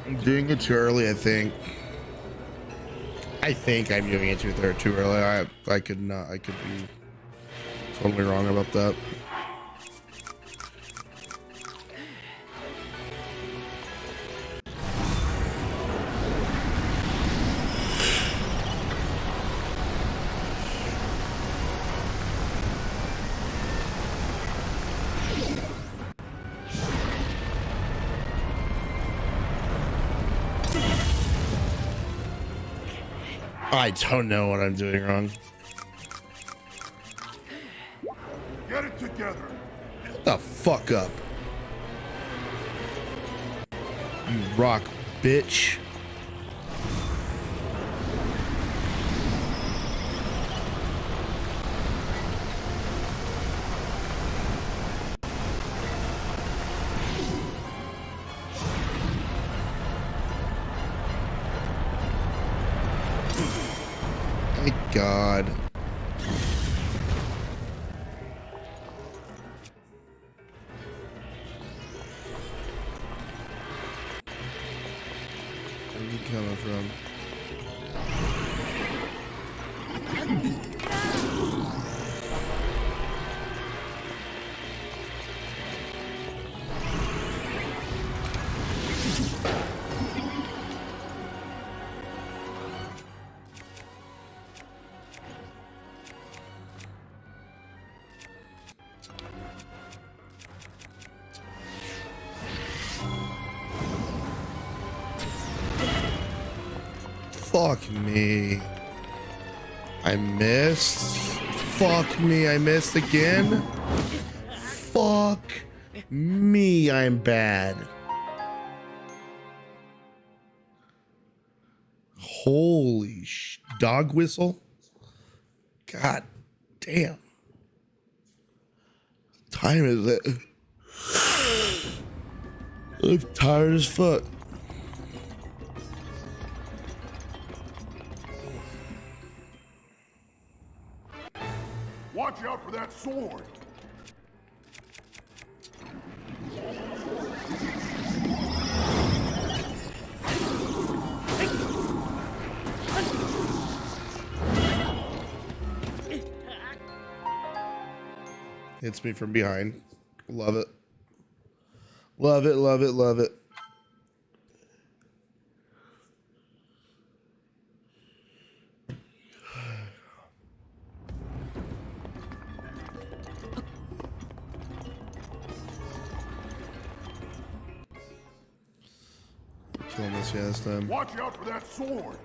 I'm doing it too early, I think. I think I'm doing it too early. I could not. I could be totally wrong about that. I don't know what I'm doing wrong. Get it together. Shut the fuck up. You rock, bitch. Thank God. Where are you coming from? Fuck me. I missed. Fuck me. I missed again. Fuck me. I'm bad. Holy dog whistle. God damn. Time is it? I'm tired as fuck. Watch out for that sword. Hits me from behind. Love it. Love it, love it, love it. Killing this guy this time. Watch out for that sword.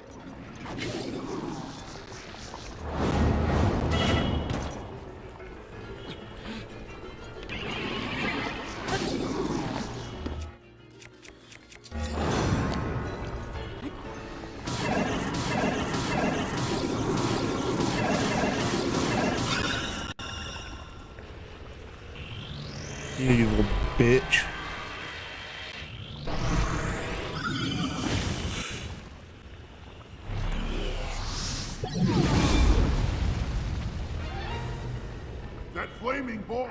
You little bitch. That flaming ball.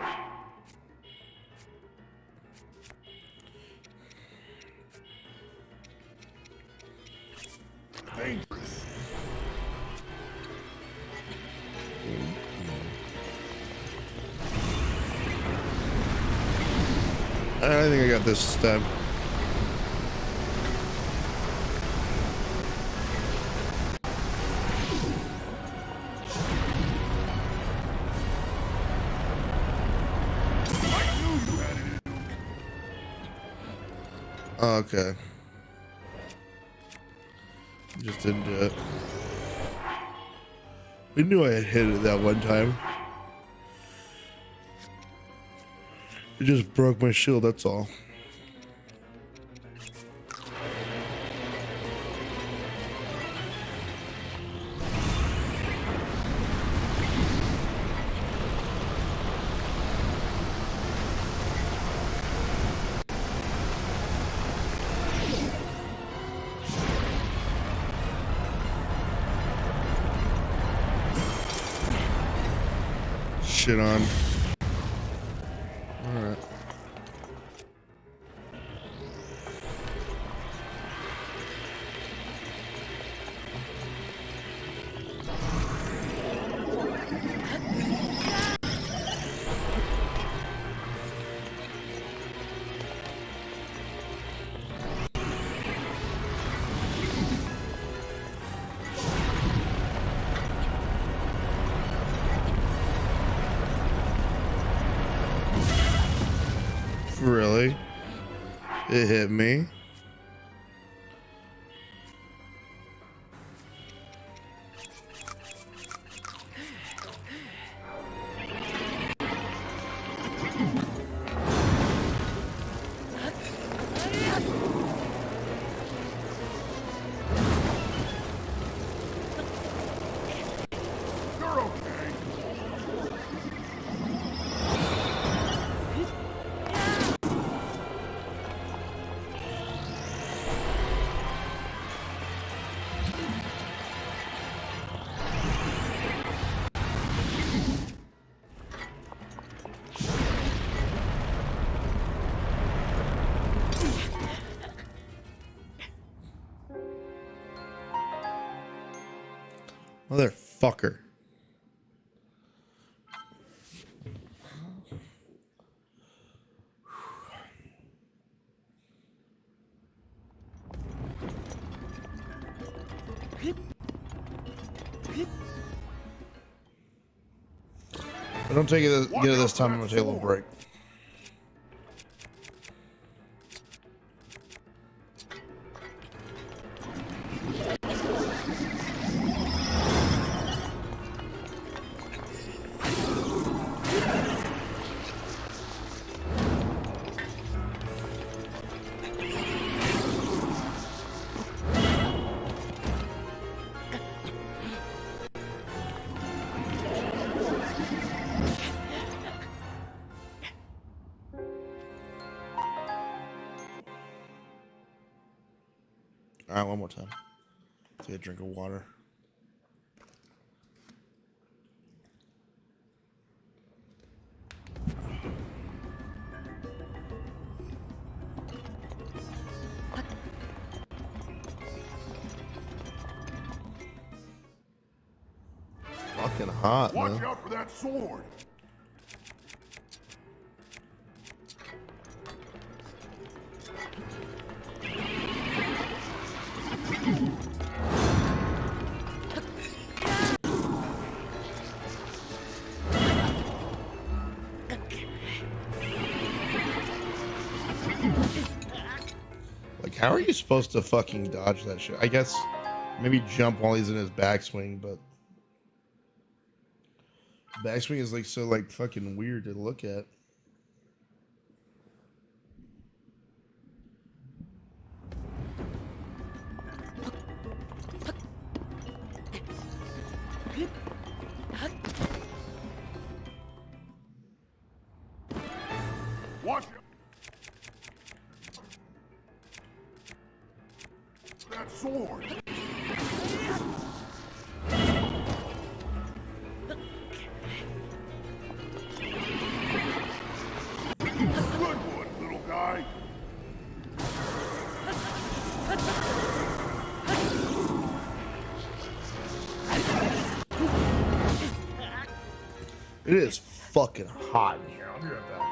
Dangerous. I think I got this time. Okay. Just didn't do it. We knew I had hit it that one time. It just broke my shield, that's all. Shit on. Alright. Really? It hit me. You're okay. Motherfucker. If I don't take it, get it this time, I'm gonna take a little break. Alright, one more time. Take a drink of water. Fucking hot, Watch man. out for that sword. Like, how are you supposed to fucking dodge that shit? I guess maybe jump while he's in his backswing, but backswing is like so like fucking weird to look at. Watch out. That sword. Good one, little guy. It is fucking hot in here. I'll be right back.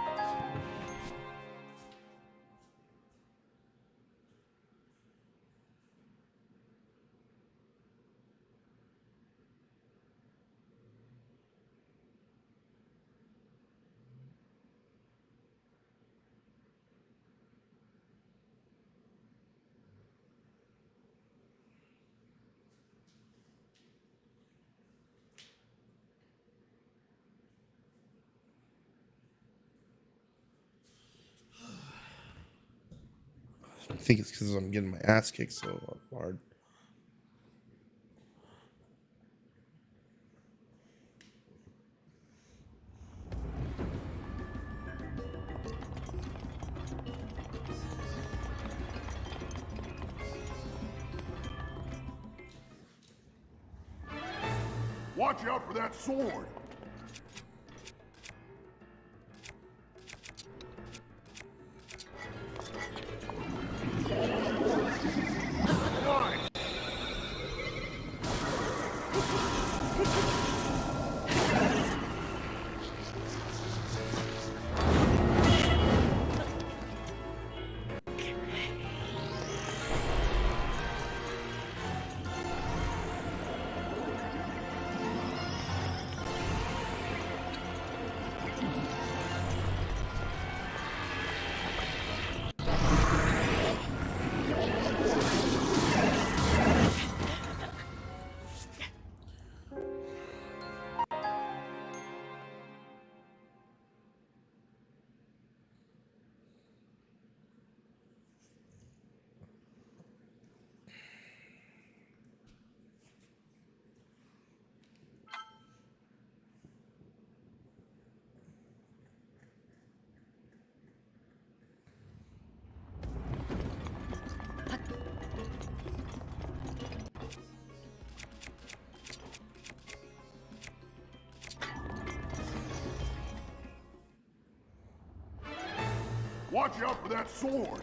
think it's because I'm getting my ass kicked so hard. Watch out for that sword! Watch out for that sword!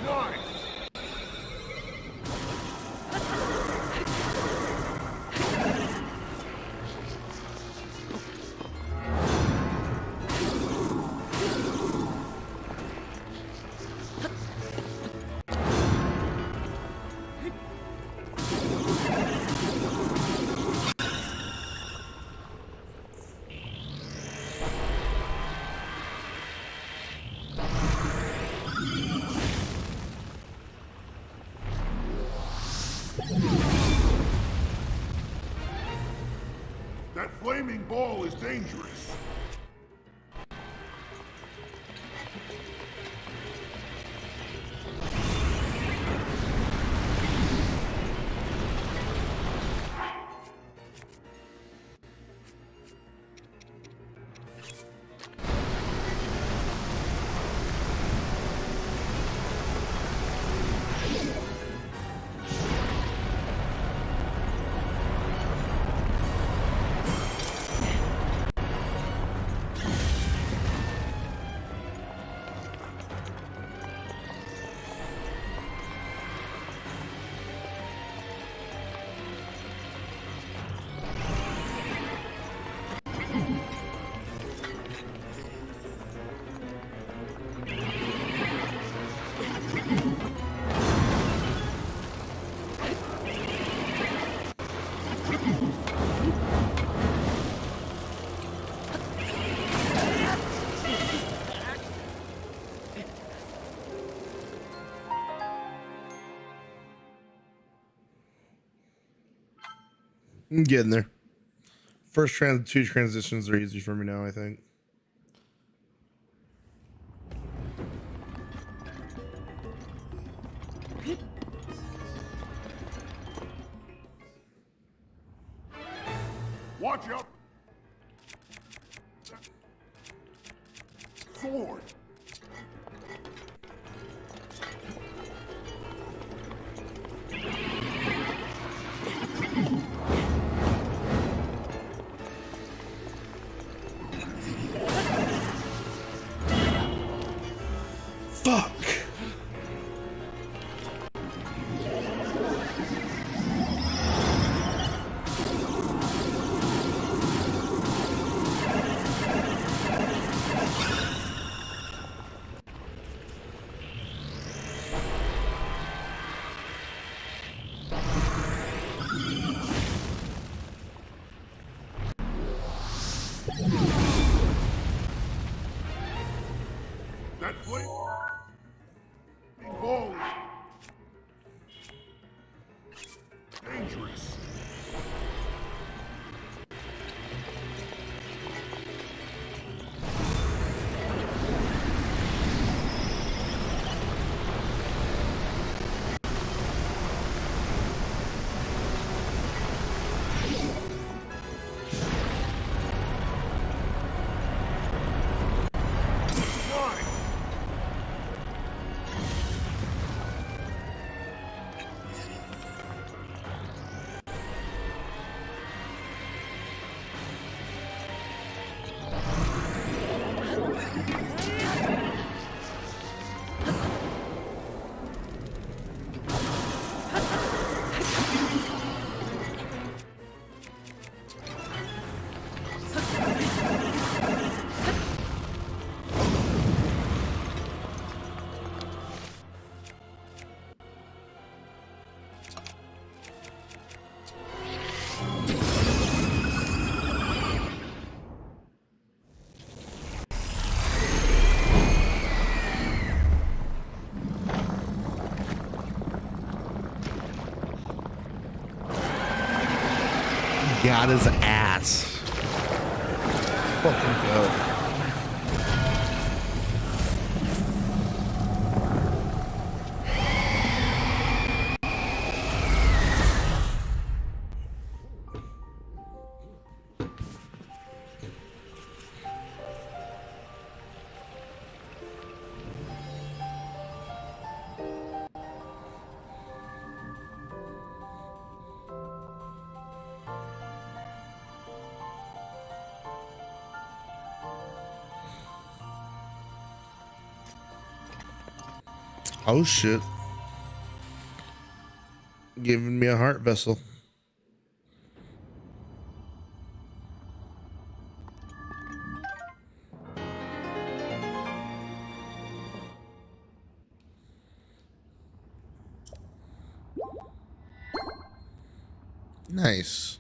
Nice! That flaming ball is dangerous. I'm getting there. Two transitions are easy for me now, I think. Watch out! Sword! Fuck! got his ass. Fucking go. Oh shit. Giving me a heart vessel. Nice.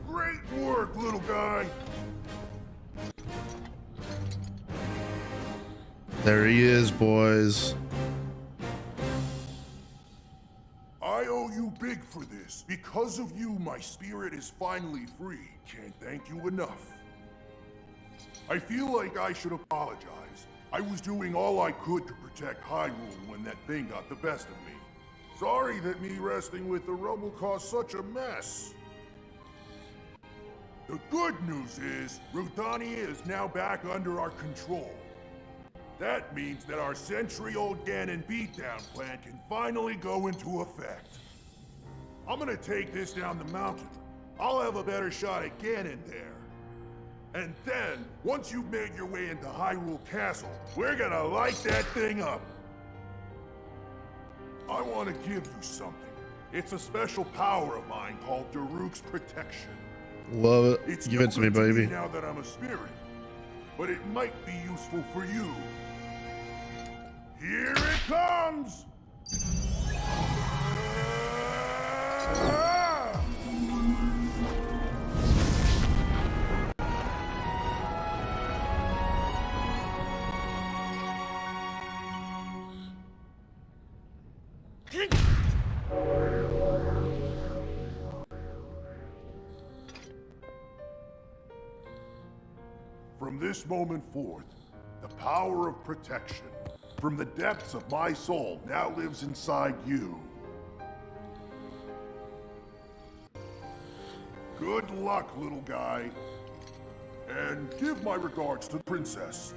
Great work, little guy. There he is, boys. I owe you big for this. Because of you, my spirit is finally free. Can't thank you enough. I feel like I should apologize. I was doing all I could to protect Hyrule when that thing got the best of me. Sorry that me wrestling with the rubble caused such a mess. The good news is, Rudania is now back under our control. That means that our century-old Ganon beatdown plan can finally go into effect. I'm gonna take this down the mountain. I'll have a better shot at Ganon there. And then, once you've made your way into Hyrule Castle, we're gonna light that thing up. I want to give you something. It's a special power of mine called Daruk's Protection. Love it. It's Give it to me, different baby. now that I'm a spirit, but it might be useful for you. Here it comes! From this moment forth, the power of protection from the depths of my soul now lives inside you. Good luck, little guy. And give my regards to the princess.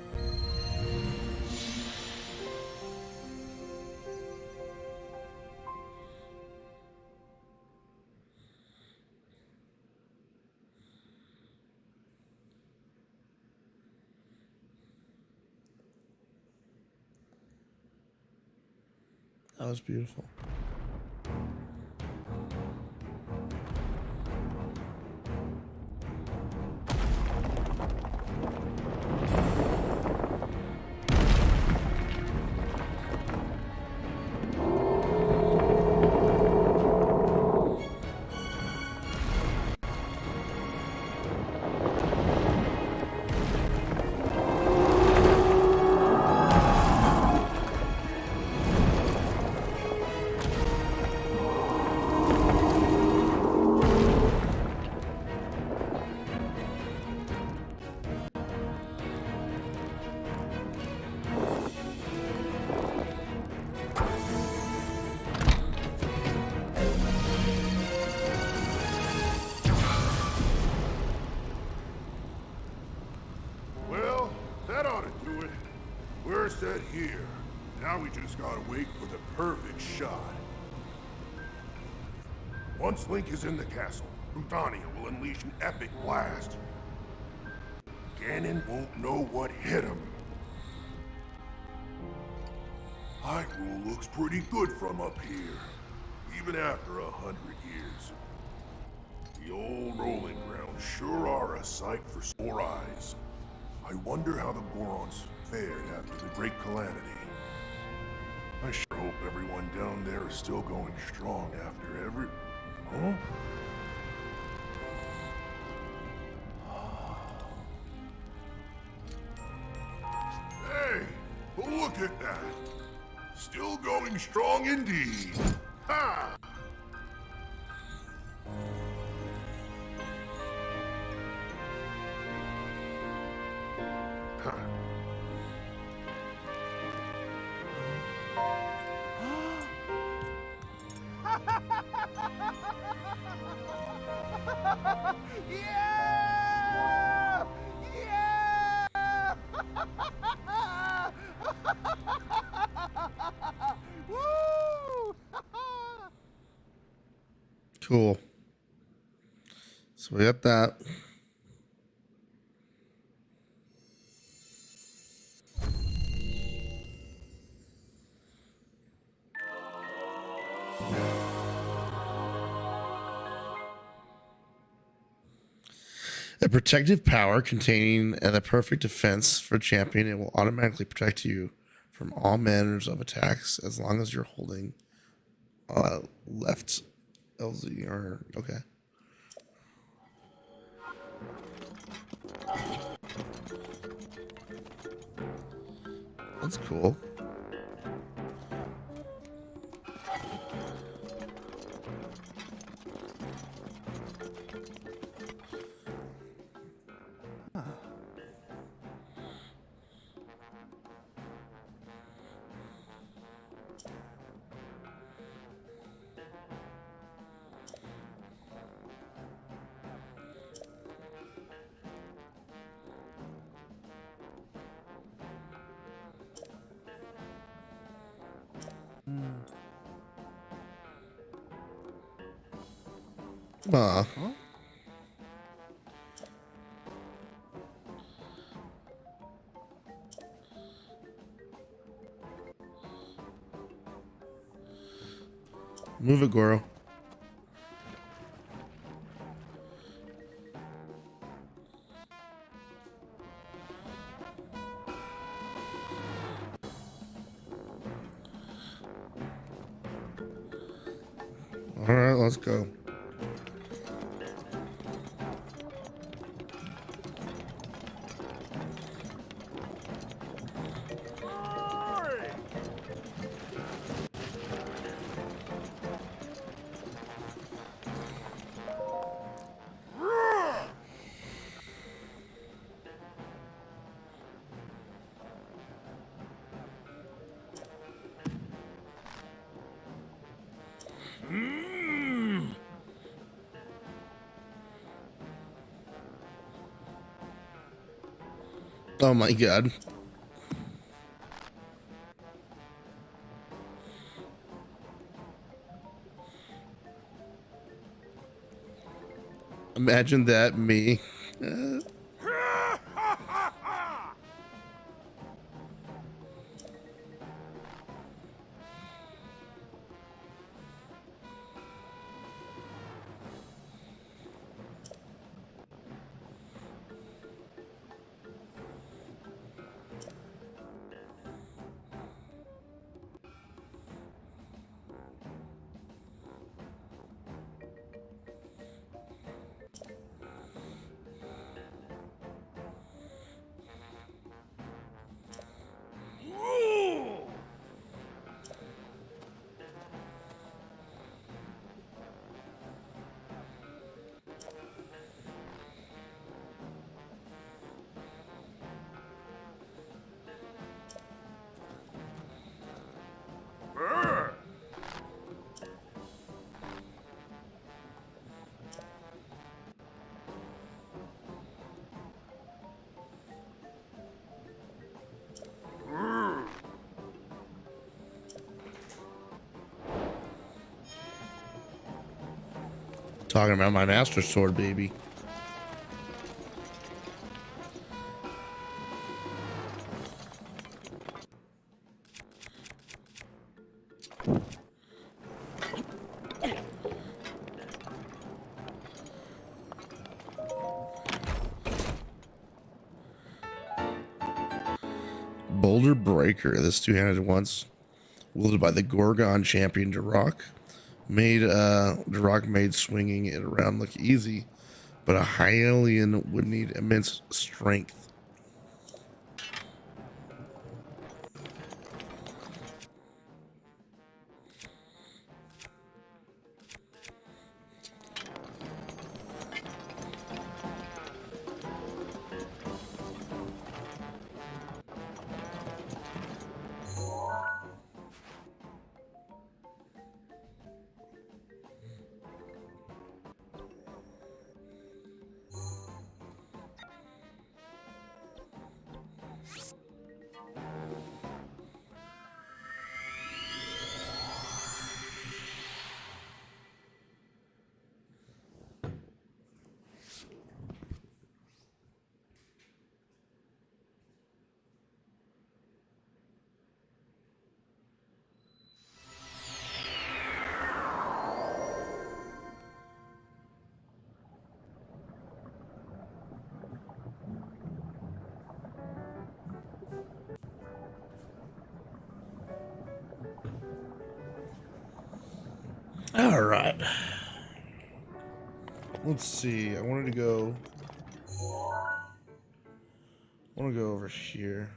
That was beautiful. We're set here. Now we just gotta wait for the perfect shot. Once Link is in the castle, Rudania will unleash an epic blast. Ganon won't know what hit him. Hyrule looks pretty good from up here, even after 100 years. rolling grounds sure are a sight for sore eyes. I wonder how the Gorons fared after the Great Calamity. I sure hope everyone down there is still going strong after every... Huh? Hey, look at that! Still going strong indeed! Ha! Huh. Yeah! Yeah! Woo! Cool. So we got that. A protective power containing the perfect defense for champion. It will automatically protect you from all manners of attacks as long as you're holding left LZ or okay. That's cool. Huh? Move it, Goro. All right, let's go. Oh my god. Imagine that, me. Talking about my master sword, baby. Boulder Breaker. This two-handed once wielded by the Gorgon champion Duroc. Duroc made swinging it around look easy, but a Hylian would need immense strength. All right. Let's see. I want to go over here.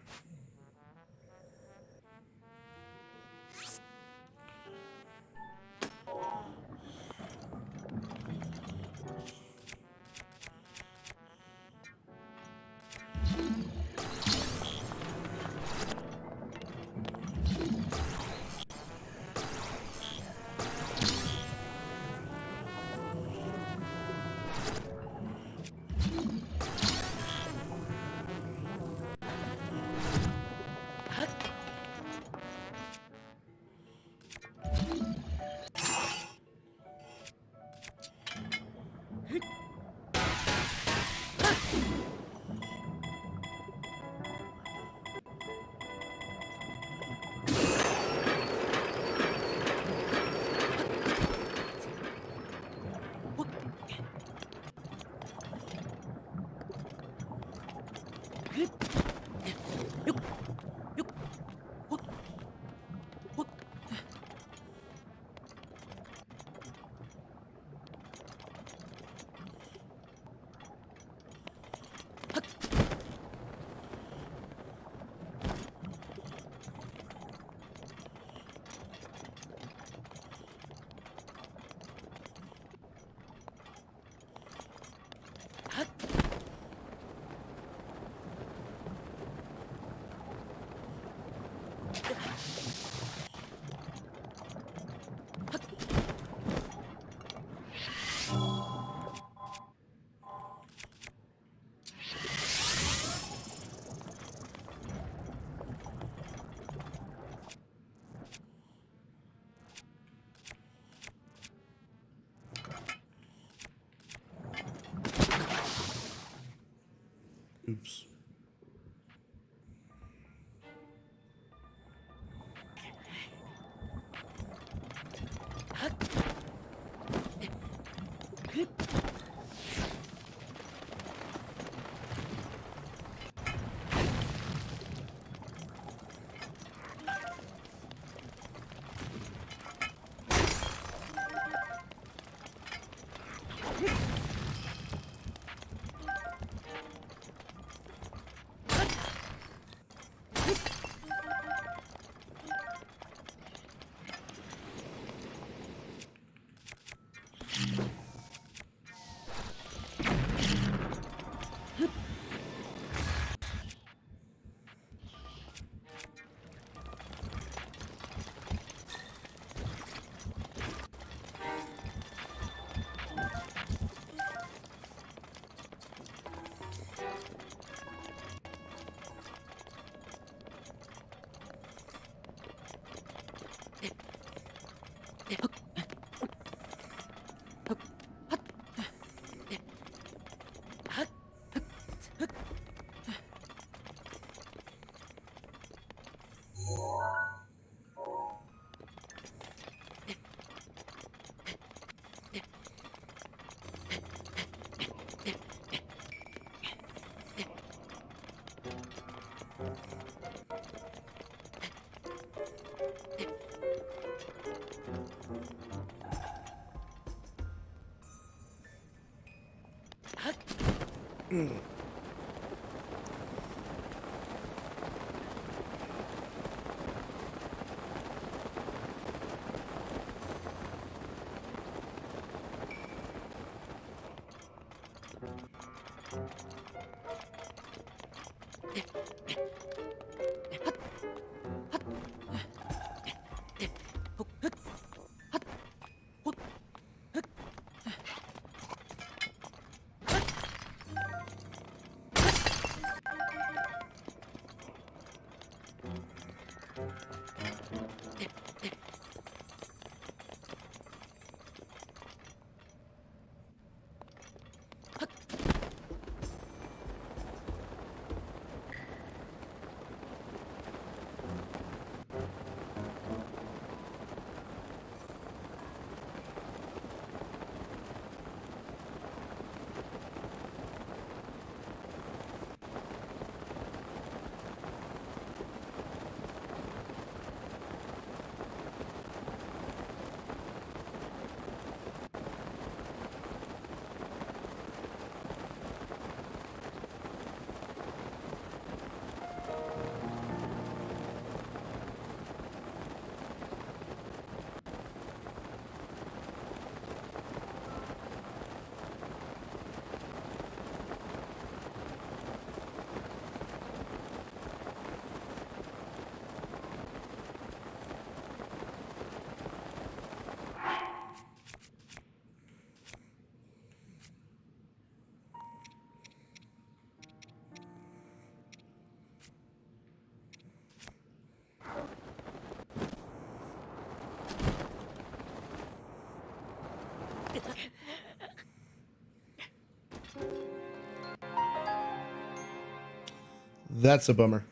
Oops. That's a bummer.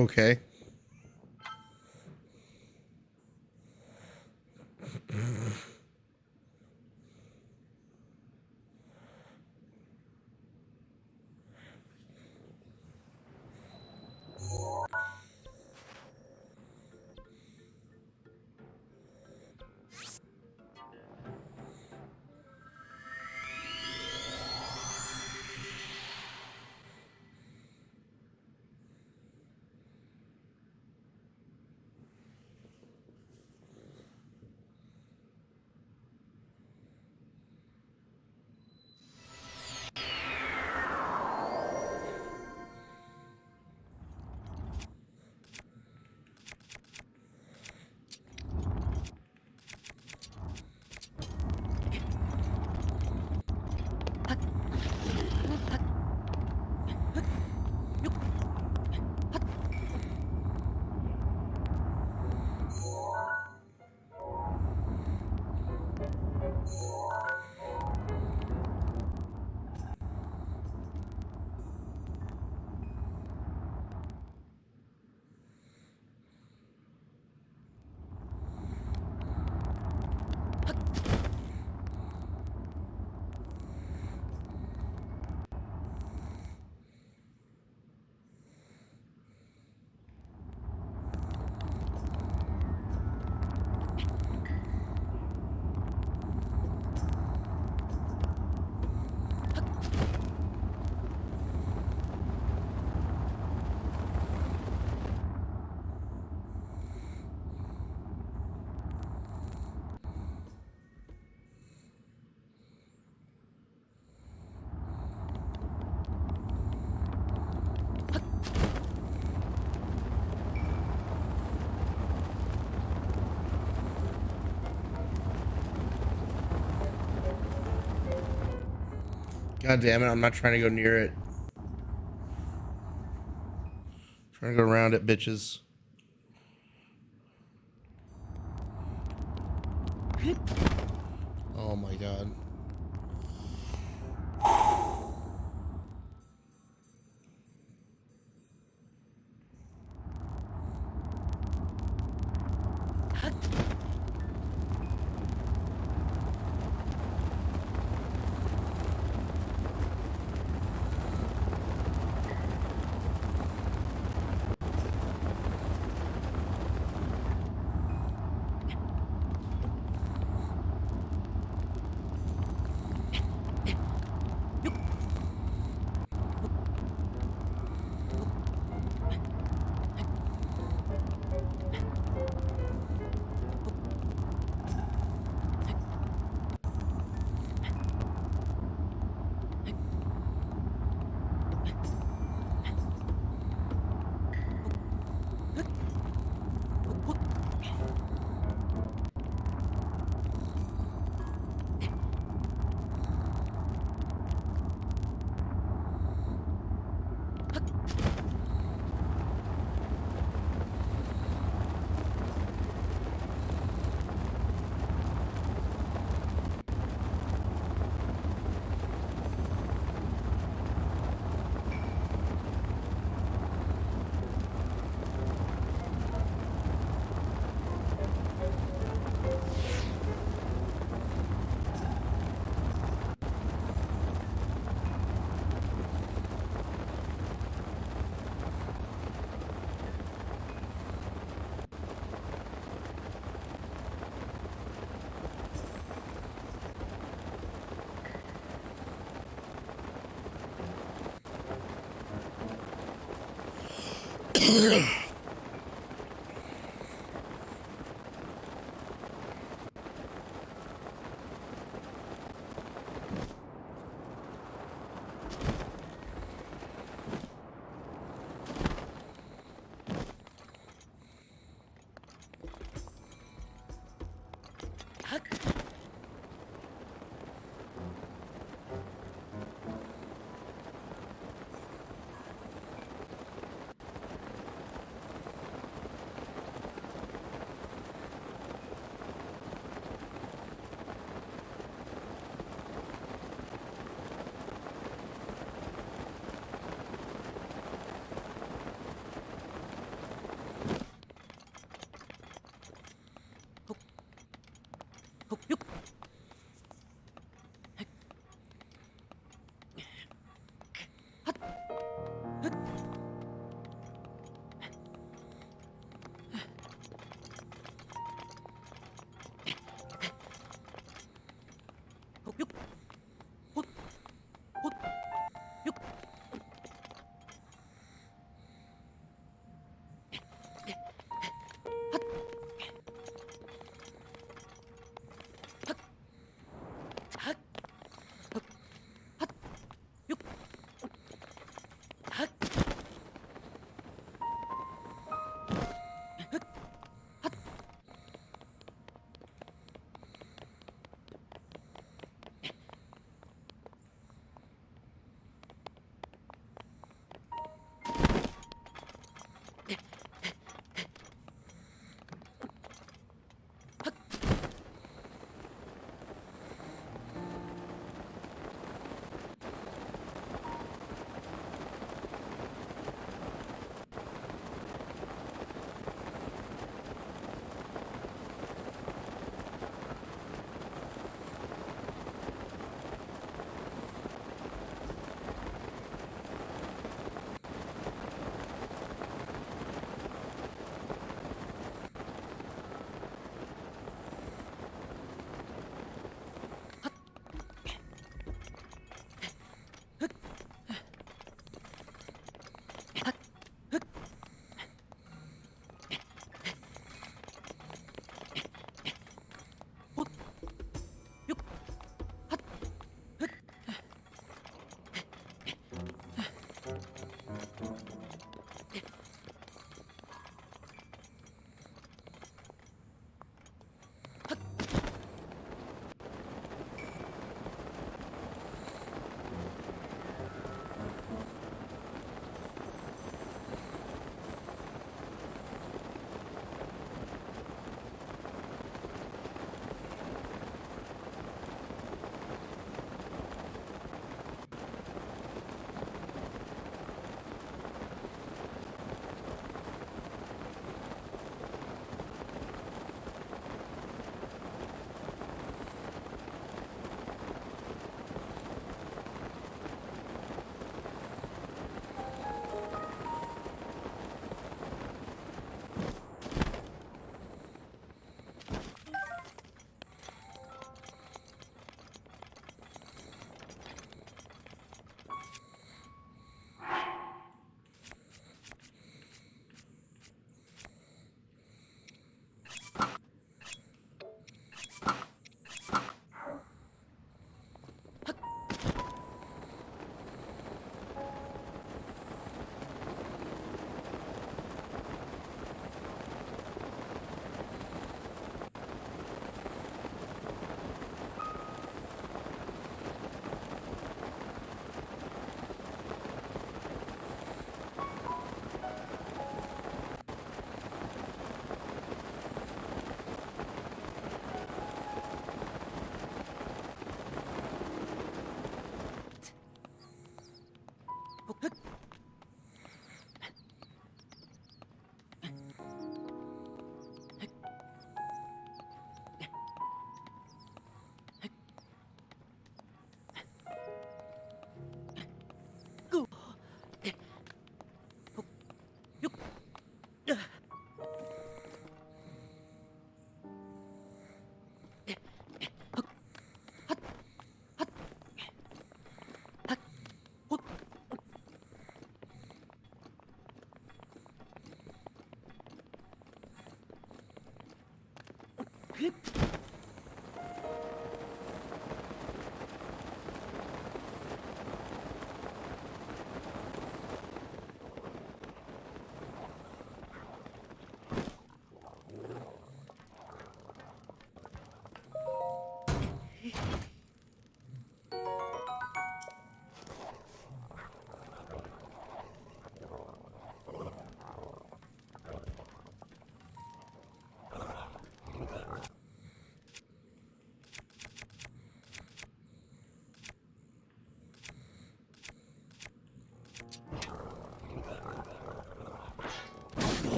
Okay. God damn it, I'm not trying to go near it. Trying to go around it, bitches. Oh my god.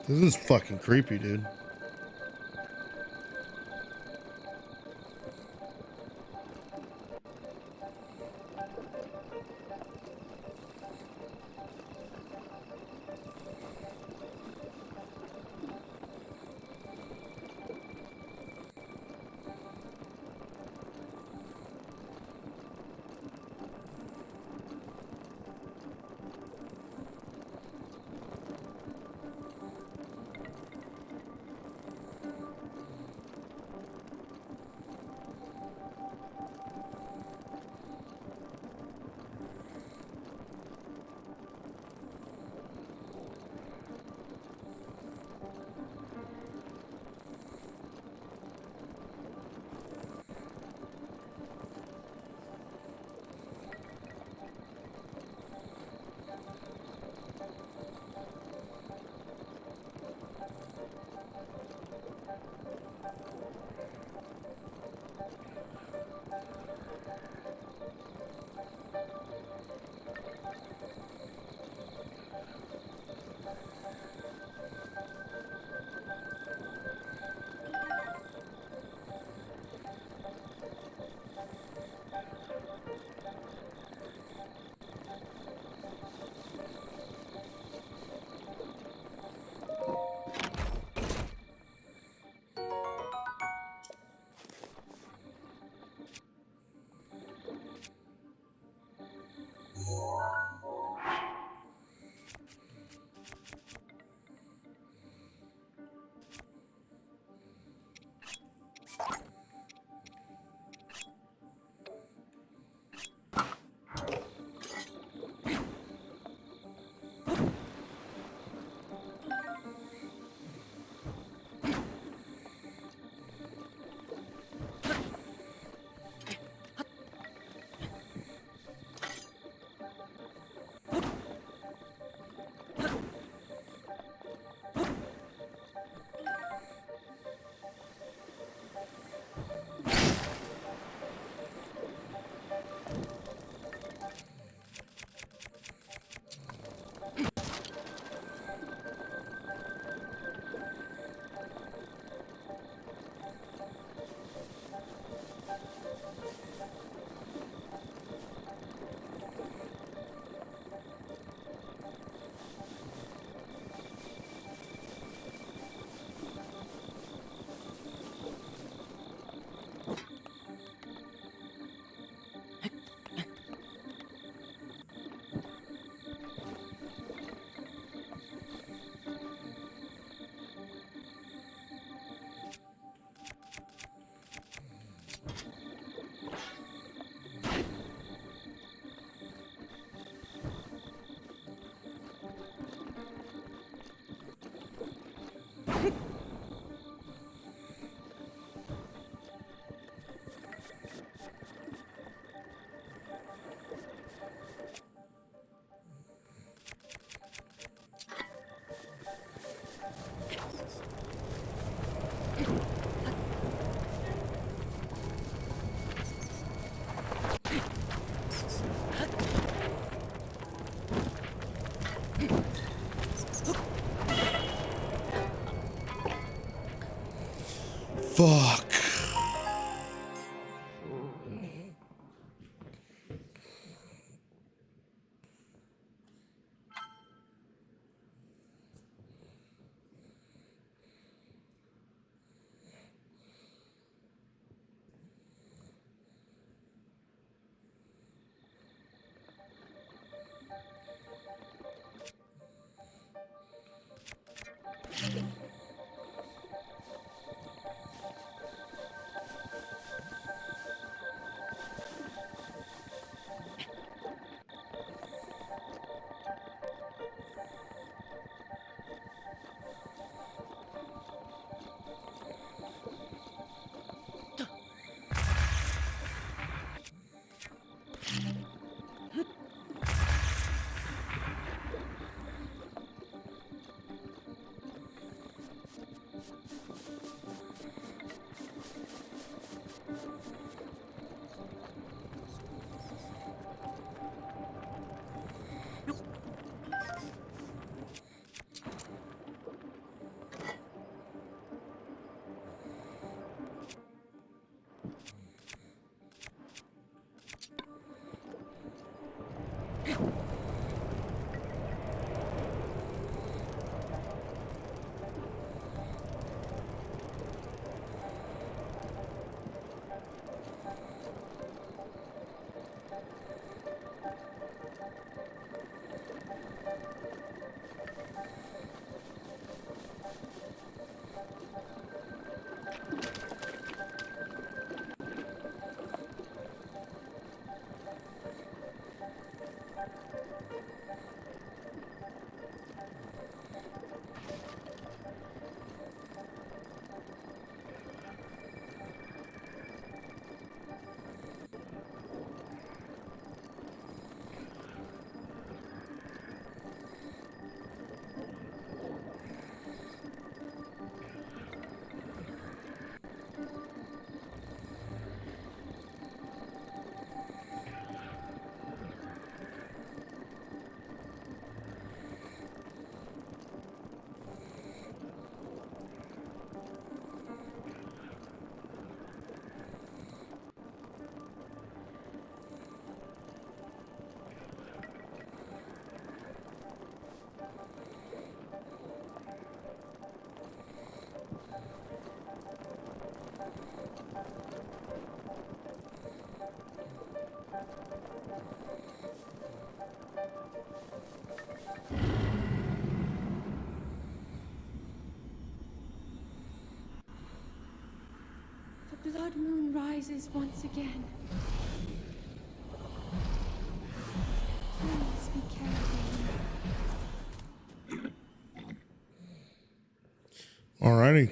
This is fucking creepy, dude. Fuck. rises once again. Please be careful. Alrighty.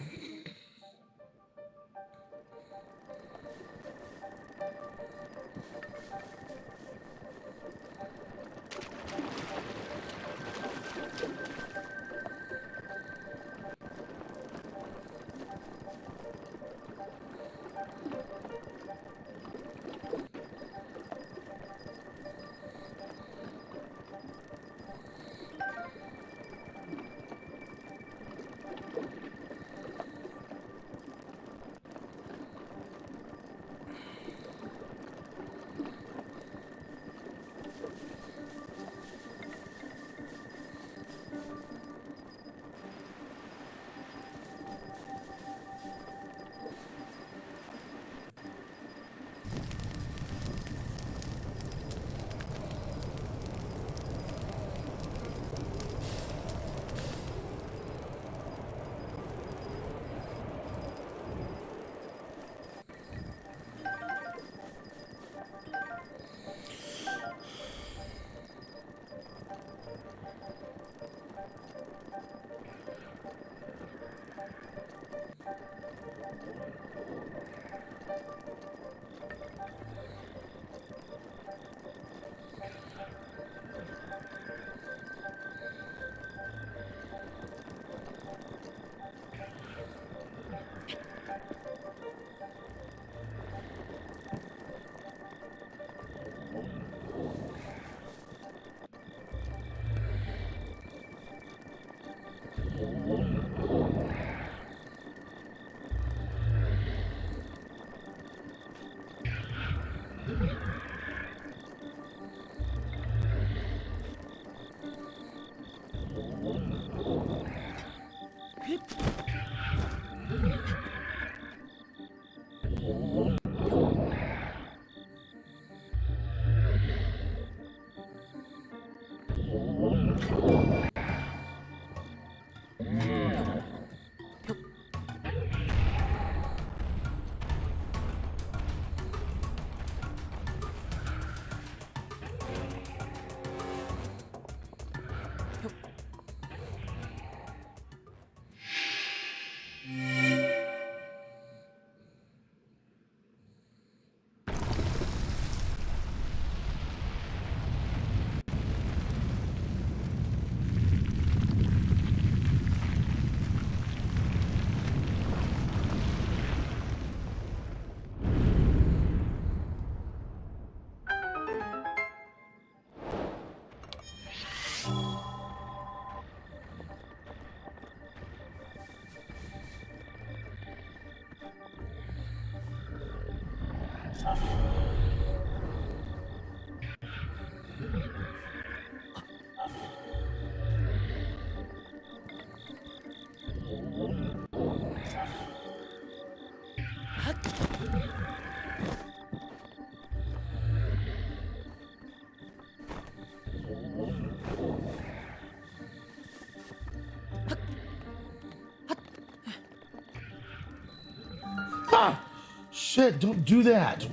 Ah! Shit, don't do that.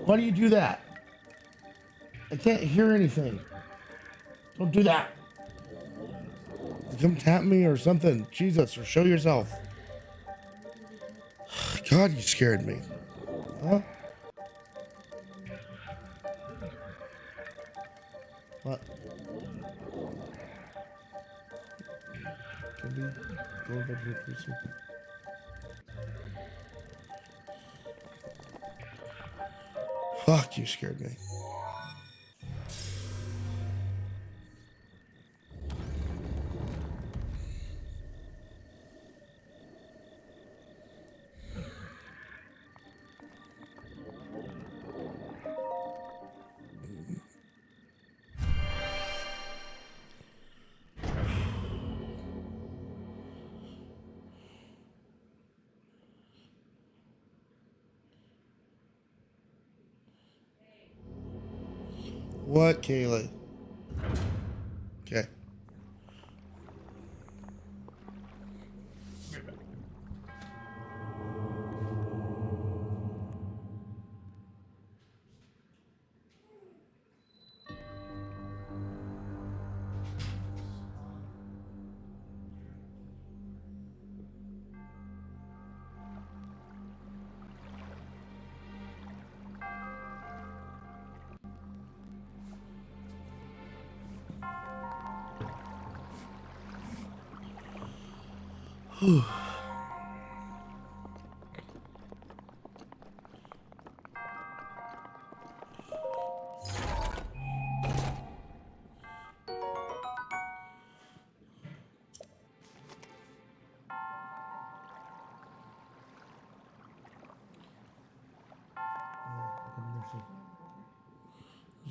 Why do you do that? I can't hear anything. Don't do that. Come tap me or something. Jesus, or show yourself. God, you scared me. Huh? What? Can we go over here, please? Fuck, you scared me. What, Kayla? Okay. There's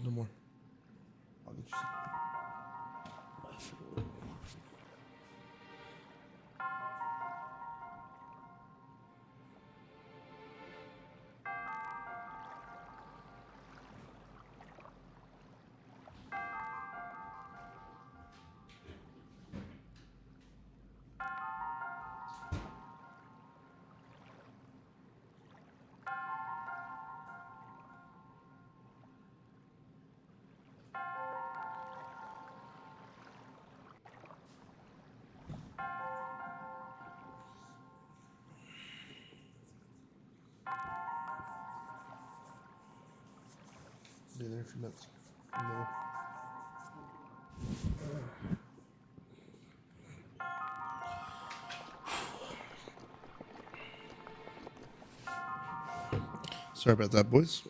no more. I'll get you some. Be there in a few minutes. No. Sorry about that, boys.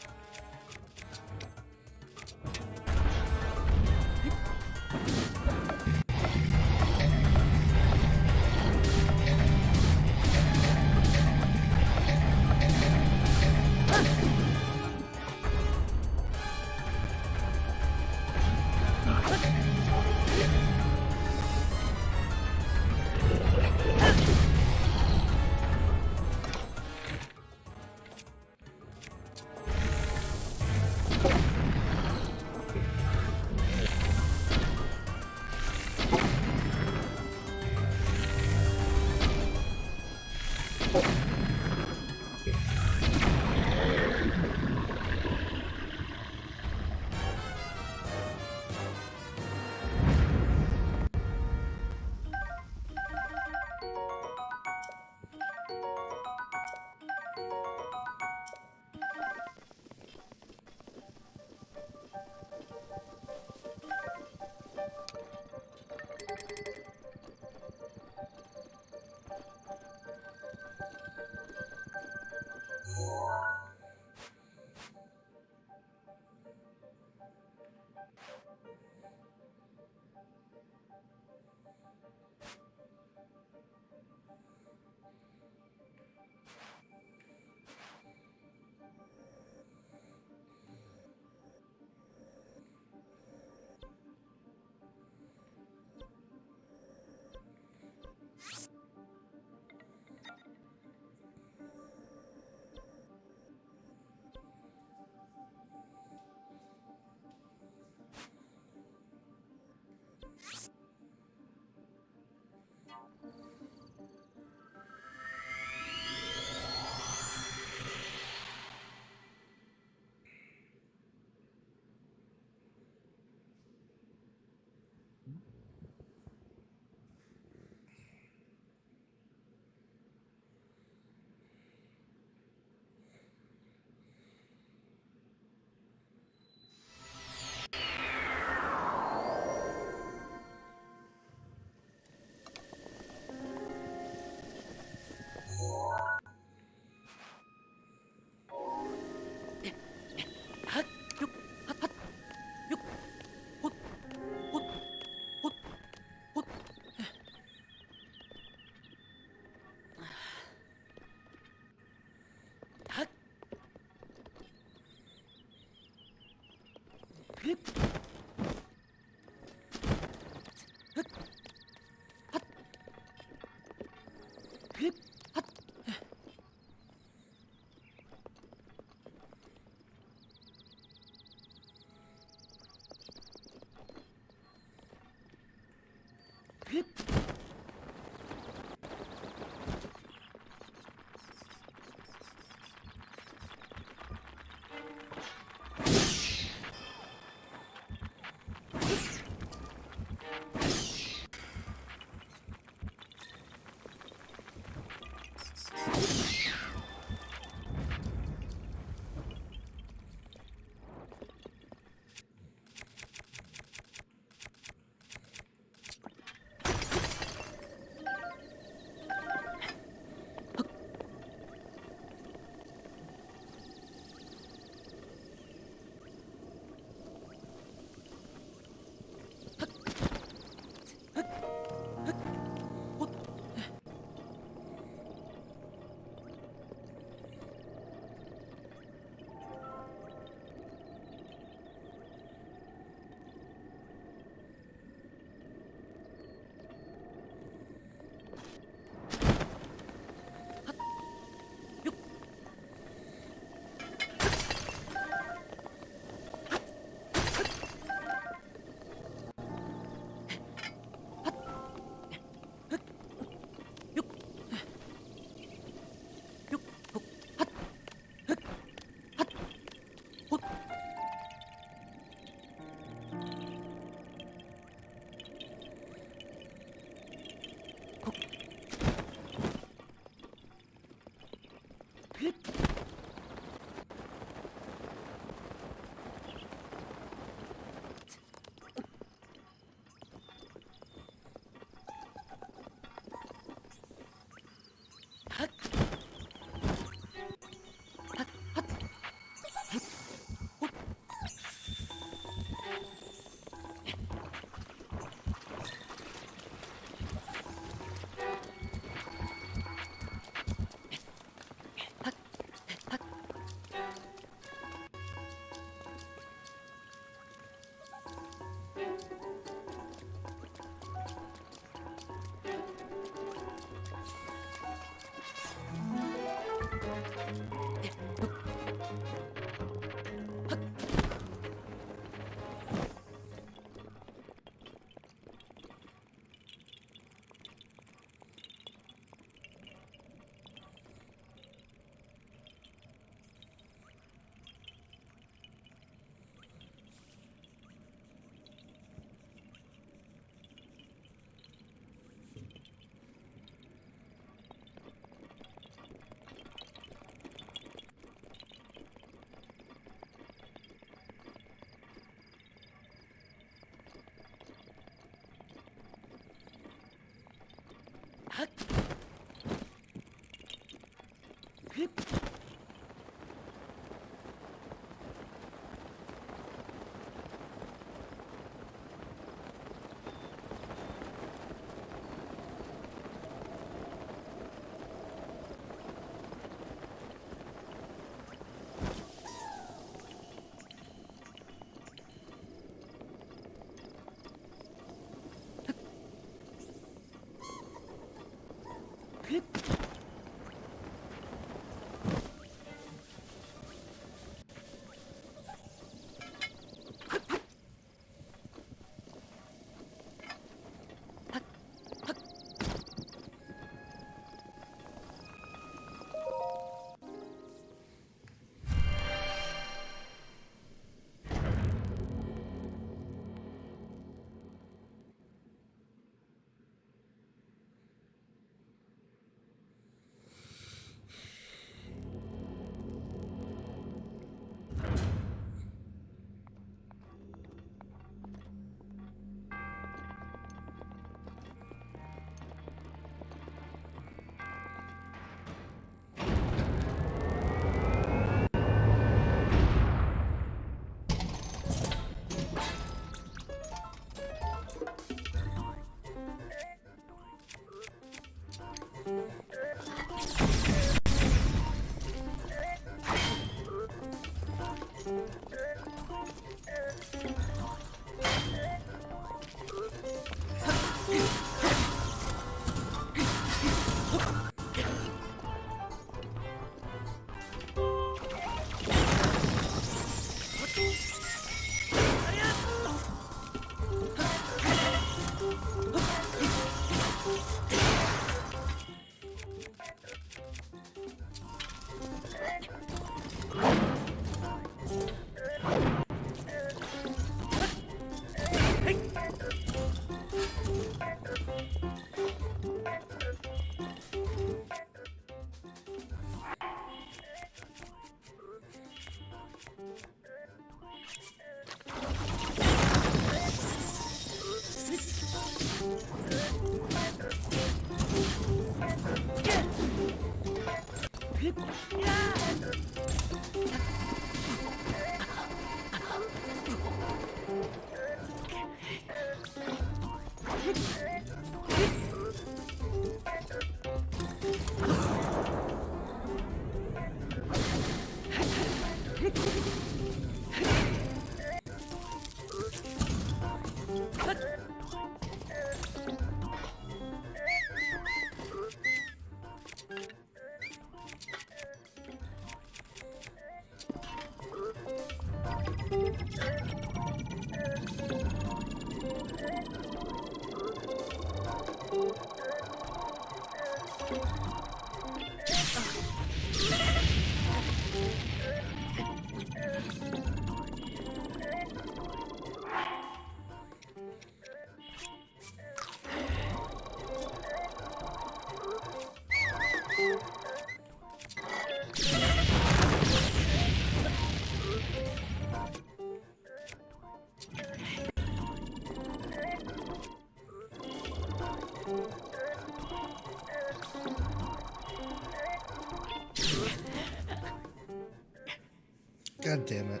God damn it.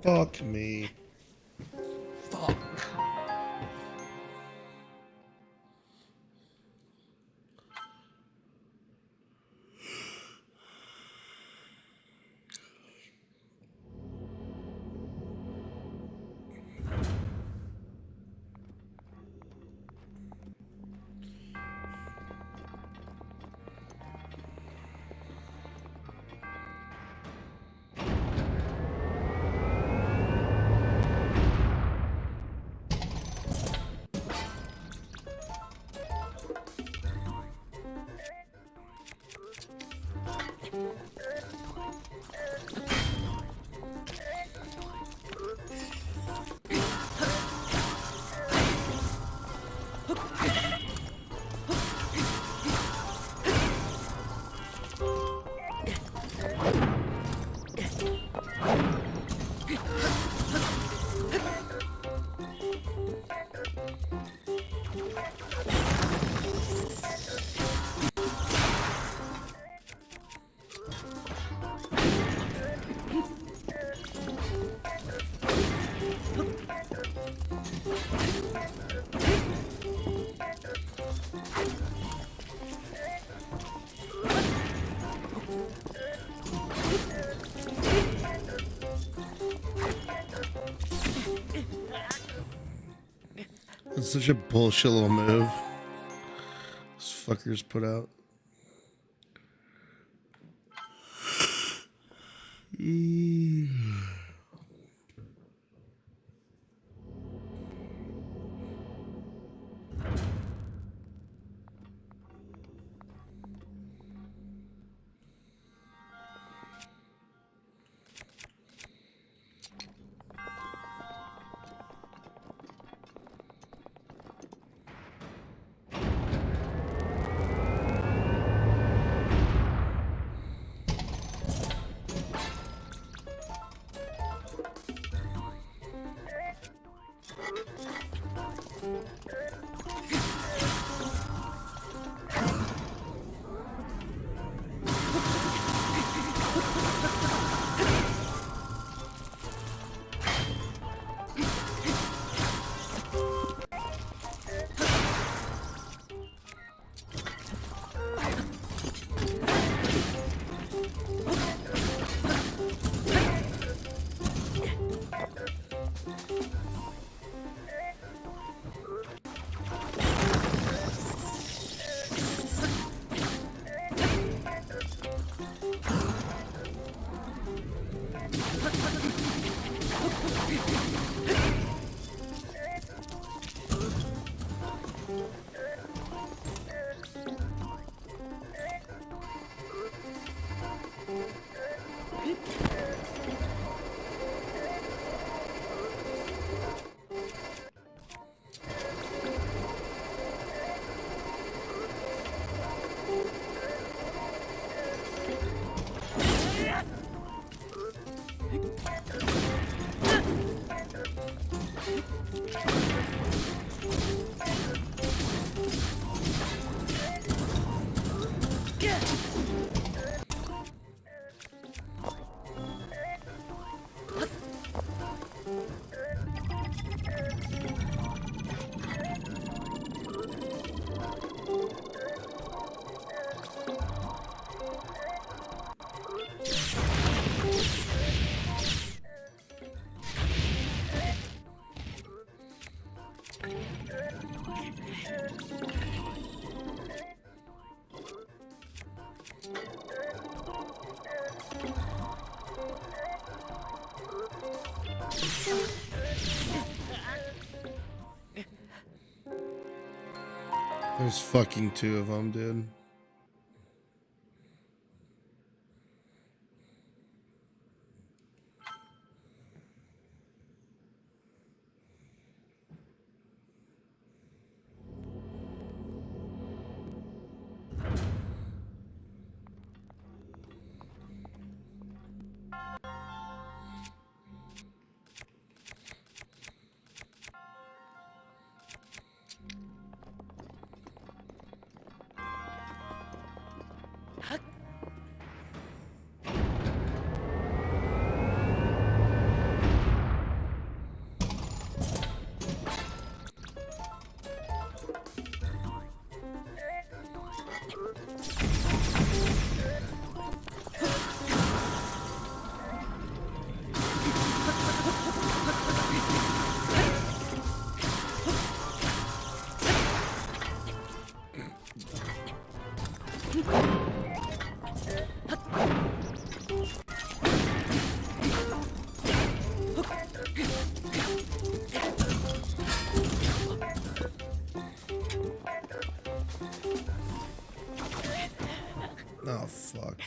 Fuck me. Fuck. It's such a bullshit little move. This fuckers put out. There's fucking 2 of them, dude. Oh, fuck.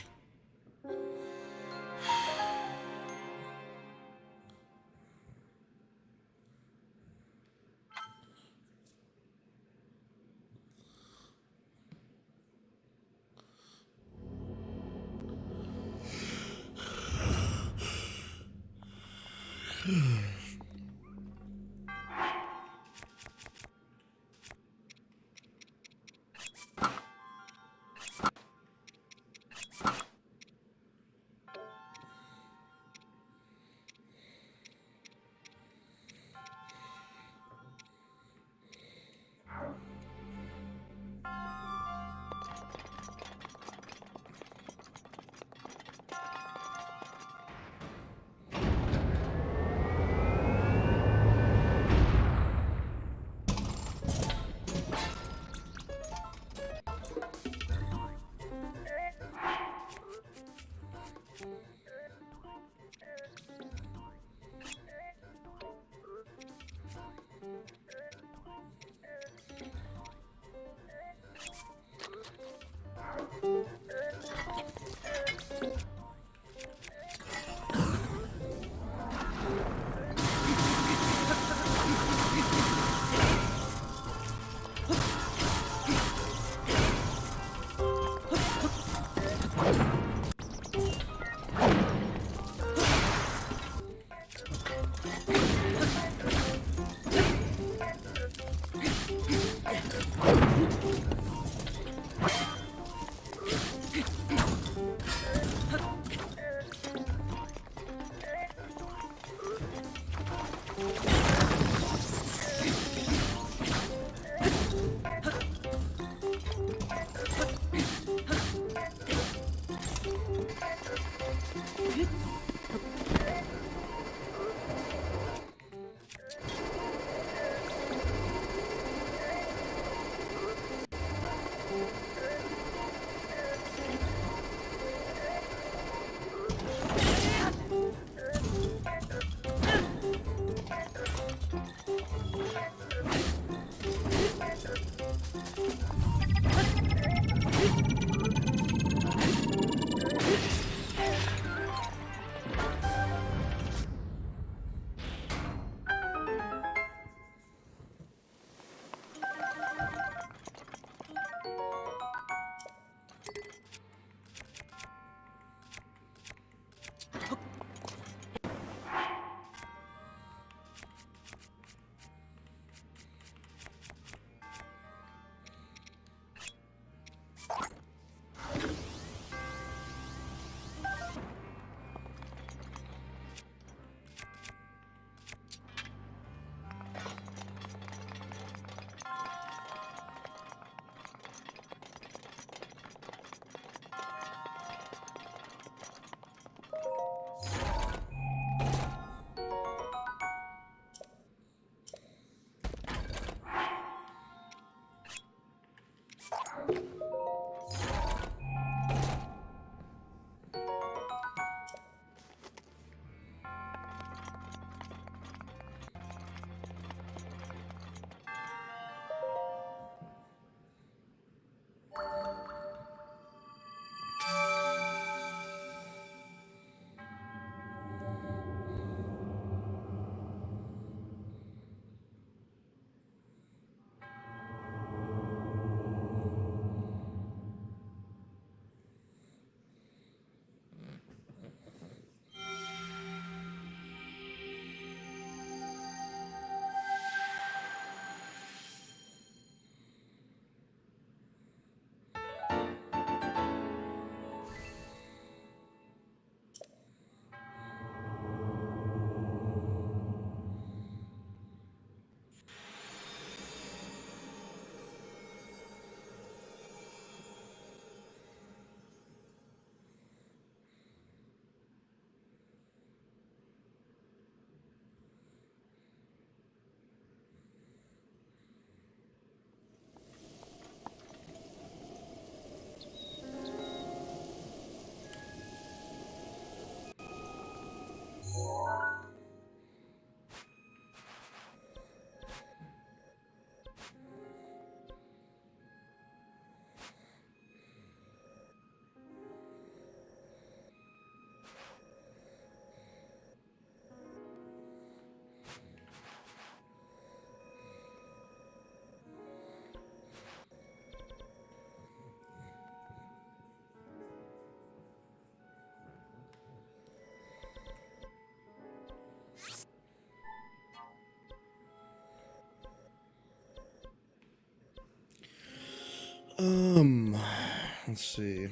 Let's see.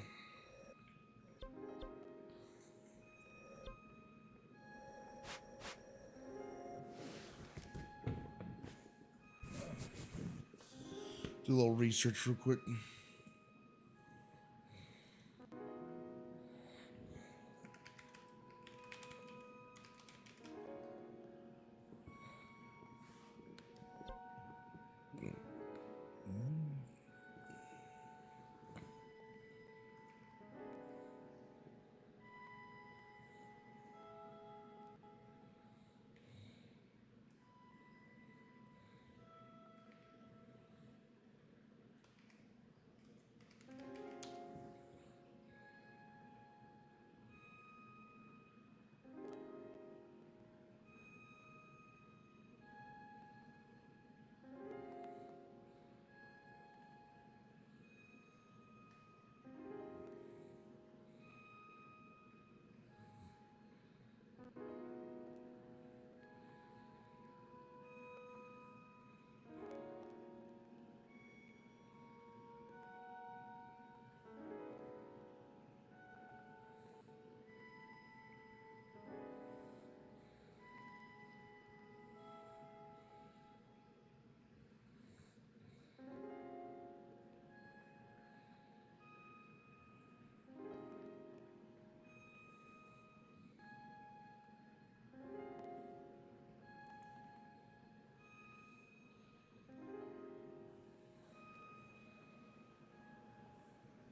Do a little research real quick.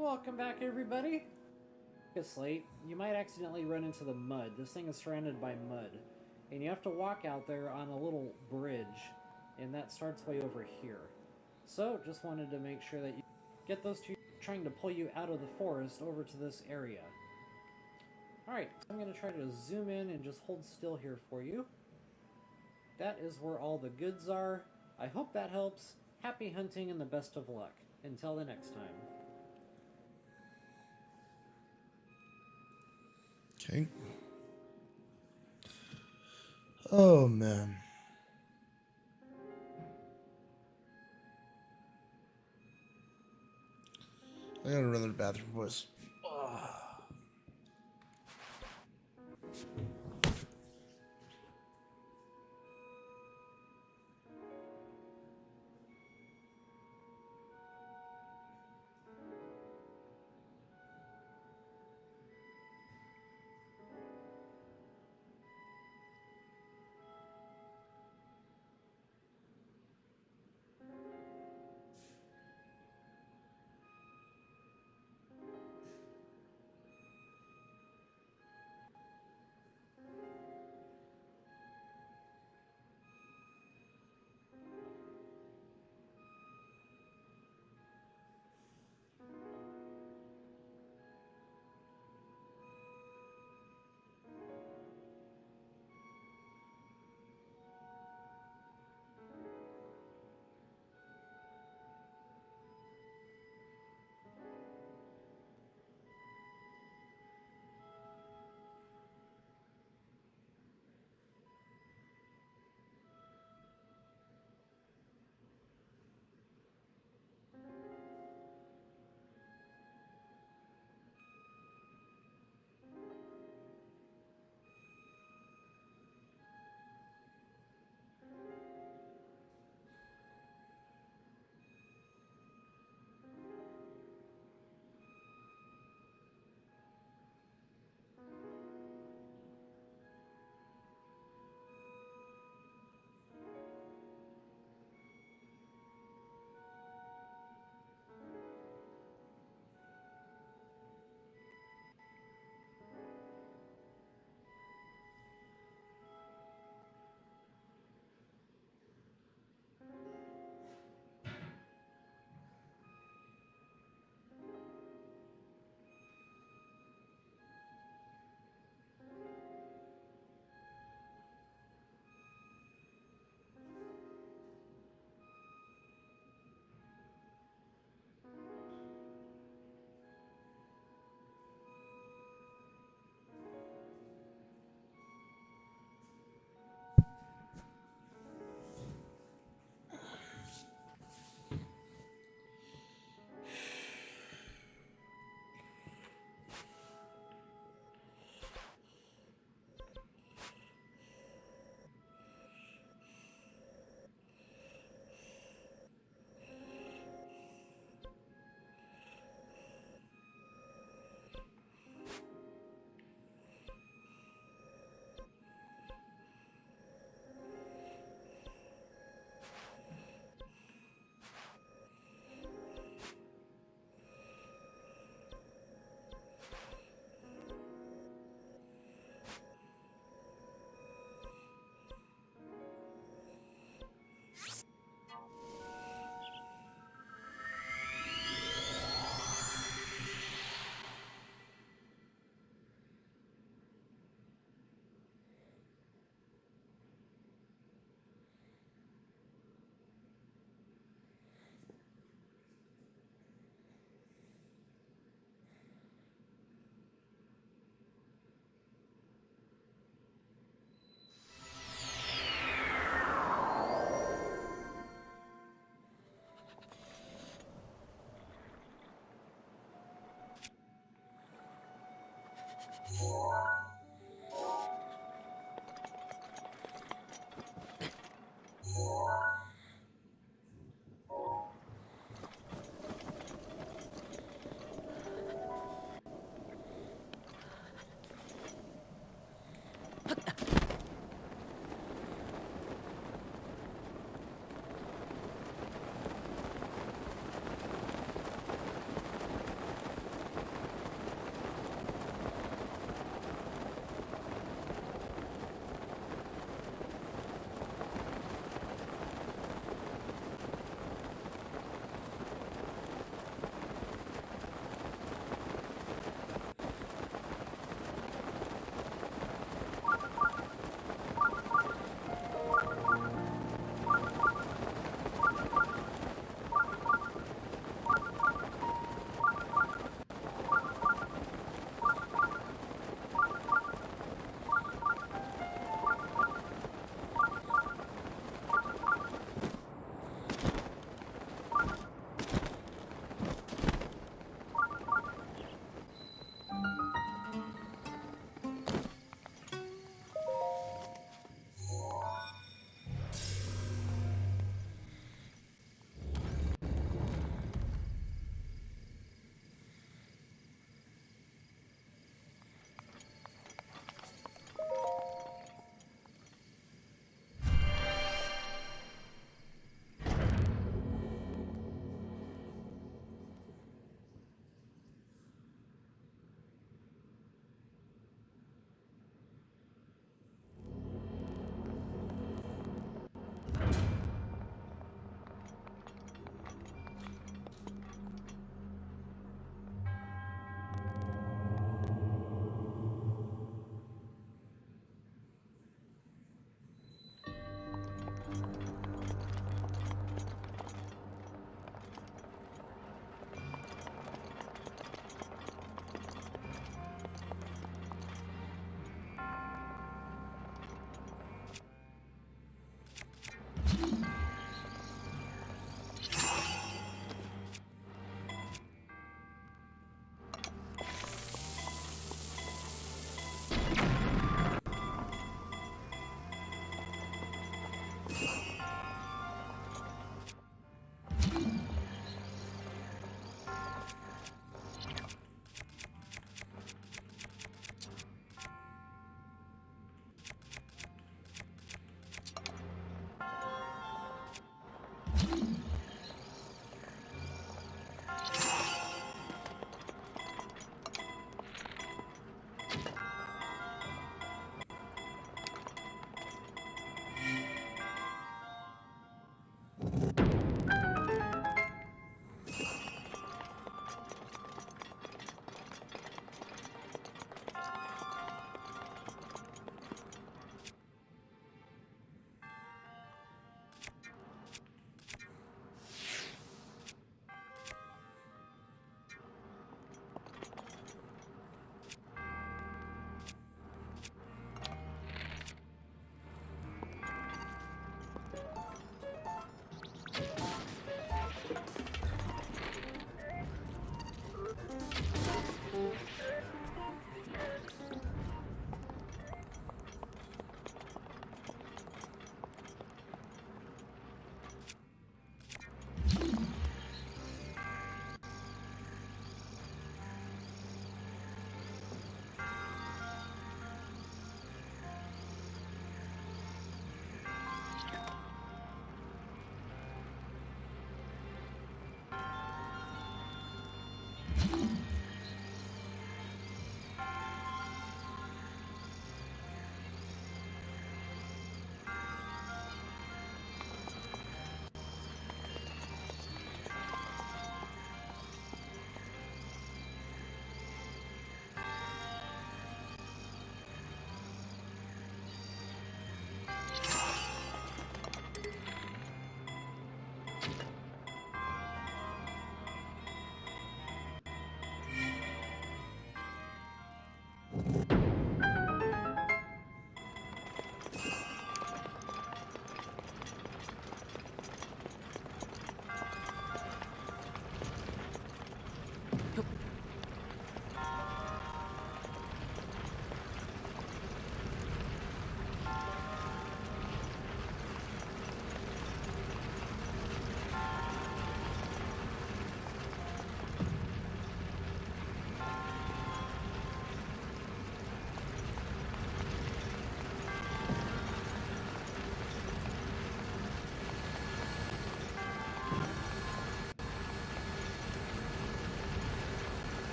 Welcome back, everybody. It's late. You might accidentally run into the mud. This thing is surrounded by mud. And you have to walk out there on a little bridge. And that starts way over here. So, just wanted to make sure that you get those two trying to pull you out of the forest over to this area. Alright, so I'm going to try to zoom in and just hold still here for you. That is where all the goods are. I hope that helps. Happy hunting and the best of luck. Until the next time. Okay. Oh, man. I gotta run to the bathroom, boys.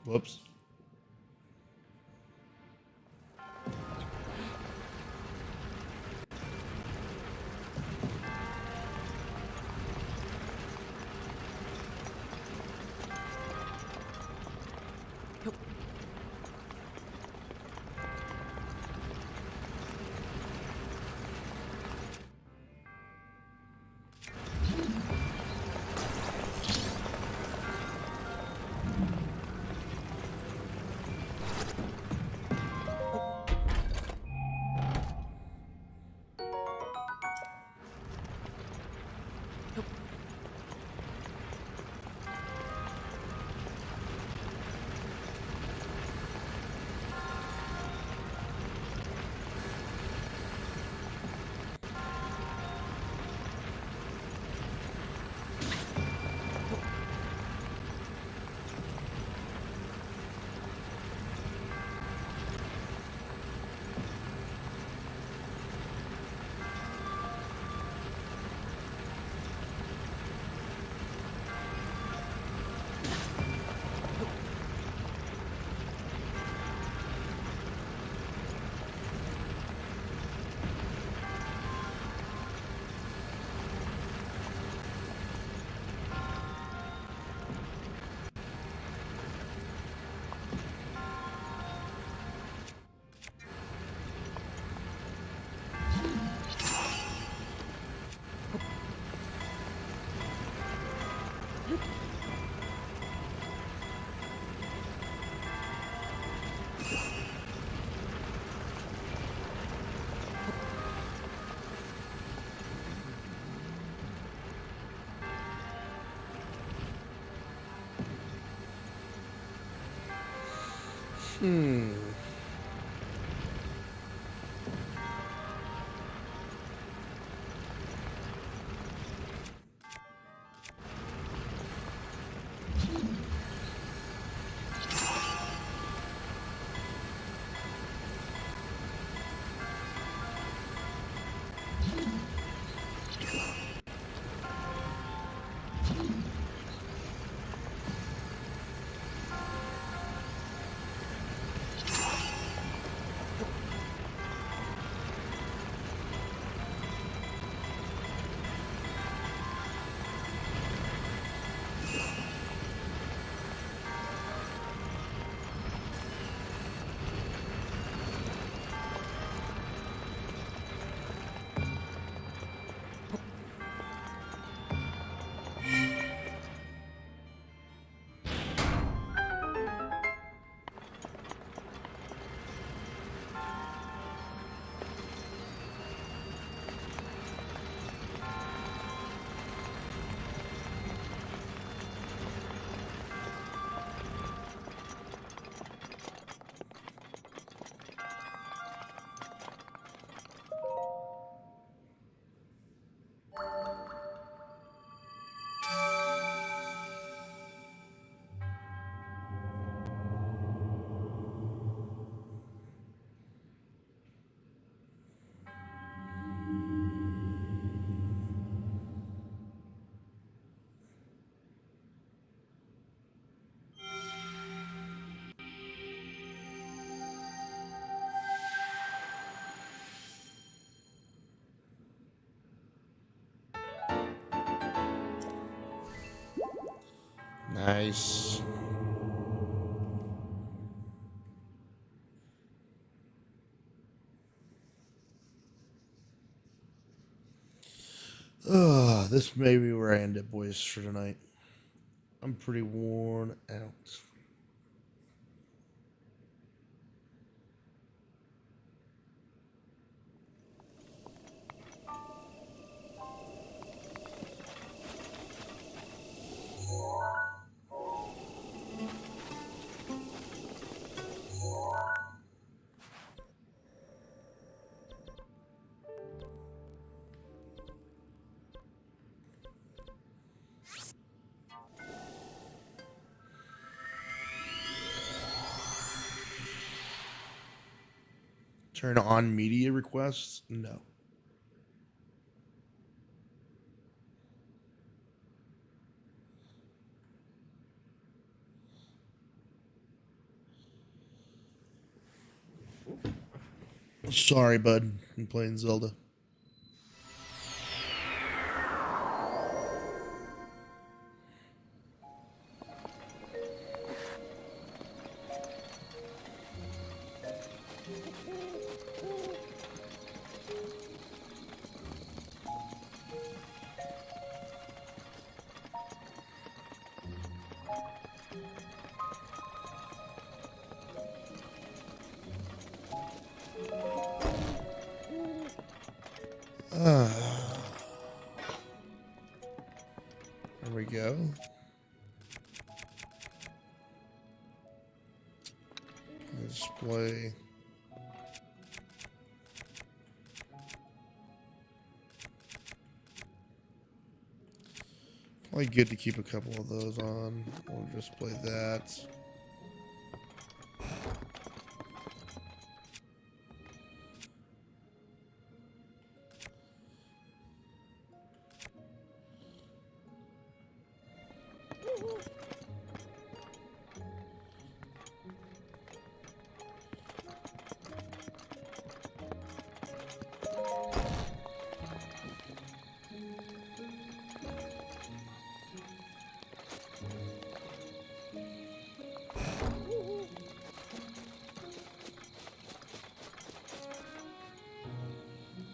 Whoops. Nice. This may be where I end it, boys, for tonight. I'm pretty worn out. Turn on media requests? No. Sorry, bud. I'm playing Zelda. There we go. Display. Probably good to keep a couple of those on. We'll just play that.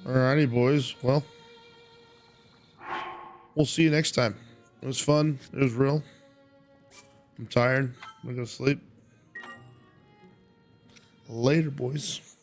Alrighty, boys. Well, we'll see you next time. It was fun. It was real. I'm tired. I'm gonna go sleep. Later, boys.